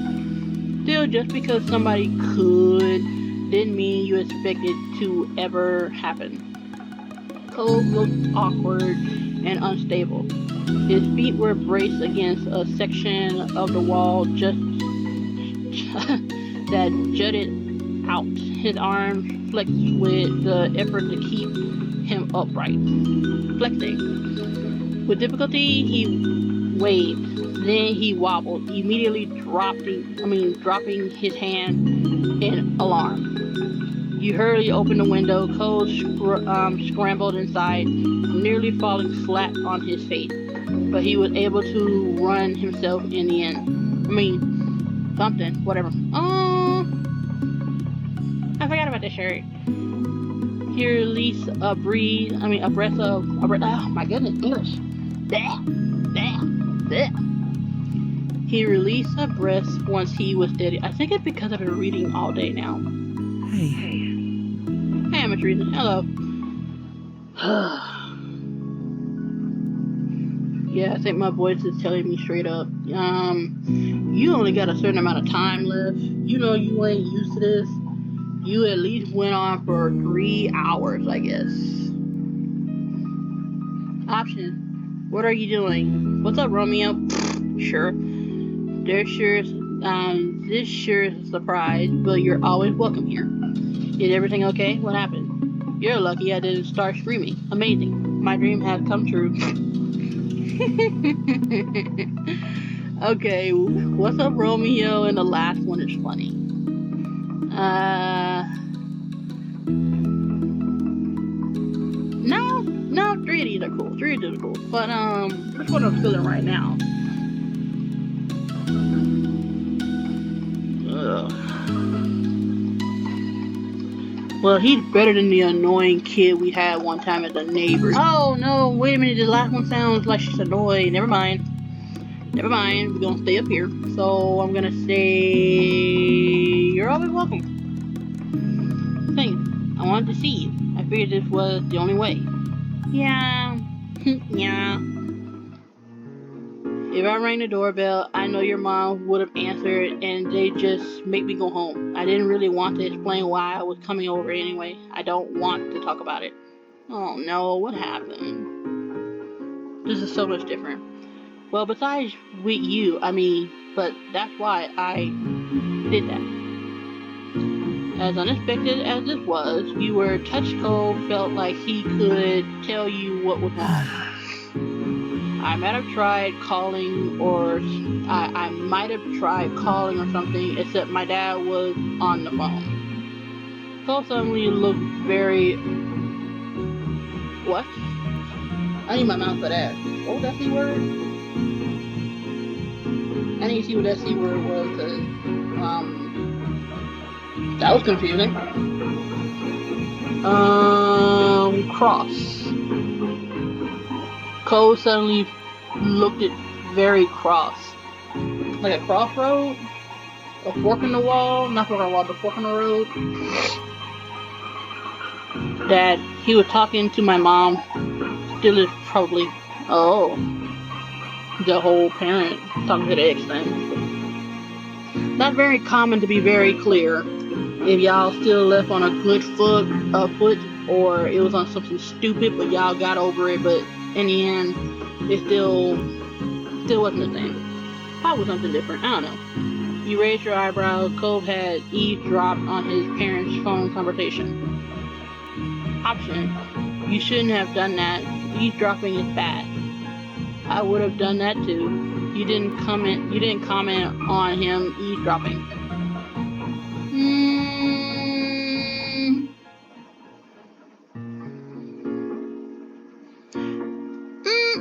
Still, just because somebody could didn't mean you expect it to ever happen. Cole looked awkward and unstable. His feet were braced against a section of the wall that jutted out. His arms flexed with the effort to keep him upright. Flexing. With difficulty, he waved. Then he wobbled, immediately dropping his hand in alarm. You hurriedly opened the window. Cole scrambled inside, nearly falling flat on his face, but he was able to run himself in the end. Something, whatever. Oh, I forgot about this shirt. He released a breath of, oh my goodness, English. He released a breath once he was steady. I think it's because I've been reading all day now. Hey, I'm reading. Hello. Yeah, I think my voice is telling me straight up. You only got a certain amount of time left. You know you ain't used to this. You at least went on for 3 hours, I guess. Option. What are you doing? What's up, Romeo? Sure. This sure is a surprise, but you're always welcome here. Is everything okay? What happened? You're lucky I didn't start screaming. Amazing. My dream has come true. Okay, what's up, Romeo? And the last one is funny. No, 3 of these are cool. 3 of these are cool. But, which one I'm feeling right now? Ugh. Well, he's better than the annoying kid we had one time at the neighbors. Oh, no, wait a minute. The last one sounds like she's annoyed. Never mind. We're gonna stay up here. So, I'm gonna say... You're always welcome. Thanks. I wanted to see you. I figured this was the only way. Yeah. Yeah. If I rang the doorbell, I know your mom would have answered and they just make me go home. I didn't really want to explain why I was coming over anyway. I don't want to talk about it. Oh no, what happened? This is so much different. Well, besides with you, but that's why I did that. As unexpected as this was, you were touched. Cole felt like he could tell you what was wrong. I might have tried calling or something, except my dad was on the phone. Cole suddenly looked very... What? I need my mouth for that. What was that C word? I need to see what that C word was, because, that was confusing. Cross. Cole suddenly looked at very cross. Like a crossroad? A fork in the wall? Not fork in the wall, but fork in the road. That he was talking to my mom. Still is probably... Oh. The whole parent talking to the ex thing. Not very common, to be very clear. If y'all still left on a good foot, or it was on something stupid, but y'all got over it, but in the end, it still wasn't the same. Probably something different. I don't know. You raised your eyebrows. Cole had eavesdropped on his parents' phone conversation. Option. You shouldn't have done that. Eavesdropping is bad. I would have done that too. You didn't comment on him eavesdropping.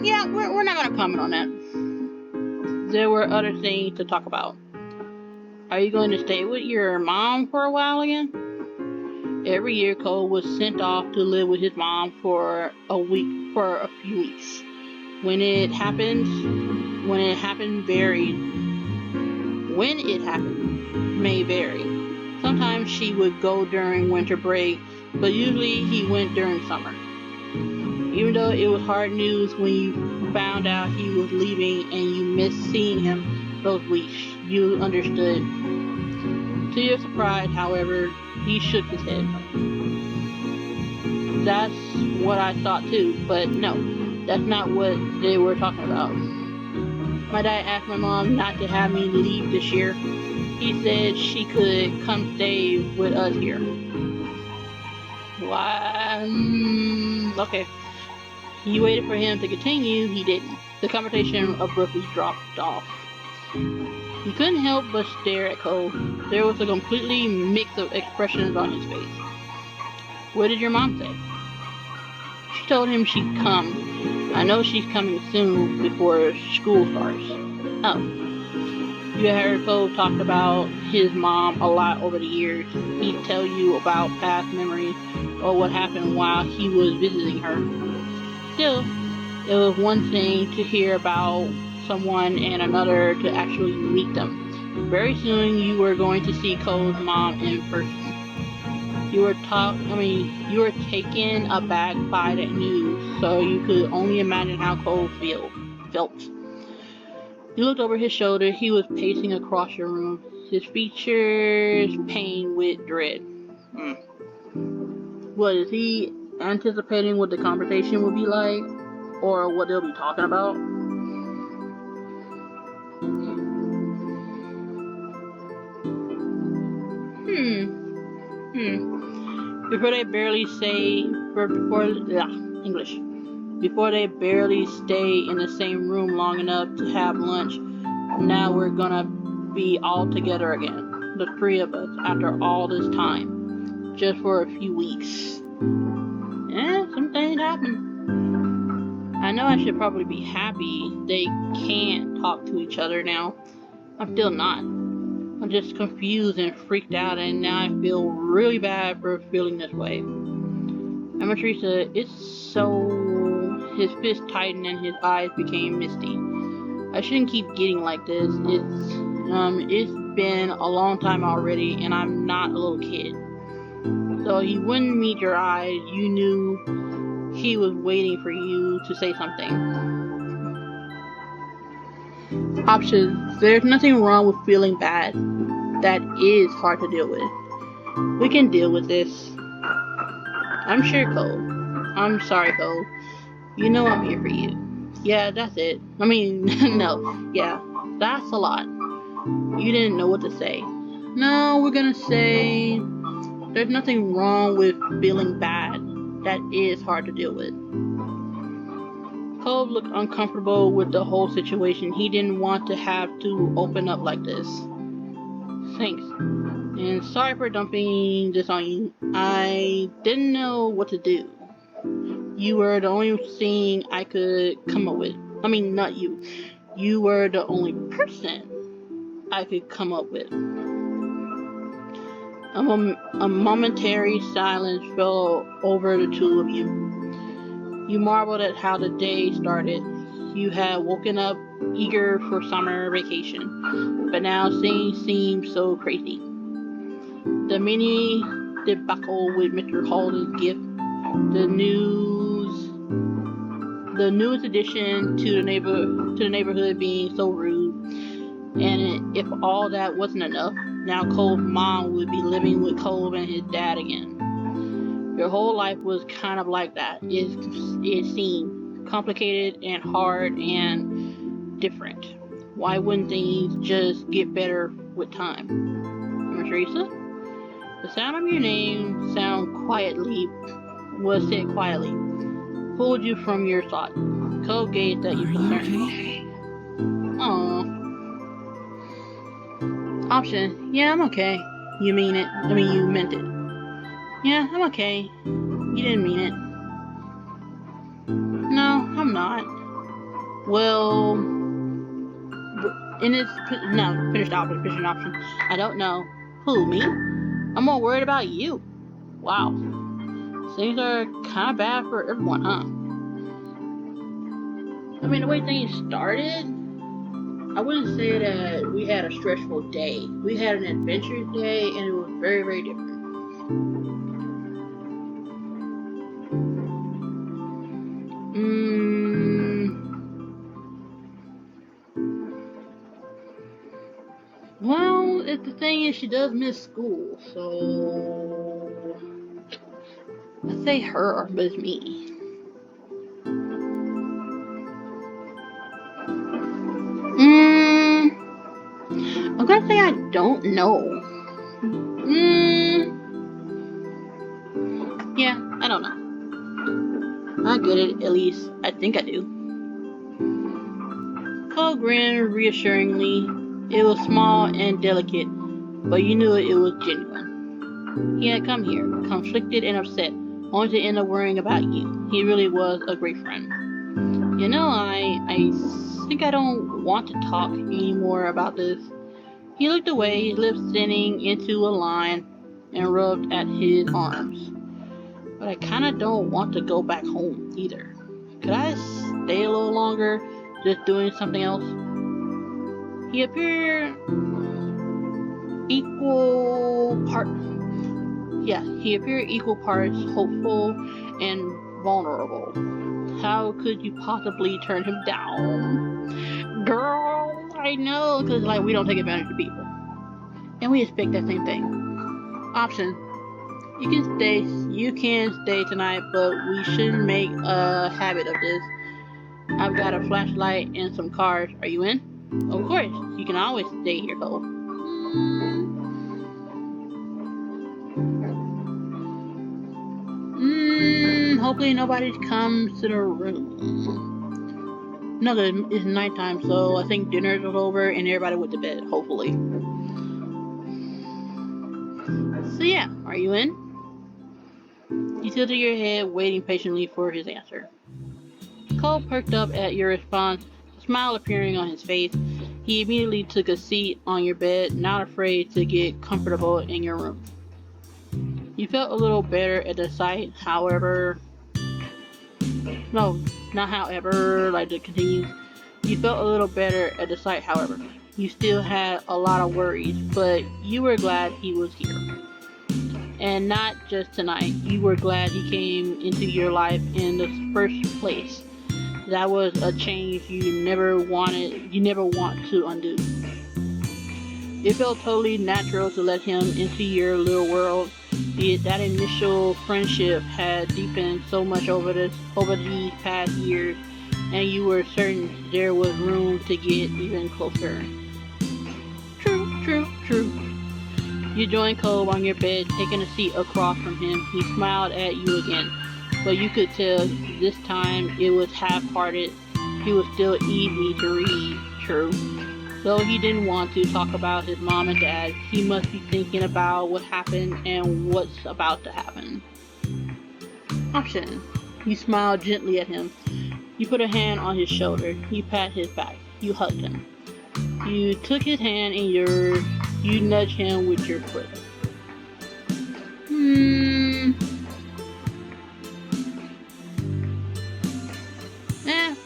Yeah, we're not gonna comment on that. There were other things to talk about. Are you going to stay with your mom for a while again? Every year, Cole was sent off to live with his mom for a few weeks. When it happened may vary. Sometimes she would go during winter break, but usually he went during summer. Even though it was hard news when you found out he was leaving and you missed seeing him those weeks, you understood. To your surprise, however, he shook his head. That's what I thought too, but no, that's not what they were talking about. My dad asked my mom not to have me leave this year. He said she could come stay with us here. Why? Okay. You waited for him to continue, he didn't. The conversation abruptly dropped off. He couldn't help but stare at Cole. There was a completely mix of expressions on his face. What did your mom say? She told him she'd come. I know she's coming soon before school starts. Oh. You heard Cole talk about his mom a lot over the years. He'd tell you about past memories or what happened while he was visiting her. Still, it was one thing to hear about someone and another to actually meet them. Very soon you were going to see Cole's mom in person. You were taken aback by that news, so you could only imagine how Cole felt. He looked over his shoulder. He was pacing across the room, his features pained with dread. What, is he anticipating what the conversation would be like? Or what they'll be talking about? Before they barely stay in the same room long enough to have lunch, now we're gonna be all together again. The three of us, after all this time. Just for a few weeks. Some things happen. I know I should probably be happy they can't talk to each other now. I'm still not. I'm just confused and freaked out, and now I feel really bad for feeling this way. Emma Teresa, it's so... His fist tightened and his eyes became misty. I shouldn't keep getting like this. It's been a long time already, and I'm not a little kid. So he wouldn't meet your eyes. You knew he was waiting for you to say something. Options. There's nothing wrong with feeling bad. That is hard to deal with. We can deal with this. I'm sure, Cole. I'm sorry, Cole. You know I'm here for you. Yeah, that's it. No. Yeah, that's a lot. You didn't know what to say. No, we're gonna say... There's nothing wrong with feeling bad. That is hard to deal with. Cole looked uncomfortable with the whole situation. He didn't want to have to open up like this. Thanks. And sorry for dumping this on you. I didn't know what to do. You were the only thing I could come up with. Not you. You were the only person I could come up with. A momentary silence fell over the two of you. You marveled at how the day started. You had woken up eager for summer vacation, but now things seemed so crazy. The mini debacle with Mr. Holden's gift, the newest addition to the neighborhood being so rude, and if all that wasn't enough, now Cole's mom would be living with Cole and his dad again. Your whole life was kind of like that. It seemed complicated and hard and different. Why wouldn't things just get better with time? Teresa? The sound of your name was said quietly. Pulled you from your thought. Cole gazed at you concerned. Aww. Option. Yeah, I'm okay. You mean it. You meant it. Yeah, I'm okay. You didn't mean it. No, I'm not. Well, finished option. I don't know. Who, me? I'm more worried about you. Wow. Things are kind of bad for everyone, huh? The way things started, I wouldn't say that we had a stressful day. We had an adventurous day, and it was very, very different. Well, the thing is, she does miss school, so I say her, but it's me. I'm gonna say I don't know. Yeah, I don't know. I get it, at least I think I do. Cole grinned reassuringly. It was small and delicate, but you knew it was genuine. He had come here, conflicted and upset, only to end up worrying about you. He really was a great friend. You know, I think I don't want to talk anymore about this. He looked away, his lips thinning into a line, and rubbed at his arms. But I kinda don't want to go back home either. Could I stay a little longer, just doing something else? He appeared equal parts hopeful and vulnerable. How could you possibly turn him down? Girl, I know, because like we don't take advantage of people. And we expect that same thing. Option. You can stay tonight, but we shouldn't make a habit of this. I've got a flashlight and some cards. Are you in? Of course, you can always stay here, Cole. Hopefully nobody comes to the room. No, it's nighttime, so I think dinner's over and everybody went to bed, hopefully. So yeah, are you in? You tilted your head, waiting patiently for his answer. Cole perked up at your response, a smile appearing on his face. He immediately took a seat on your bed, not afraid to get comfortable in your room. You felt a little better at the sight, however... No, not however, like to continue. You felt a little better at the sight, however. You still had a lot of worries, but you were glad he was here. And not just tonight, you were glad he came into your life in the first place. That was a change you never want to undo. It felt totally natural to let him into your little world. That initial friendship had deepened so much over these past years, and you were certain there was room to get even closer. True. You joined Cole on your bed, taking a seat across from him. He smiled at you again, but you could tell this time it was half-hearted. He was still easy to read. True. Though he didn't want to talk about his mom and dad, he must be thinking about what happened and what's about to happen. Option. You smiled gently at him. You put a hand on his shoulder. You pat his back. You hugged him. You took his hand in yours. You nudged him with your foot.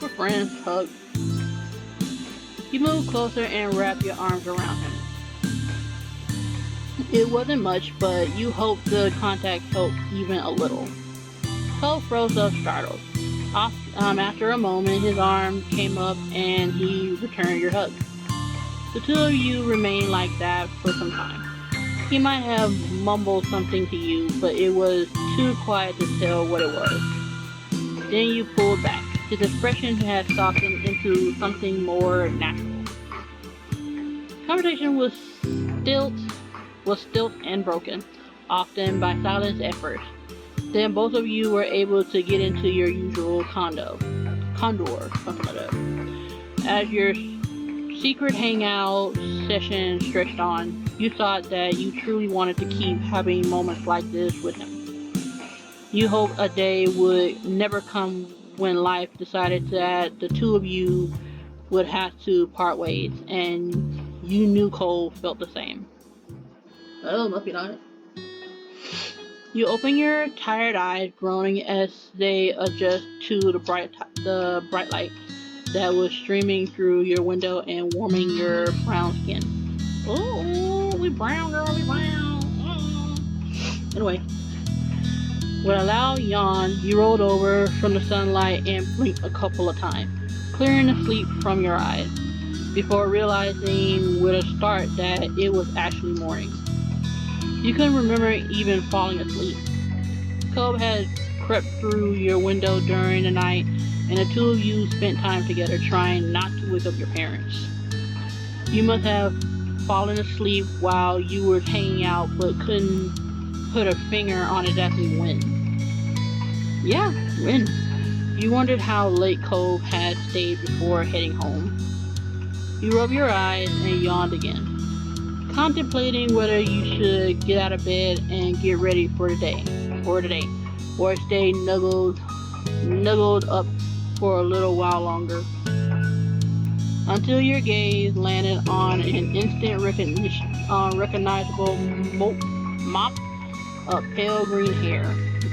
We're friends. Hug. You moved closer and wrapped your arms around him. It wasn't much, but you hoped the contact helped even a little. Cole froze up, startled. After a moment, his arm came up and he returned your hug. The two of you remained like that for some time. He might have mumbled something to you, but it was too quiet to tell what it was. Then you pulled back. His expression had softened into something more natural. Conversation was stilt and broken, often by silence at first. Then both of you were able to get into your usual condor, something like that. As your secret hangout session stretched on, you thought that you truly wanted to keep having moments like this with him. You hoped a day would never come when life decided that the two of you would have to part ways, and you knew Cole felt the same. Oh, must be nice. You open your tired eyes, groaning as they adjust to the bright light that was streaming through your window and warming your brown skin. Oh, we brown, girl, we brown. Anyway, with a loud yawn, you rolled over from the sunlight and blinked a couple of times, clearing the sleep from your eyes, before realizing with a start that it was actually morning. You couldn't remember even falling asleep. Cole had crept through your window during the night, and the two of you spent time together trying not to wake up your parents. You must have fallen asleep while you were hanging out, but couldn't put a finger on exactly when. Yeah, when. You wondered how late Cole had stayed before heading home. You rubbed your eyes and yawned again, contemplating whether you should get out of bed and get ready for the day, or stay snuggled up for a little while longer, until your gaze landed on an instant recognizable mop of pale green hair,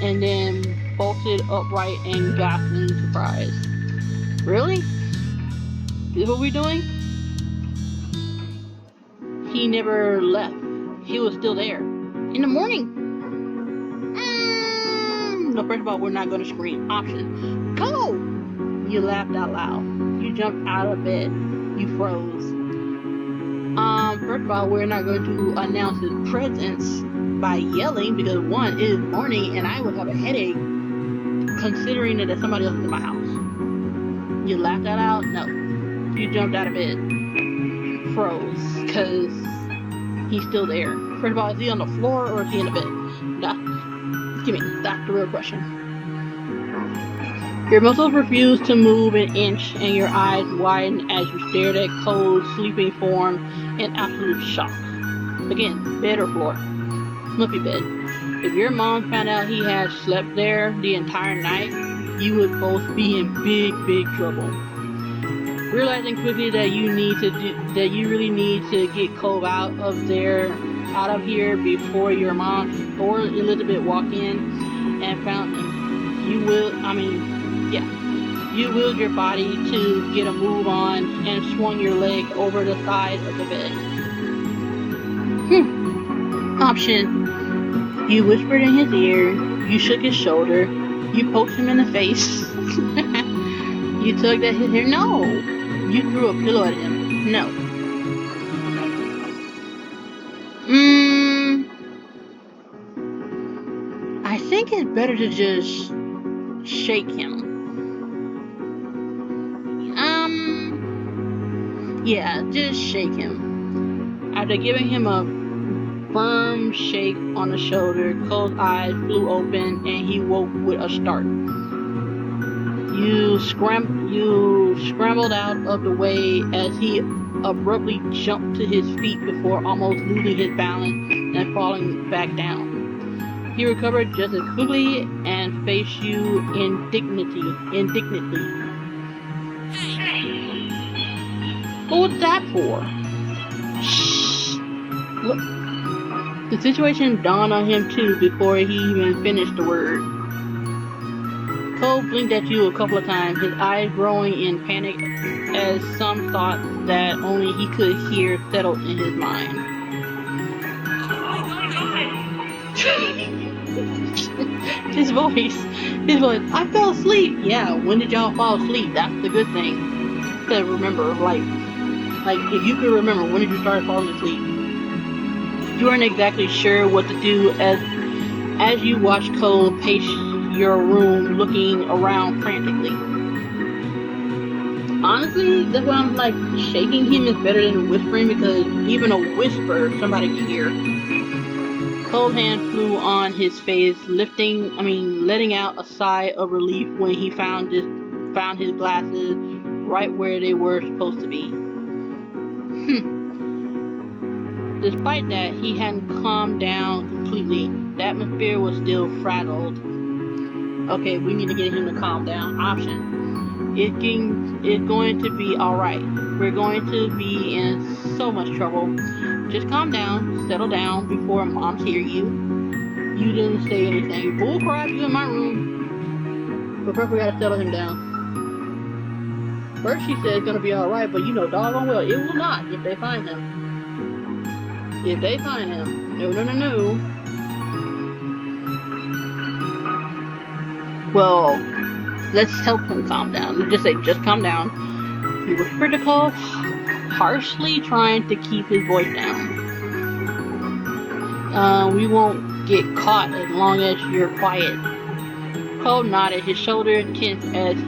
and then bolted upright in ghastly surprise. Really? This is what we're doing? He never left. He was still there. In the morning. No, first of all, we're not going to scream. Option. Go! You laughed out loud. You jumped out of bed. You froze. First of all, we're not going to announce his presence by yelling because one, it is morning and I would have a headache considering that somebody else is in my house. You laughed out loud? No. You jumped out of bed. Froze because he's still there. First of all, is he on the floor or is he in the bed? That's the real question. Your muscles refused to move an inch and your eyes widened as you stared at Cole's sleeping form in absolute shock. Again, bed or floor? Fluffy bed. If your mom found out he had slept there the entire night, you would both be in big trouble. Realizing quickly that you really need to get Cole out of here before your mom or Elizabeth walked in and found him. You willed your body to get a move on and swung your leg over the side of the bed. Option. You whispered in his ear, you shook his shoulder, you poked him in the face, you tugged at his hair. No! You threw a pillow at him. No. I think it's better to just shake him. Yeah, just shake him. After giving him a firm shake on the shoulder, Cole's eyes flew open and he woke with a start. You scrambled out of the way as he abruptly jumped to his feet before almost losing his balance and falling back down. He recovered just as quickly and faced you indignantly. What was that for? Shh. What? The situation dawned on him too before he even finished the word. Cole blinked at you a couple of times, his eyes growing in panic as some thoughts that only he could hear settled in his mind. His voice, I fell asleep. Yeah, when did y'all fall asleep? That's the good thing to remember. Like if you could remember, when did you start falling asleep? You weren't exactly sure what to do as you watched Cole pace your room, looking around frantically. Honestly, that's why I'm like, shaking him is better than whispering, because even a whisper somebody can hear. Cole's hand flew on his face, letting out a sigh of relief when he found his glasses right where they were supposed to be. Despite that, he hadn't calmed down completely. The atmosphere was still frazzled. Okay, we need to get him to calm down. Option. It's going to be alright. We're going to be in so much trouble. Just calm down, settle down before moms hear you. You didn't say anything. Bull crap, you in my room. But first we gotta settle him down. First she said it's gonna be alright, but you know doggone well it will not if they find him. If they find him. No. Well, let's help him calm down. Let's just say, just calm down. He whispered to Cole, harshly trying to keep his voice down. We won't get caught as long as you're quiet. Cole nodded, his shoulders tense as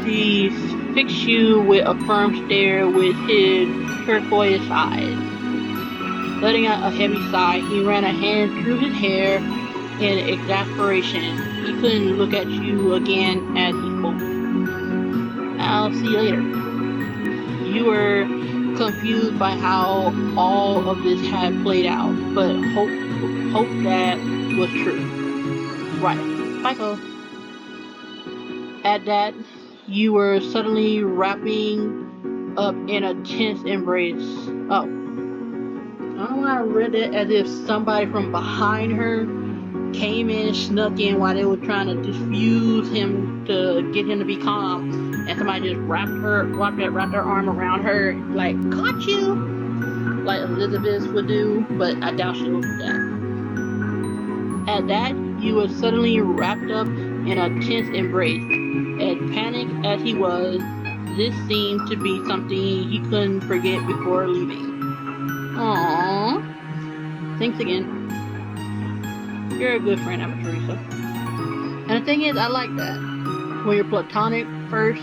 he fixed you with a firm stare with his turquoise eyes. Letting out a heavy sigh, he ran a hand through his hair in exasperation. He couldn't look at you again as he spoke. I'll see you later. you were confused by how all of this had played out, but hope that was true. Right. Psycho. At that, you were suddenly wrapping up in a tense embrace. Oh. I don't know why I read it as if somebody from behind her came in, snuck in while they were trying to diffuse him to get him to be calm, and somebody just wrapped their arm around her, like, got you, like Elizabeth would do, but I doubt she would do that. At that, you were suddenly wrapped up in a tense embrace. As panicked as he was, this seemed to be something he couldn't forget before leaving. Aww. Thanks again. You're a good friend, Emma Teresa. And the thing is, I like that. When you're platonic first,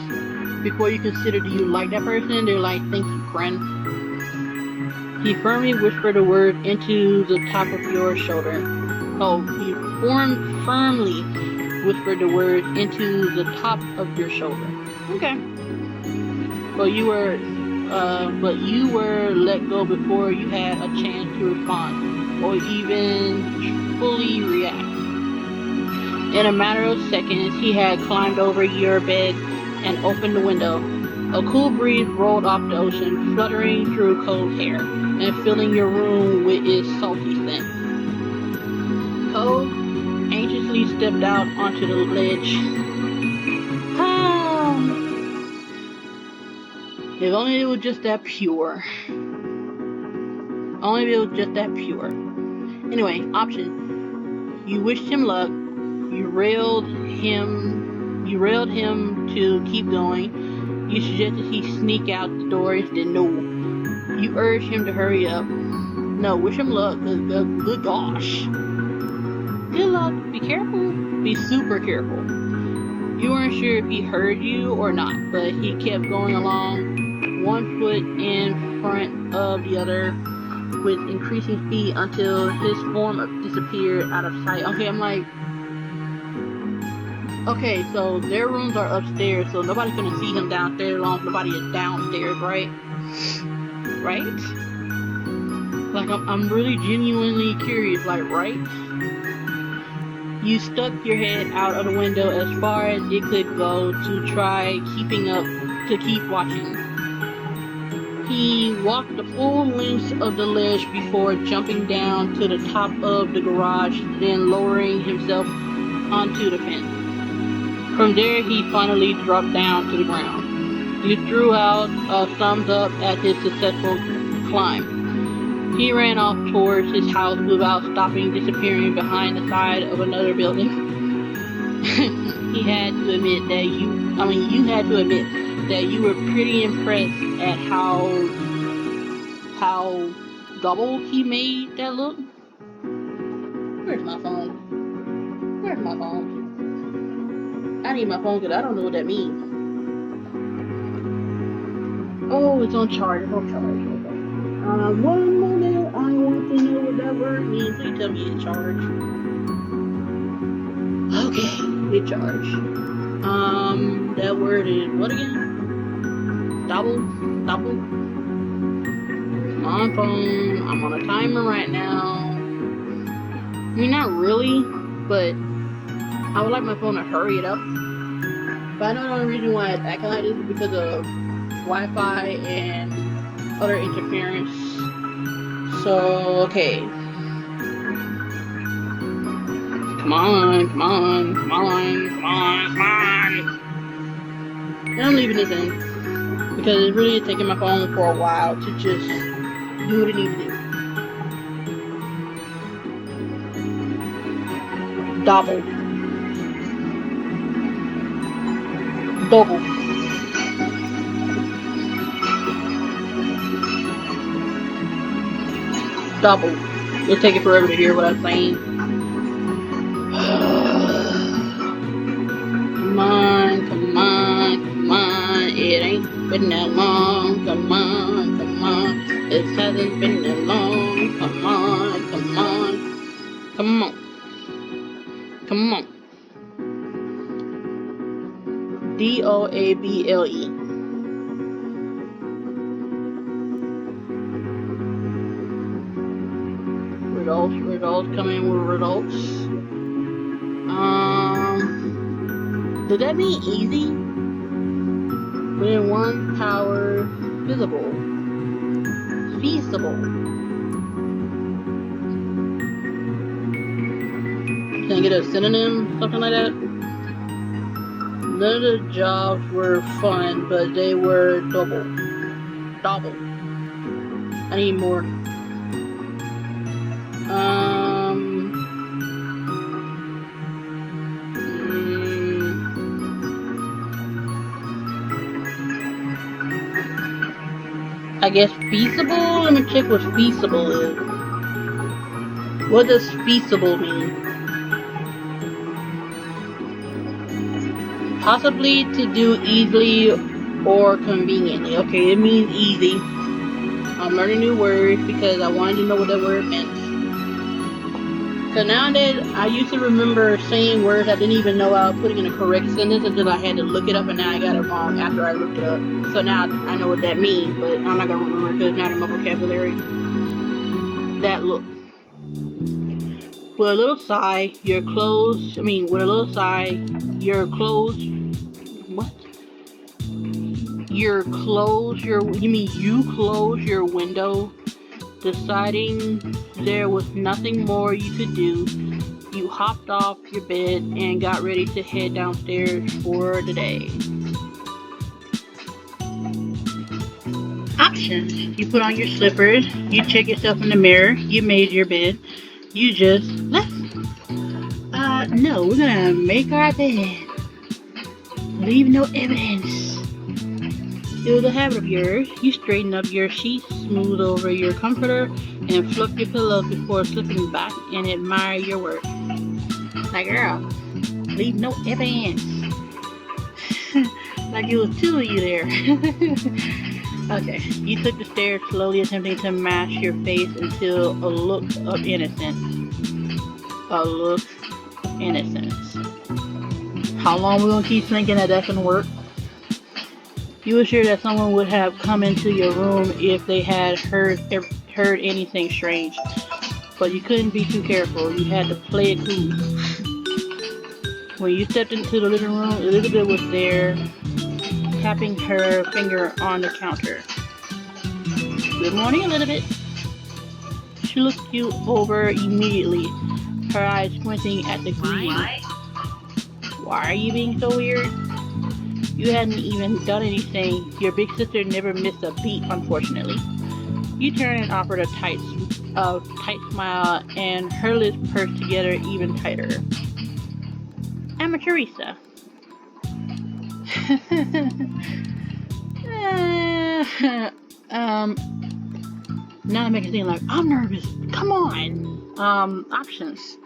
before you consider do you like that person, they're like, thank you, friend. He firmly whispered a word into the top of your shoulder. Oh, he firmly whispered the words into the top of your shoulder. Okay. But you were let go before you had a chance to respond, or even fully react. In a matter of seconds, he had climbed over your bed and opened the window. A cool breeze rolled off the ocean, fluttering through cold hair, and filling your room with its salty scent. Cole anxiously stepped out onto the ledge. If only it was just that pure. Only if it was just that pure. Anyway, option. You wished him luck. You railed him to keep going. You suggested he sneak out the door instead. No. You urged him to hurry up. No, wish him luck. Good gosh. Good luck. Be careful. Be super careful. You weren't sure if he heard you or not, but he kept going along, one foot in front of the other, with increasing speed until his form disappeared out of sight. Okay, I'm like, okay, so their rooms are upstairs, so nobody's gonna see him downstairs as long as nobody is downstairs, right? Right? Like, I'm really genuinely curious, like, right? You stuck your head out of the window as far as it could go to try to keep watching. He walked the full length of the ledge before jumping down to the top of the garage, then lowering himself onto the fence. From there, he finally dropped down to the ground. You threw out a thumbs up at his successful climb. He ran off towards his house without stopping, disappearing behind the side of another building. You had to admit that you were pretty impressed at how double he made that look. Where's my phone? I need my phone because I don't know what that means. Oh, it's on charge. One moment, I want to know what that word means. Please tell me it's charge. Okay, it's charge. That word is what again? Double. On phone. I'm on a timer right now. I mean, not really, but I would like my phone to hurry it up. But I know the only reason why it's acting like this is because of Wi-Fi and other interference. So, okay. Come on. And I'm leaving this in because it's really taking my phone for a while to just do what it needs to do. Double. It'll take it forever to hear what I'm saying. Come on. It ain't been that long. Come on. It hasn't been that long. Come on. DOABLE. results come in with results. Does that mean easy? When one power visible, feasible. Can I get a synonym, something like that? None of the jobs were fun, but they were double. I need more. I guess feasible? Let me check what feasible is. What does feasible mean? Possibly to do easily or conveniently. Okay, it means easy. I'm learning new words because I wanted to know what that word meant. So nowadays, I used to remember saying words I didn't even know I was putting in a correct sentence until I had to look it up, and now I got it wrong after I looked it up. So now I know what that means, but I'm not going to remember because it's not in my vocabulary. That look. With a little sigh, your clothes, you close your window, deciding there was nothing more you could do. You hopped off your bed and got ready to head downstairs for the day. Options. You put on your slippers, you check yourself in the mirror, you made your bed, you just left. No, we're gonna make our bed. Leave no evidence. It was a habit of yours. You straighten up your sheets, smooth over your comforter, and fluff your pillows before slipping back and admire your work. Like, girl, leave no evidence. Like it was two of you there. Okay, you took the stairs slowly, attempting to mask your face until a look of innocence. How long we gonna keep thinking that that's gonna work? You were sure that someone would have come into your room if they had heard anything strange, but you couldn't be too careful. You had to play it cool. When you stepped into the living room, Elizabeth was there, tapping her finger on the counter. Good morning, Elizabeth. She looked you over immediately, her eyes squinting at the greeting. Why are you being so weird? You hadn't even done anything. Your big sister never missed a beat, unfortunately. You turned and offered a tight smile, and her lips pursed together even tighter. I'm a Teresa. Now make it seem like I'm nervous. Come on. Options.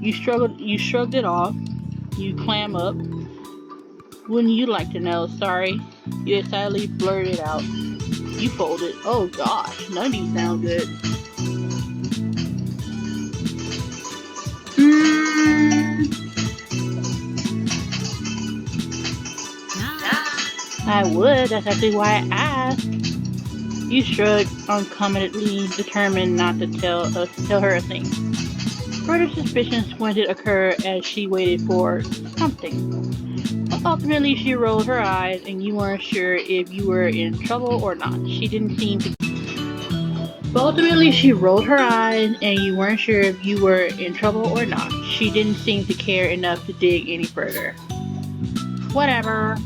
You shrugged it off. You clam up. Wouldn't you like to know? Sorry. You excitedly blurted out. You folded. Oh gosh, none of these sound good. I would. That's actually why I asked. You shrugged uncommentedly, determined not to tell her a thing. Further suspicion squinted occur as she waited for something. But ultimately, she rolled her eyes, and you weren't sure if you were in trouble or not. She didn't seem to. But ultimately, she rolled her eyes, and you weren't sure if you were in trouble or not. She didn't seem to care enough to dig any further. Whatever.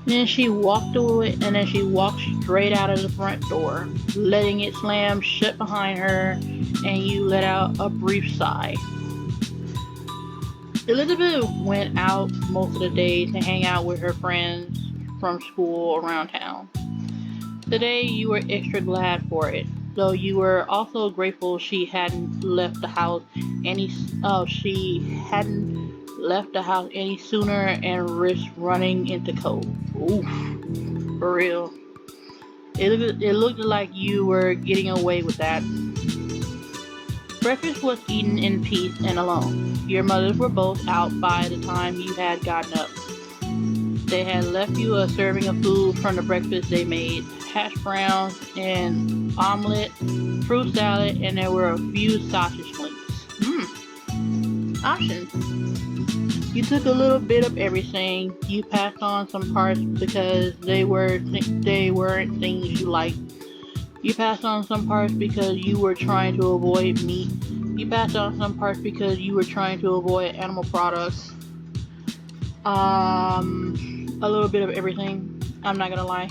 Then she walked away, and then she walked straight out of the front door, letting it slam shut behind her, and you let out a brief sigh. Elizabeth went out most of the day to hang out with her friends from school around town. Today you were extra glad for it, though you were also grateful she hadn't left the house any sooner and risked running into cold. Oof, for real. It looked like you were getting away with that. Breakfast was eaten in peace and alone. Your mothers were both out by the time you had gotten up. They had left you a serving of food from the breakfast they made. Hash browns and omelet, fruit salad, and there were a few sausage links. Options. You took a little bit of everything. You passed on some parts because they weren't things you liked. You passed on some parts because you were trying to avoid meat. You passed on some parts because you were trying to avoid animal products. A little bit of everything. I'm not gonna lie.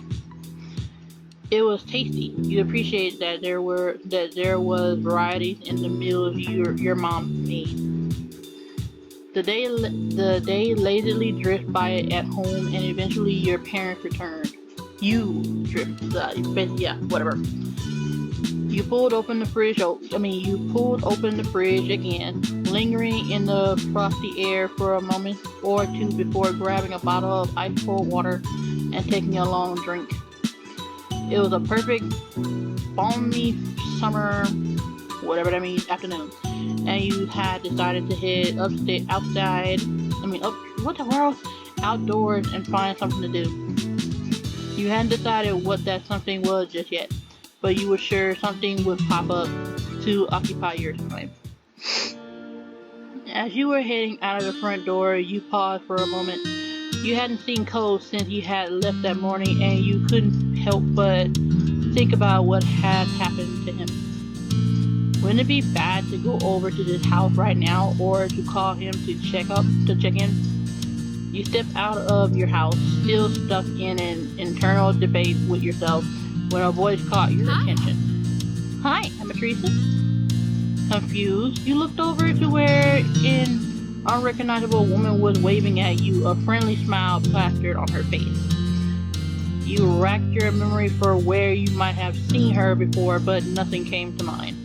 It was tasty. You appreciate that there was variety in the meals your mom made. The day lazily drifted by at home, and eventually your parents returned. You whatever. You pulled open the fridge. You pulled open the fridge again, lingering in the frosty air for a moment or two before grabbing a bottle of ice cold water and taking a long drink. It was a perfect, balmy summer, whatever that means, afternoon, and you had decided to head outdoors and find something to do. You hadn't decided what that something was just yet, but you were sure something would pop up to occupy your time. As you were heading out of the front door, you paused for a moment. You hadn't seen Cole since you had left that morning, and you couldn't help but think about what had happened to him. Wouldn't it be bad to go over to this house right now, or to call him to check in? You step out of your house, still stuck in an internal debate with yourself, when a voice caught your attention. Hi, I'm Teresa. Confused, you looked over to where an unrecognizable woman was waving at you, a friendly smile plastered on her face. You racked your memory for where you might have seen her before, but nothing came to mind.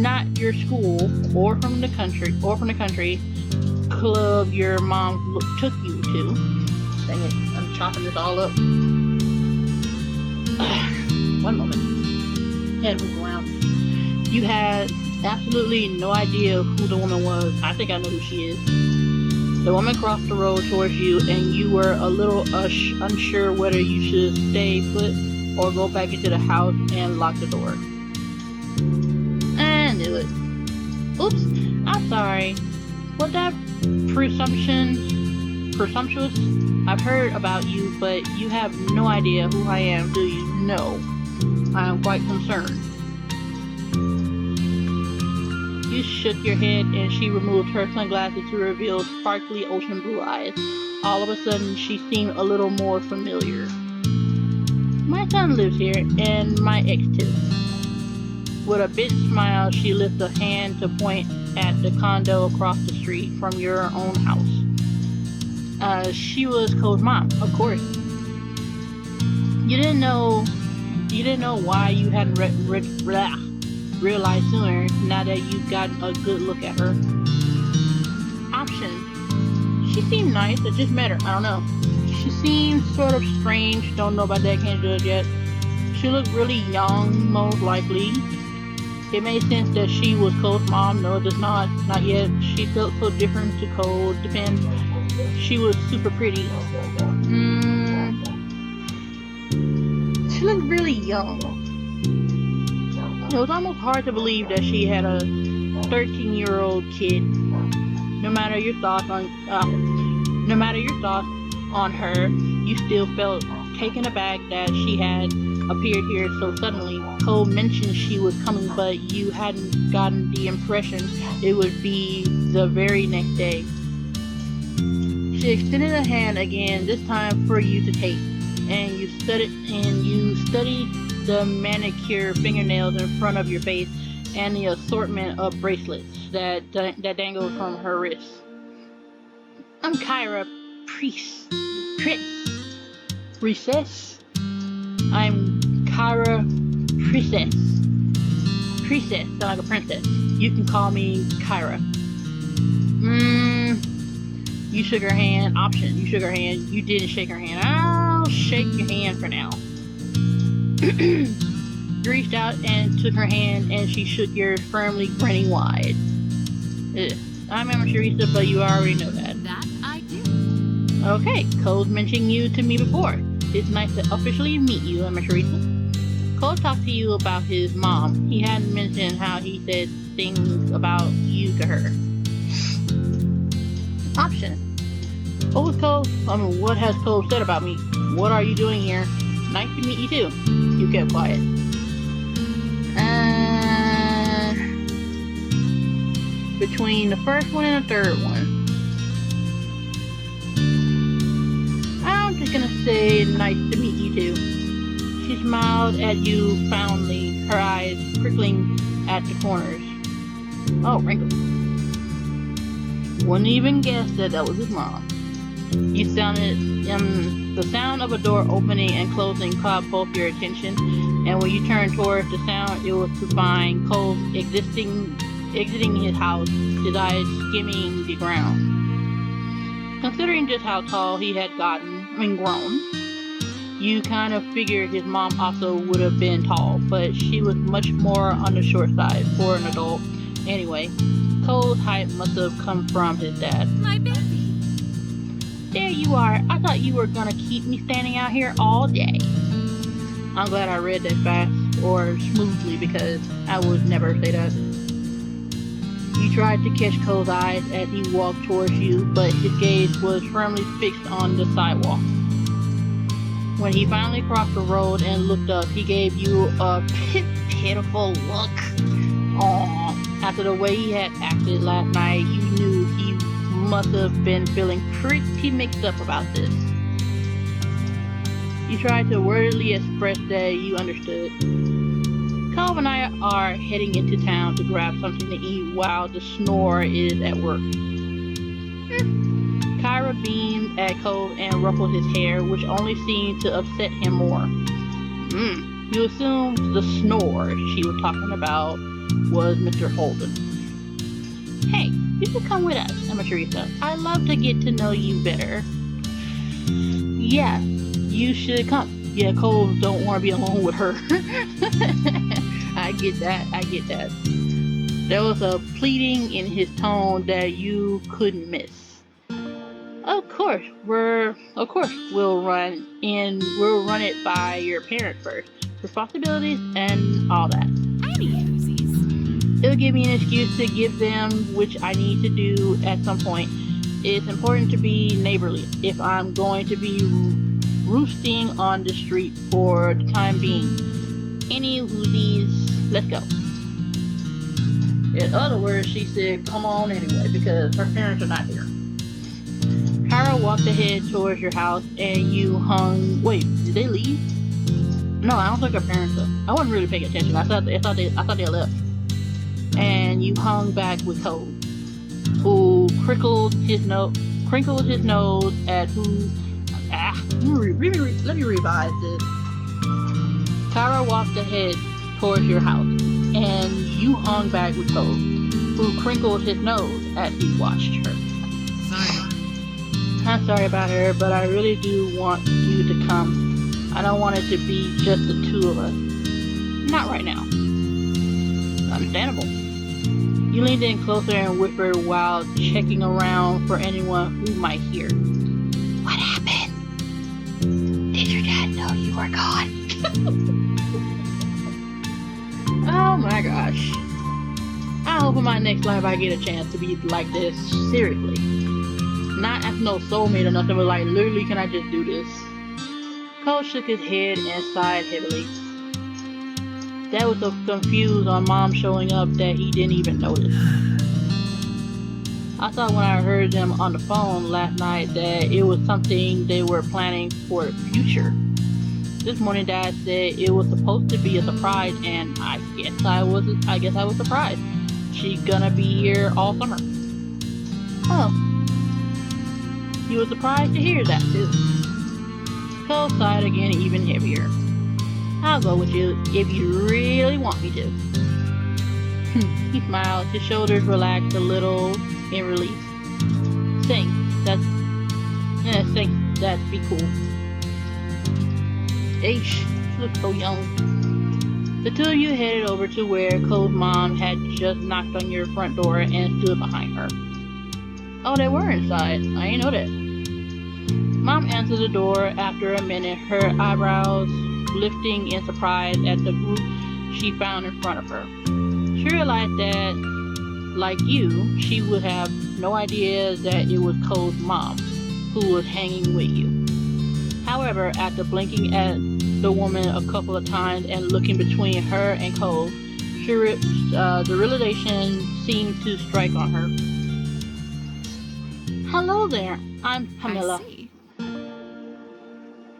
Not your school, or from the country club your mom took you to. Dang it, I'm chopping this all up. One moment. Head moving around. You had absolutely no idea who the woman was. I think I know who she is. The woman crossed the road towards you, and you were a little unsure whether you should stay put or go back into the house and lock the door. I knew it. Oops, I'm sorry. Was that presumptuous? I've heard about you, but you have no idea who I am, do you? No. I am quite concerned. You shook your head, and she removed her sunglasses to reveal sparkly ocean blue eyes. All of a sudden, she seemed a little more familiar. My son lives here, and my ex too. With a big smile, she lifted a hand to point at the condo across the street from your own house. She was Cole's mom, of course. You didn't know why you hadn't realized sooner, now that you've gotten a good look at her. Options. She seemed nice, I just met her, I don't know. She seemed sort of strange, don't know about that, can't judge yet. She looked really young, most likely. It made sense that she was Cole's mom. No, it does not. Not yet. She felt so different to Cole. Depends. She was super pretty. She looked really young. It was almost hard to believe that she had a 13-year-old kid. No matter your thoughts on her, you still felt taken aback that she had appeared here so suddenly. Cole mentioned she was coming, but you hadn't gotten the impression it would be the very next day. She extended a hand again, this time for you to take, and you studied the manicured fingernails in front of your face and the assortment of bracelets that dangled from her wrists. I'm Kyra Princess. I'm Kyra Princess, sound like a princess. You can call me Kyra. You shook her hand. Option. You shook her hand. You didn't shake her hand. I'll shake your hand for now. You reached out and took her hand, and she shook yours firmly, grinning wide. I'm Emma Teresa, but you already know that. That I do. Okay, Cole's mentioned you to me before. It's nice to officially meet you, Emma Teresa. Cole talked to you about his mom. He hadn't mentioned how he said things about you to her. Option. What was Cole? What has Cole said about me? What are you doing here? Nice to meet you too. You kept quiet. Between the first one and the third one, I'm just gonna say nice to meet you too. She smiled at you fondly, her eyes prickling at the corners. Oh, wrinkles. Wouldn't even guess that was his mom. You sounded, the sound of a door opening and closing caught both your attention, and when you turned towards the sound, it was to find Cole exiting his house, his eyes skimming the ground. Considering just how tall he had grown, you kind of figured his mom also would have been tall, but she was much more on the short side for an adult. Anyway, Cole's height must have come from his dad. My baby. There you are. I thought you were gonna keep me standing out here all day. I'm glad I read that fast or smoothly because I would never say that. You tried to catch Cole's eyes as he walked towards you, but his gaze was firmly fixed on the sidewalk. When he finally crossed the road and looked up, he gave you a pitiful look. Aww. After the way he had acted last night, you knew he must have been feeling pretty mixed up about this. You tried to wordily express that you understood. Cole and I are heading into town to grab something to eat while the snore is at work. Kyra beamed at Cole and ruffled his hair, which only seemed to upset him more. You assumed the snore she was talking about was Mr. Holden. Hey, you should come with us, Emma Teresa. I'd love to get to know you better. Yeah, you should come. Yeah, Cole don't want to be alone with her. I get that. There was a pleading in his tone that you couldn't miss. Of course, we'll run it by your parents first. Responsibilities and all that. It'll give me an excuse to give them, which I need to do at some point. It's important to be neighborly if I'm going to be roosting on the street for the time being. Any whoosies, let's go. In other words, she said, come on anyway, because her parents are not here. Kyra walked ahead towards your house and you hung. Wait, did they leave? No, I don't think her parents are. I wasn't really paying attention. I thought they left. And you hung back with Cole, who crinkled his nose at who. Let me revise this. Kyra walked ahead towards your house, and you hung back with Cole, who crinkled his nose as he watched her. Sorry. I'm sorry about her, but I really do want you to come. I don't want it to be just the two of us. Not right now. Understandable. You leaned in closer and whispered while checking around for anyone who might hear. What happened? Did your dad know you were gone? Oh my gosh. I hope in my next life I get a chance to be like this. Seriously. Not as no soulmate or nothing, but like literally, can I just do this? Cole shook his head and sighed heavily. Dad was so confused on Mom showing up that he didn't even notice. I thought when I heard them on the phone last night that it was something they were planning for the future. This morning Dad said it was supposed to be a surprise, and I guess I was surprised. She's gonna be here all summer. Oh. You were surprised to hear that too. Cole sighed again, even heavier. I'll go with you if you really want me to. He smiled, his shoulders relaxed a little in relief. Sing, that'd be cool. H, you look so young. The two of you headed over to where Cole's mom had just knocked on your front door and stood behind her. Oh, they were inside. I ain't know that. Mom answered the door after a minute, her eyebrows lifting in surprise at the group she found in front of her. She realized that, like you, she would have no idea that it was Cole's mom who was hanging with you. However, after blinking at the woman a couple of times and looking between her and Cole, the realization seemed to strike on her. Hello there, I'm Pamela.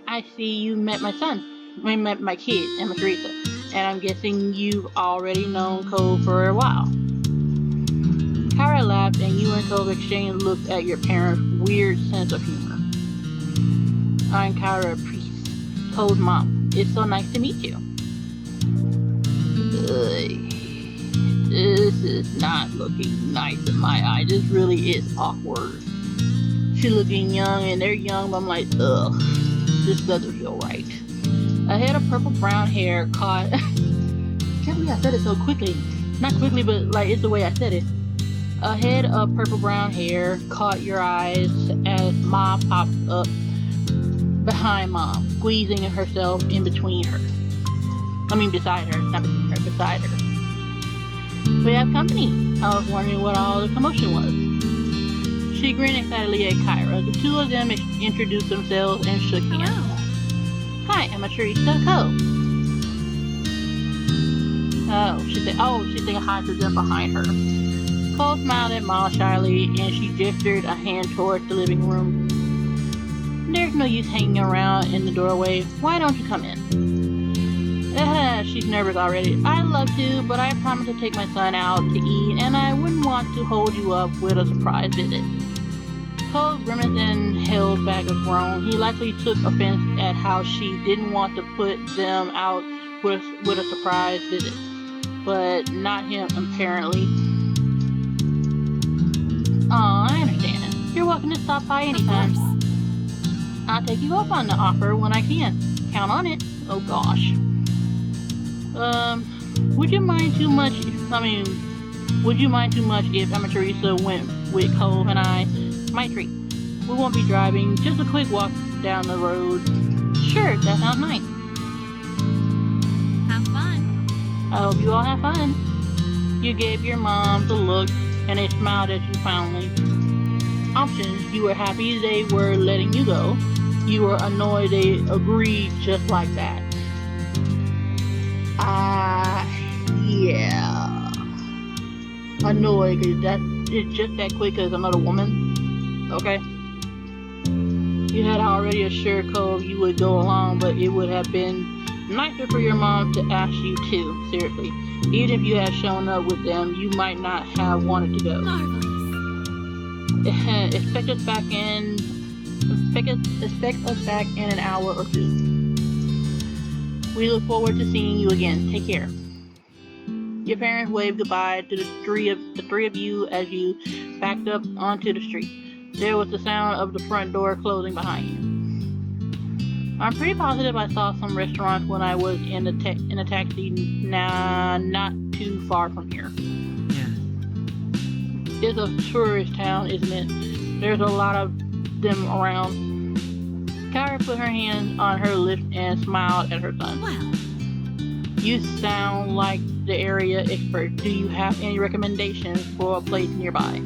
I see you met my kid, Emma Teresa, and I'm guessing you've already known Cole for a while. Kara laughed and you and Cole exchanged looks at your parents' weird sense of humor. I'm Kara Priest, Cole's mom. It's so nice to meet you. This is not looking nice in my eye. This really is awkward. She's looking young and they're young, but I'm like, ugh, this doesn't feel right. A head of purple brown hair caught... Can't believe I said it so quickly. Not quickly, but like it's the way I said it. A head of purple brown hair caught your eyes as Ma popped up behind Mom, squeezing herself in between her. Beside her, not between her, beside her. We have company. I was wondering what all the commotion was. She grinned excitedly at Kyra. The two of them introduced themselves and shook hands. Hi, I'm Teresa Cole. She said hi to them behind her. Cole smiled at Ma shyly and she gestured a hand towards the living room. There's no use hanging around in the doorway. Why don't you come in? She's nervous already. I'd love to, but I promised to take my son out to eat, and I wouldn't want to hold you up with a surprise visit. Cole grimaced and held back a groan. He likely took offense at how she didn't want to put them out with a surprise visit, but not him apparently. Aw, I understand. You're welcome to stop by anytime. I'll take you up on the offer when I can. Count on it. Oh gosh. Would you mind too much if Emma Teresa went with Cole and I? My treat. We won't be driving, just a quick walk down the road. Sure, that sounds nice. Have fun. I hope you all have fun. You gave your mom the look and they smiled at you fondly. Options, you were happy they were letting you go. You were annoyed they agreed just like that. Yeah. Annoyed because it's just that quick as another woman. Okay. You had already assured Cole you would go along, but it would have been nicer for your mom to ask you too, seriously. Even if you had shown up with them, you might not have wanted to go. Marvelous. Expect us back in an hour or two. We look forward to seeing you again. Take care. Your parents waved goodbye to the three of you as you backed up onto the street. There was the sound of the front door closing behind you. I'm pretty positive I saw some restaurants when I was in a taxi not too far from here. Yeah. It's a tourist town, isn't it? There's a lot of them around. Kyra put her hand on her lips and smiled at her son. Wow. You sound like the area expert. Do you have any recommendations for a place nearby?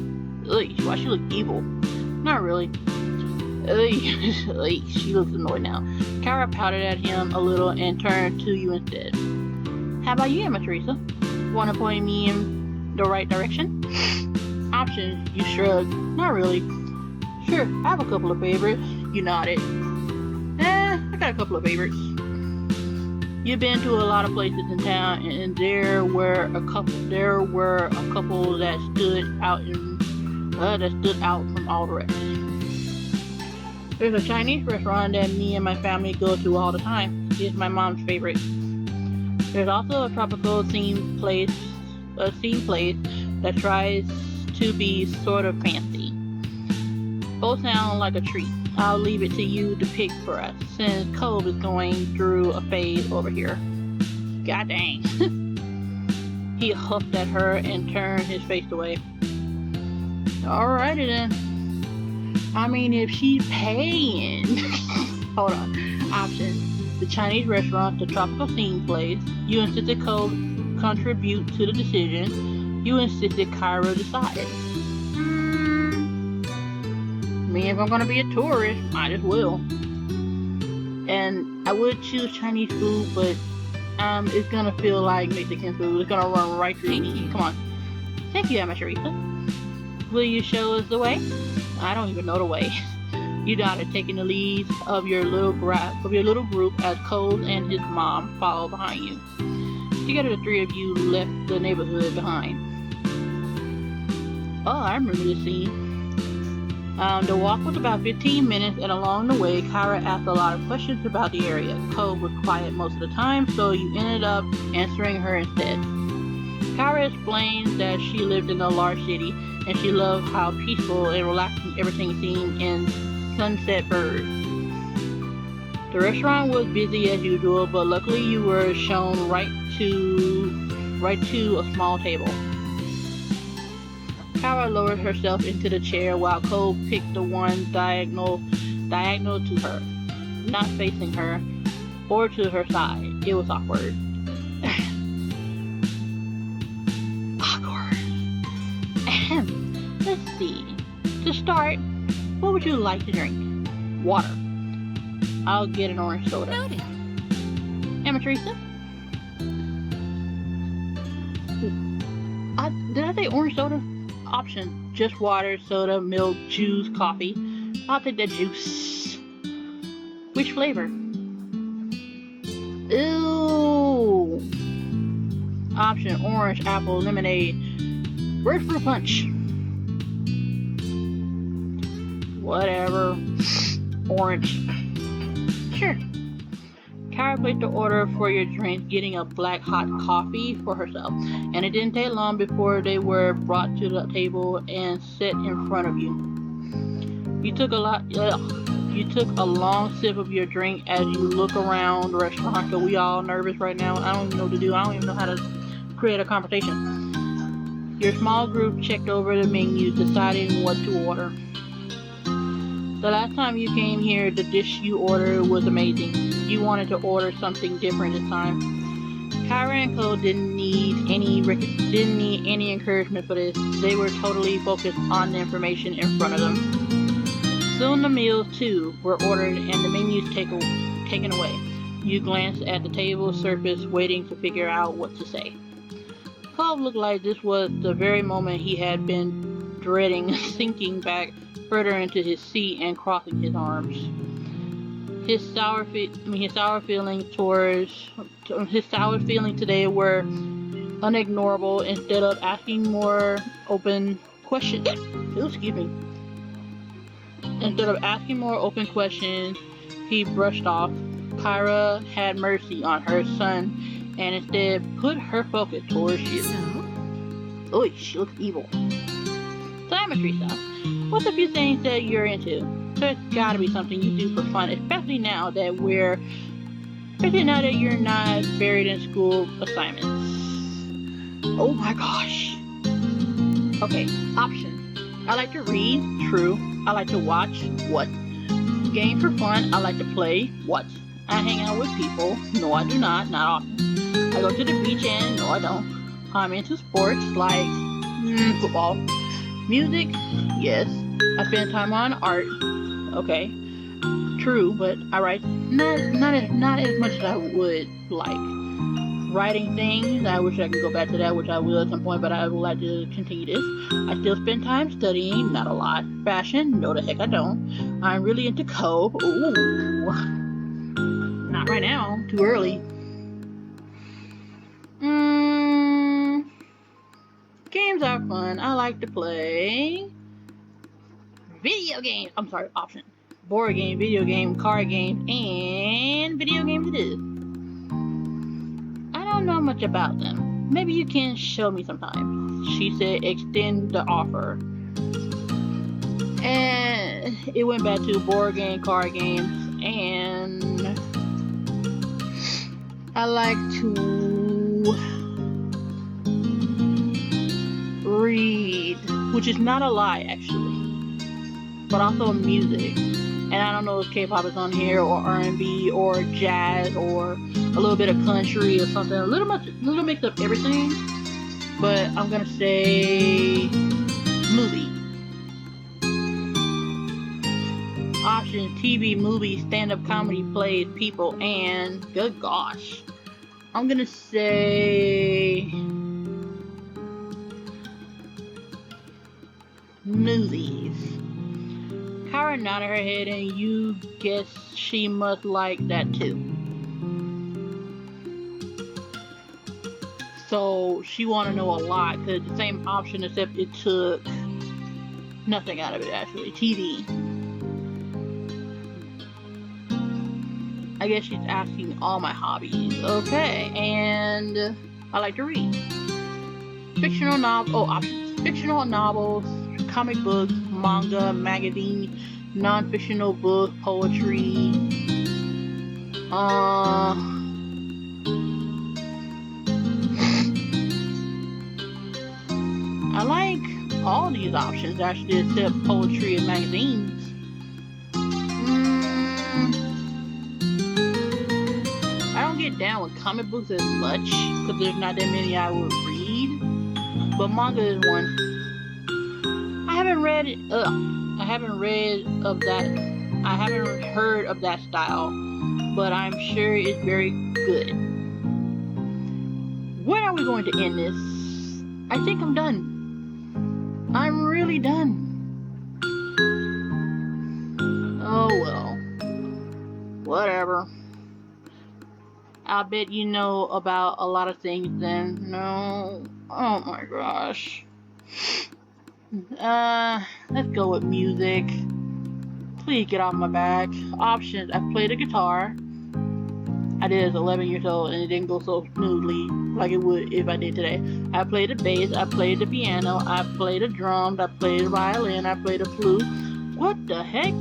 Ugh, why she look evil? Not really. She looks annoyed now. Kyra pouted at him a little and turned to you instead. How about you, Emma Teresa? Want to point me in the right direction? Options, you shrugged. Not really. Sure, I have a couple of favorites. You nodded. I got a couple of favorites. You've been to a lot of places in town, and there were a couple that stood out from all the rest. There's a Chinese restaurant that me and my family go to all the time. It's my mom's favorite. There's also a tropical themed place that tries to be sort of fancy. Both sound like a treat. I'll leave it to you to pick for us, since Cove is going through a phase over here. God dang. He huffed at her and turned his face away. Alrighty then. I mean, if she's paying... Hold on. Options. The Chinese restaurant, the tropical scene place. You insisted Cole contribute to the decision. You insisted Kyra decide. Me, if I'm gonna be a tourist, might as well. And I would choose Chinese food, but it's gonna feel like Mexican food. It's gonna run right through me. Come on. Thank you, Amaterita. Will you show us the way? I don't even know the way. You nodded, taking the lead of your little group as Cole and his mom followed behind you. Together, the three of you left the neighborhood behind. Oh, I remember this scene. The walk was about 15 minutes, and along the way, Kyra asked a lot of questions about the area. Cole was quiet most of the time, so you ended up answering her instead. Kyra explained that she lived in a large city, and she loved how peaceful and relaxing everything seemed in Sunset Bird. The restaurant was busy as usual, but luckily you were shown right to a small table. Kyra lowered herself into the chair while Cole picked the one diagonal to her, not facing her or to her side. It was awkward. Awkward. Let's see. To start, what would you like to drink? Water. I'll get an orange soda. Noted. Amaterita? Did I say orange soda? Option, just water, soda, milk, juice, coffee. I'll take that juice. Which flavor? Ew. Option, orange, apple, lemonade. Where's fruit punch? Whatever. Orange. Sure. Kyra placed the order for your drink, getting a black hot coffee for herself, and it didn't take long before they were brought to the table and set in front of you. You took a long sip of your drink as you look around the restaurant. So we all nervous right now. I don't even know what to do. I don't even know how to create a conversation. Your small group checked over the menu, deciding what to order. The last time you came here, the dish you ordered was amazing. You wanted to order something different this time. Kyra and Cole didn't need any encouragement for this. They were totally focused on the information in front of them. Soon the meals too were ordered and the menus taken away. You glanced at the table surface, waiting to figure out what to say. Cole looked like this was the very moment he had been dreading, sinking back further into his seat and crossing his arms. His sour feelings today were unignorable. Instead of asking more open questions, he brushed off. Kyra had mercy on her son and instead put her focus towards you. Oh, she looks evil. So, Amaterita, what's a few things that you're into? There's gotta be something you do for fun, especially now that you're not buried in school assignments. Oh my gosh. Okay, option. I like to read, true. I like to watch, what? Game for fun, I like to play, what? I hang out with people, no I do not often. I go to the beach and no I don't. I'm into sports like football. Music, yes. I spend time on art. Okay, true, but I write not as much as I would like. Writing things, I wish I could go back to that, which I will at some point, but I would like to continue this. I still spend time studying, not a lot. Fashion, no the heck I don't. I'm really into code. Ooh, not right now, too early. Games are fun. I like to play video games. I'm sorry, option. Board game, video game, card games, and video games it is. I don't know much about them. Maybe you can show me sometime. She said, extend the offer. And it went back to board game, card games, and I like to read, which is not a lie actually, but also music. And I don't know if K-pop is on here, or R&B, or jazz, or a little bit of country or something. A little mix of everything. But I'm gonna say movie. Options: TV, movie, stand-up comedy, plays, people, and good gosh. I'm gonna say movies. Kara nodded her head, and you guess she must like that too. So she want to know a lot, because the same option, except it took nothing out of it actually. TV. I guess she's asking all my hobbies. Okay, and I like to read. Fictional options. Fictional novels, comic books, manga, magazine, non-fictional book, poetry. I like all these options actually, except poetry and magazines. I don't get down with comic books as much because there's not that many I would read, but manga is one. I haven't heard of that style, but I'm sure it's very good. When are we going to end this? I think I'm done. I'm really done. Oh well. Whatever. I bet you know about a lot of things then. No. Oh my gosh. Let's go with music. Please get off my back. Options: I play the guitar. I did as 11 years old, and it didn't go so smoothly like it would if I did today. I played the bass, I played the piano, I played the drums, I played the violin, I played the flute. What the heck?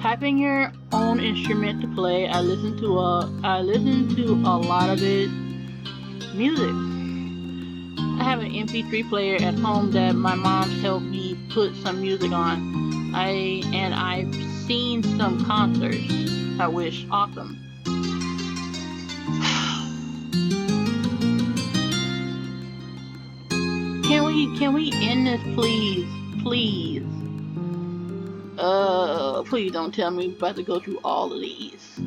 Typing your own instrument to play. I listen to a lot of it. Music. I have an MP3 player at home that my mom's helped me put some music on. I've seen some concerts. I wish. Awesome. Can we end this, please? Please. Please don't tell me I'm about to go through all of these.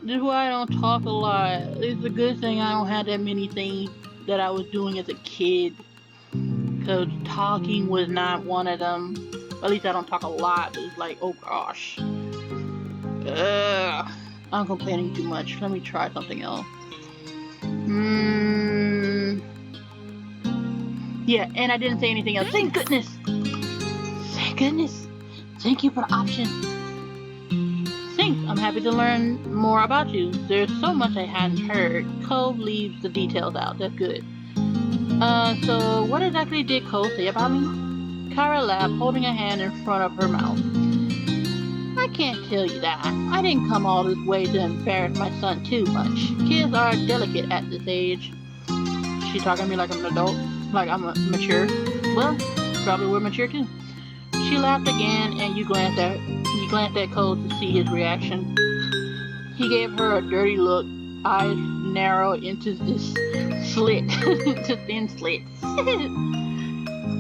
This is why I don't talk a lot. It's a good thing I don't have that many things that I was doing as a kid, because talking was not one of them. At least I don't talk a lot. It's like, oh gosh. I'm complaining too much. Let me try something else. Yeah, and I didn't say anything else. Thank goodness. Thank goodness. Thank you for the option. Thanks. I'm happy to learn more about you. There's so much I hadn't heard. Cove leaves the details out. That's good. So what exactly did Cole say about me? Kara laughed, holding a hand in front of her mouth. I can't tell you that. I didn't come all this way to embarrass my son too much. Kids are delicate at this age. She talking to me like I'm an adult? Like I'm mature? Well, probably we're mature too. She laughed again, and you glanced at Cole to see his reaction. He gave her a dirty look, eyes narrowed into this slit, to thin slits.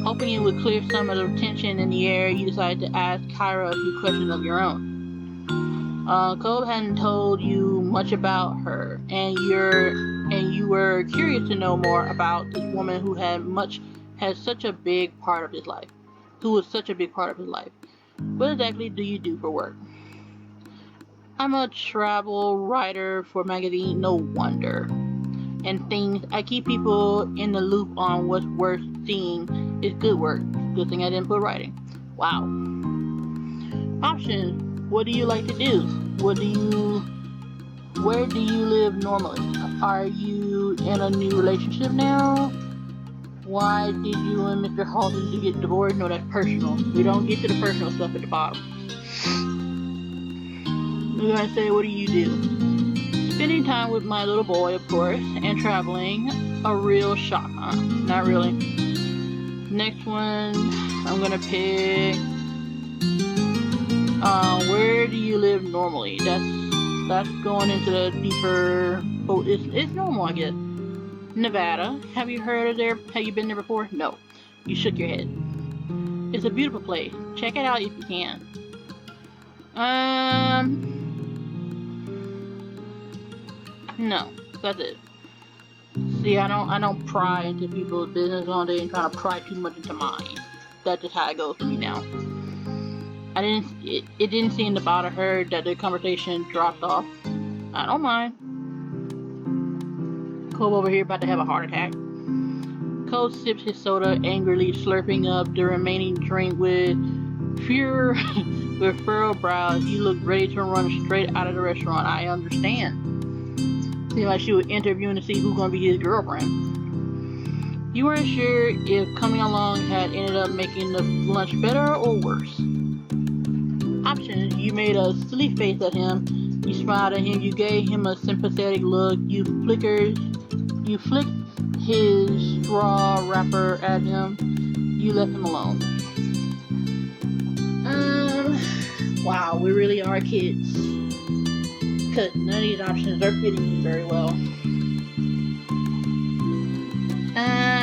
Hoping it would clear some of the tension in the air, you decided to ask Kyra a few questions of your own. Cole hadn't told you much about her, and you were curious to know more about this woman who was such a big part of his life. What exactly do you do for work? I'm a travel writer for magazine. No wonder. And things. I keep people in the loop on what's worth seeing. It's good work. Good thing I didn't put writing. Wow. Options. What do you like to do? Where do you live normally? Are you in a new relationship now? Why did you and Mr. Halton get divorced? No, that's personal. We don't get to the personal stuff at the bottom. We're going to say, what do you do? Spending time with my little boy, of course, and traveling. A real shock, huh? Not really. Next one, I'm gonna pick. Where do you live normally? That's going into the deeper. Oh, it's normal, I guess. Nevada. Have you heard of there? Have you been there before? No. You shook your head. It's a beautiful place. Check it out if you can. No. That's it. See, I don't pry into people's business all day and try to pry too much into mine. That's just how it goes for me now. It didn't seem to bother her that the conversation dropped off. I don't mind. Cole over here about to have a heart attack. Cole sips his soda, angrily slurping up the remaining drink with furrowed brows. He looked ready to run straight out of the restaurant. I understand. Seemed like she was interviewing to see who's gonna be his girlfriend. You weren't sure if coming along had ended up making the lunch better or worse. Options. You made a silly face at him. You smiled at him. You gave him a sympathetic look. You flicked his straw wrapper at him. You left him alone. Wow, we really are kids. Because none of these options are fitting me very well.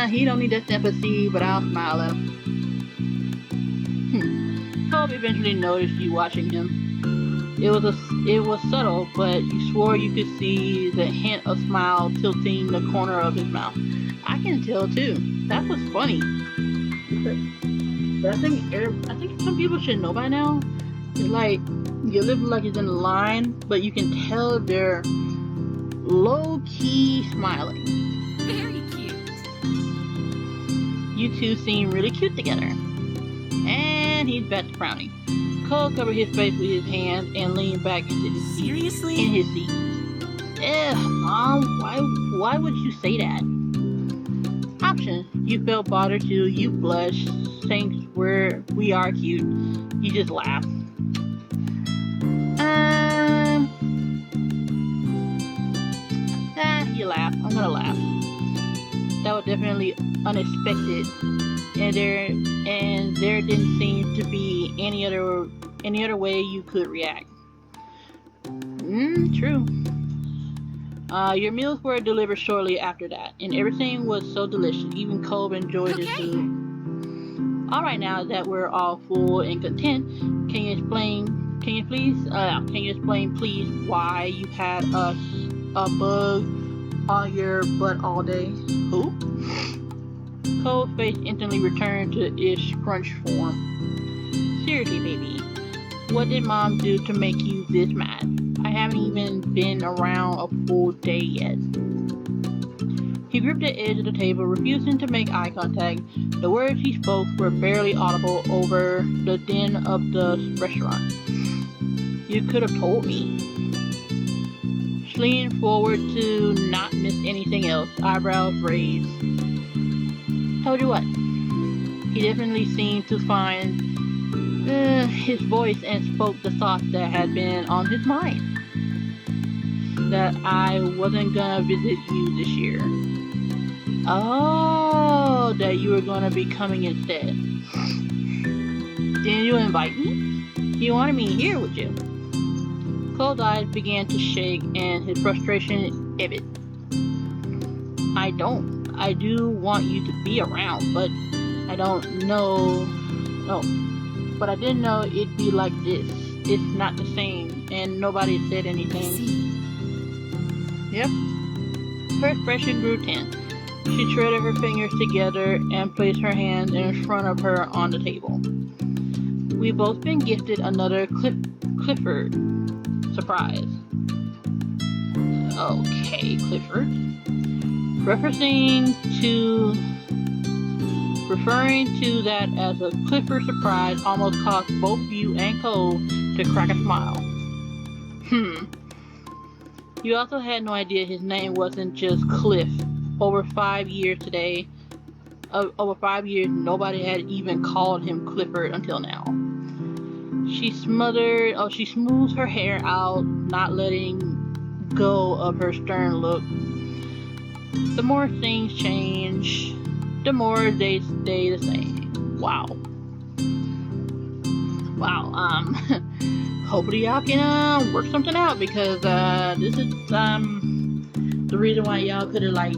He don't need that sympathy, but I'll smile at him. Hope eventually noticed you watching him. It was subtle, but you swore you could see the hint of smile tilting the corner of his mouth. I can tell too. That was funny. But I think some people should know by now. It's like you live like it's in a line, but you can tell they're low-key smiling. Very cute. You two seem really cute together. And he's back to frowning. Cole covered his face with his hands and leaned back into his seat. Seriously? In his seat. Mom, why would you say that? Option. You felt bothered too. You blushed. Thanks, we are cute. You just laughed. You laughed. I'm gonna laugh. That was definitely unexpected, and there didn't seem to be any other way you could react. True. Your meals were delivered shortly after that, and everything was so delicious. Even Cole enjoyed his food. All right, now that we're all full and content, can you explain, please, why you had a bug on your butt all day? Who? Cole's face instantly returned to its scrunch form. Seriously, baby, what did Mom do to make you this mad? I haven't even been around a full day yet. He gripped the edge of the table, refusing to make eye contact. The words he spoke were barely audible over the din of the restaurant. You could have told me. She leaned forward to not miss anything else, eyebrows raised. Told you what? He definitely seemed to find his voice and spoke the thoughts that had been on his mind. That I wasn't gonna visit you this year. Oh, that you were gonna be coming instead. Didn't you invite me? You wanted me here, would you? Cole's eyes began to shake and his frustration ebbed. I do want you to be around, but I don't know. No, but I didn't know it'd be like this. It's not the same, and nobody said anything. Yep. Her expression grew tense. She threaded her fingers together and placed her hands in front of her on the table. We've both been gifted another Clifford surprise. Okay, Clifford. Referring to that as a Clifford surprise almost caused both you and Cole to crack a smile. You also had no idea his name wasn't just Cliff. Over 5 years, nobody had even called him Clifford until now. She smoothed her hair out, not letting go of her stern look. The more things change, the more they stay the same. Wow. Hopefully y'all can work something out, because this is the reason why y'all could have like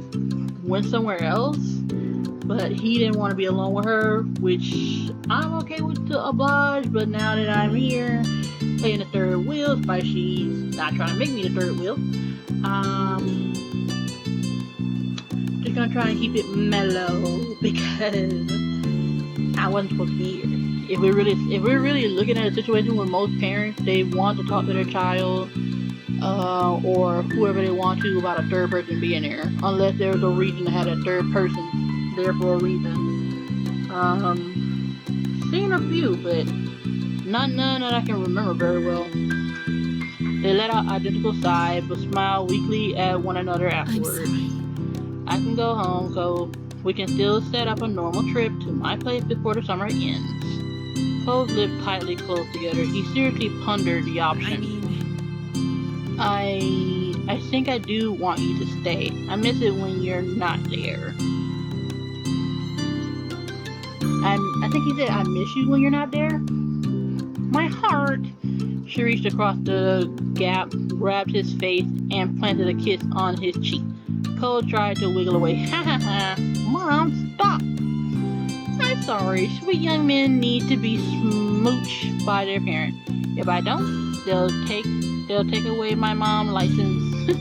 went somewhere else, but he didn't want to be alone with her, which I'm okay with to oblige. But now that I'm here playing the third wheel, despite she's not trying to make me the third wheel, just gonna try and keep it mellow, because I wasn't supposed to be here. If we're really looking at a situation where most parents, they want to talk to their child or whoever they want to about a third person being there, unless there's a reason to have a third person there for a reason. Seen a few, but none that I can remember very well. They let out identical sighs, but smile weakly at one another afterwards. I can go home, so we can still set up a normal trip to my place before the summer ends. Cole's lips tightly closed together. He seriously pondered the option. I think I do want you to stay. I miss it when you're not there. I think he said, I miss you when you're not there. My heart. She reached across the gap, grabbed his face, and planted a kiss on his cheek. Cole tried to wiggle away. Ha ha ha. Mom, stop. I'm sorry. Sweet young men need to be smooched by their parents. If I don't, they'll take away my mom's license.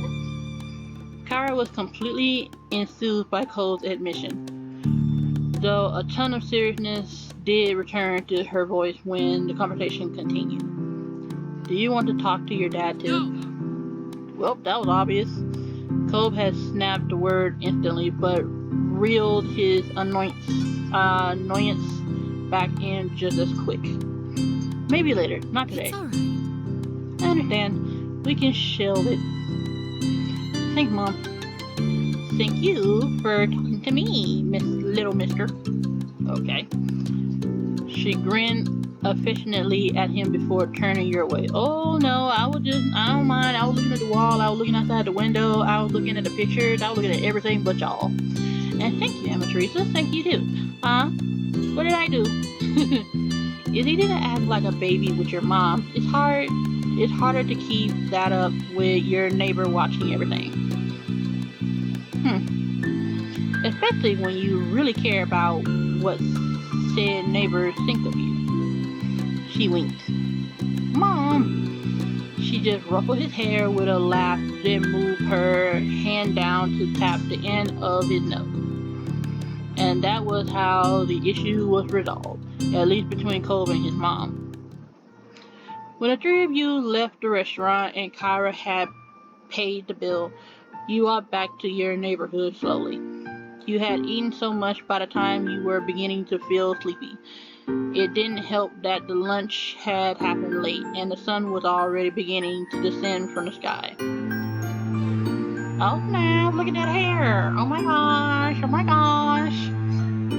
Kyra was completely enthused by Cole's admission, though a ton of seriousness did return to her voice when the conversation continued. Do you want to talk to your dad too? Well, that was obvious. Cole had snapped the word instantly, but reeled his annoyance back in just as quick. Maybe later, not today. It's alright. I understand. We can shelve it. Thanks, Mom. Thank you for talking to me, little mister. Okay. She grinned affectionately at him before turning your way. Oh no, I don't mind. I was looking at the wall. I was looking outside the window. I was looking at the pictures. I was looking at everything but y'all. And thank you, Emma Teresa. Thank you too. What did I do? It's easy to act like a baby with your mom. It's harder to keep that up with your neighbor watching everything. Especially when you really care about what said neighbors think of you. She winked. Mom! She just ruffled his hair with a laugh, then moved her hand down to tap the end of his nose. And that was how the issue was resolved, at least between Cole and his mom. When the three of you left the restaurant and Kyra had paid the bill, you walked back to your neighborhood slowly. You had eaten so much by the time you were beginning to feel sleepy. It didn't help that the lunch had happened late and the sun was already beginning to descend from the sky. Oh snap, look at that hair! Oh my gosh, oh my gosh!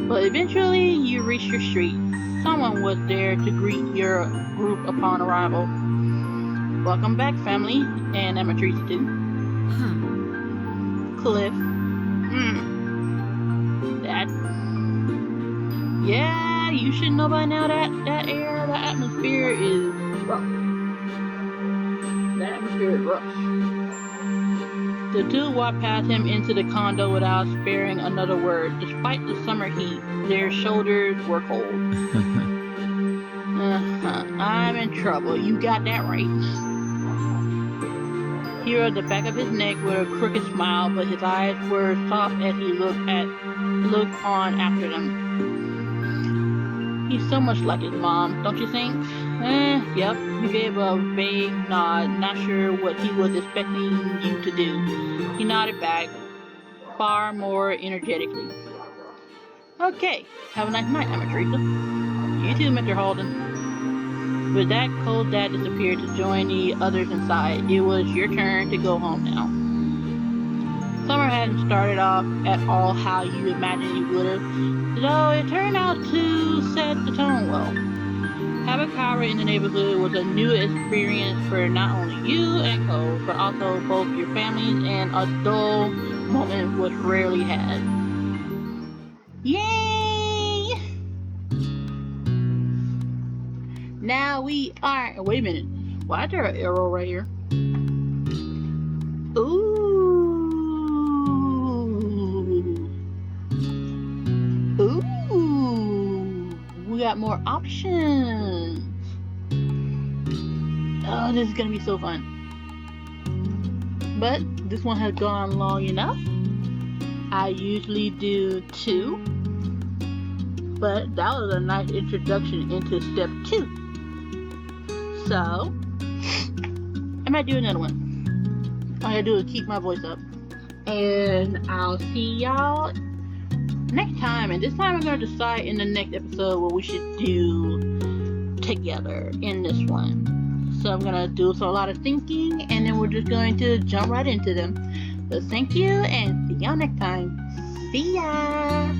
But eventually you reached your street. Someone was there to greet your group upon arrival. Welcome back, family, and Emma Teresa too. Cliff. That. Yeah, you should know by now that air, the atmosphere is rough. The atmosphere is rough. The two walked past him into the condo without sparing another word. Despite the summer heat, their shoulders were cold. I'm in trouble. You got that right. He rubbed the back of his neck with a crooked smile, but his eyes were soft as he looked on after them. He's so much like his mom, don't you think? Yep. You gave a vague nod, not sure what he was expecting you to do. He nodded back, far more energetically. Okay, have a nice night, Emma Teresa. You too, Mr. Holden. With that, Cole's dad disappeared to join the others inside. It was your turn to go home now. Summer hadn't started off at all how you imagined it would have, though it turned out to set the tone well. Having Kyra in the neighborhood was a new experience for not only you and Cole, but also both your families, and a dull moment was rarely had. Yay! Now we are. Wait a minute. Why is there an arrow right here? Ooh. Ooh. We got more options. Oh, this is gonna be so fun. But this one has gone long enough. I usually do 2. But that was a nice introduction into step 2. So, I might do another one. All I gotta do is keep my voice up. And I'll see y'all next time. And this time I'm gonna decide in the next episode what we should do together in this one. So I'm gonna do a lot of thinking, and then we're just going to jump right into them. So thank you, and see y'all next time. See ya!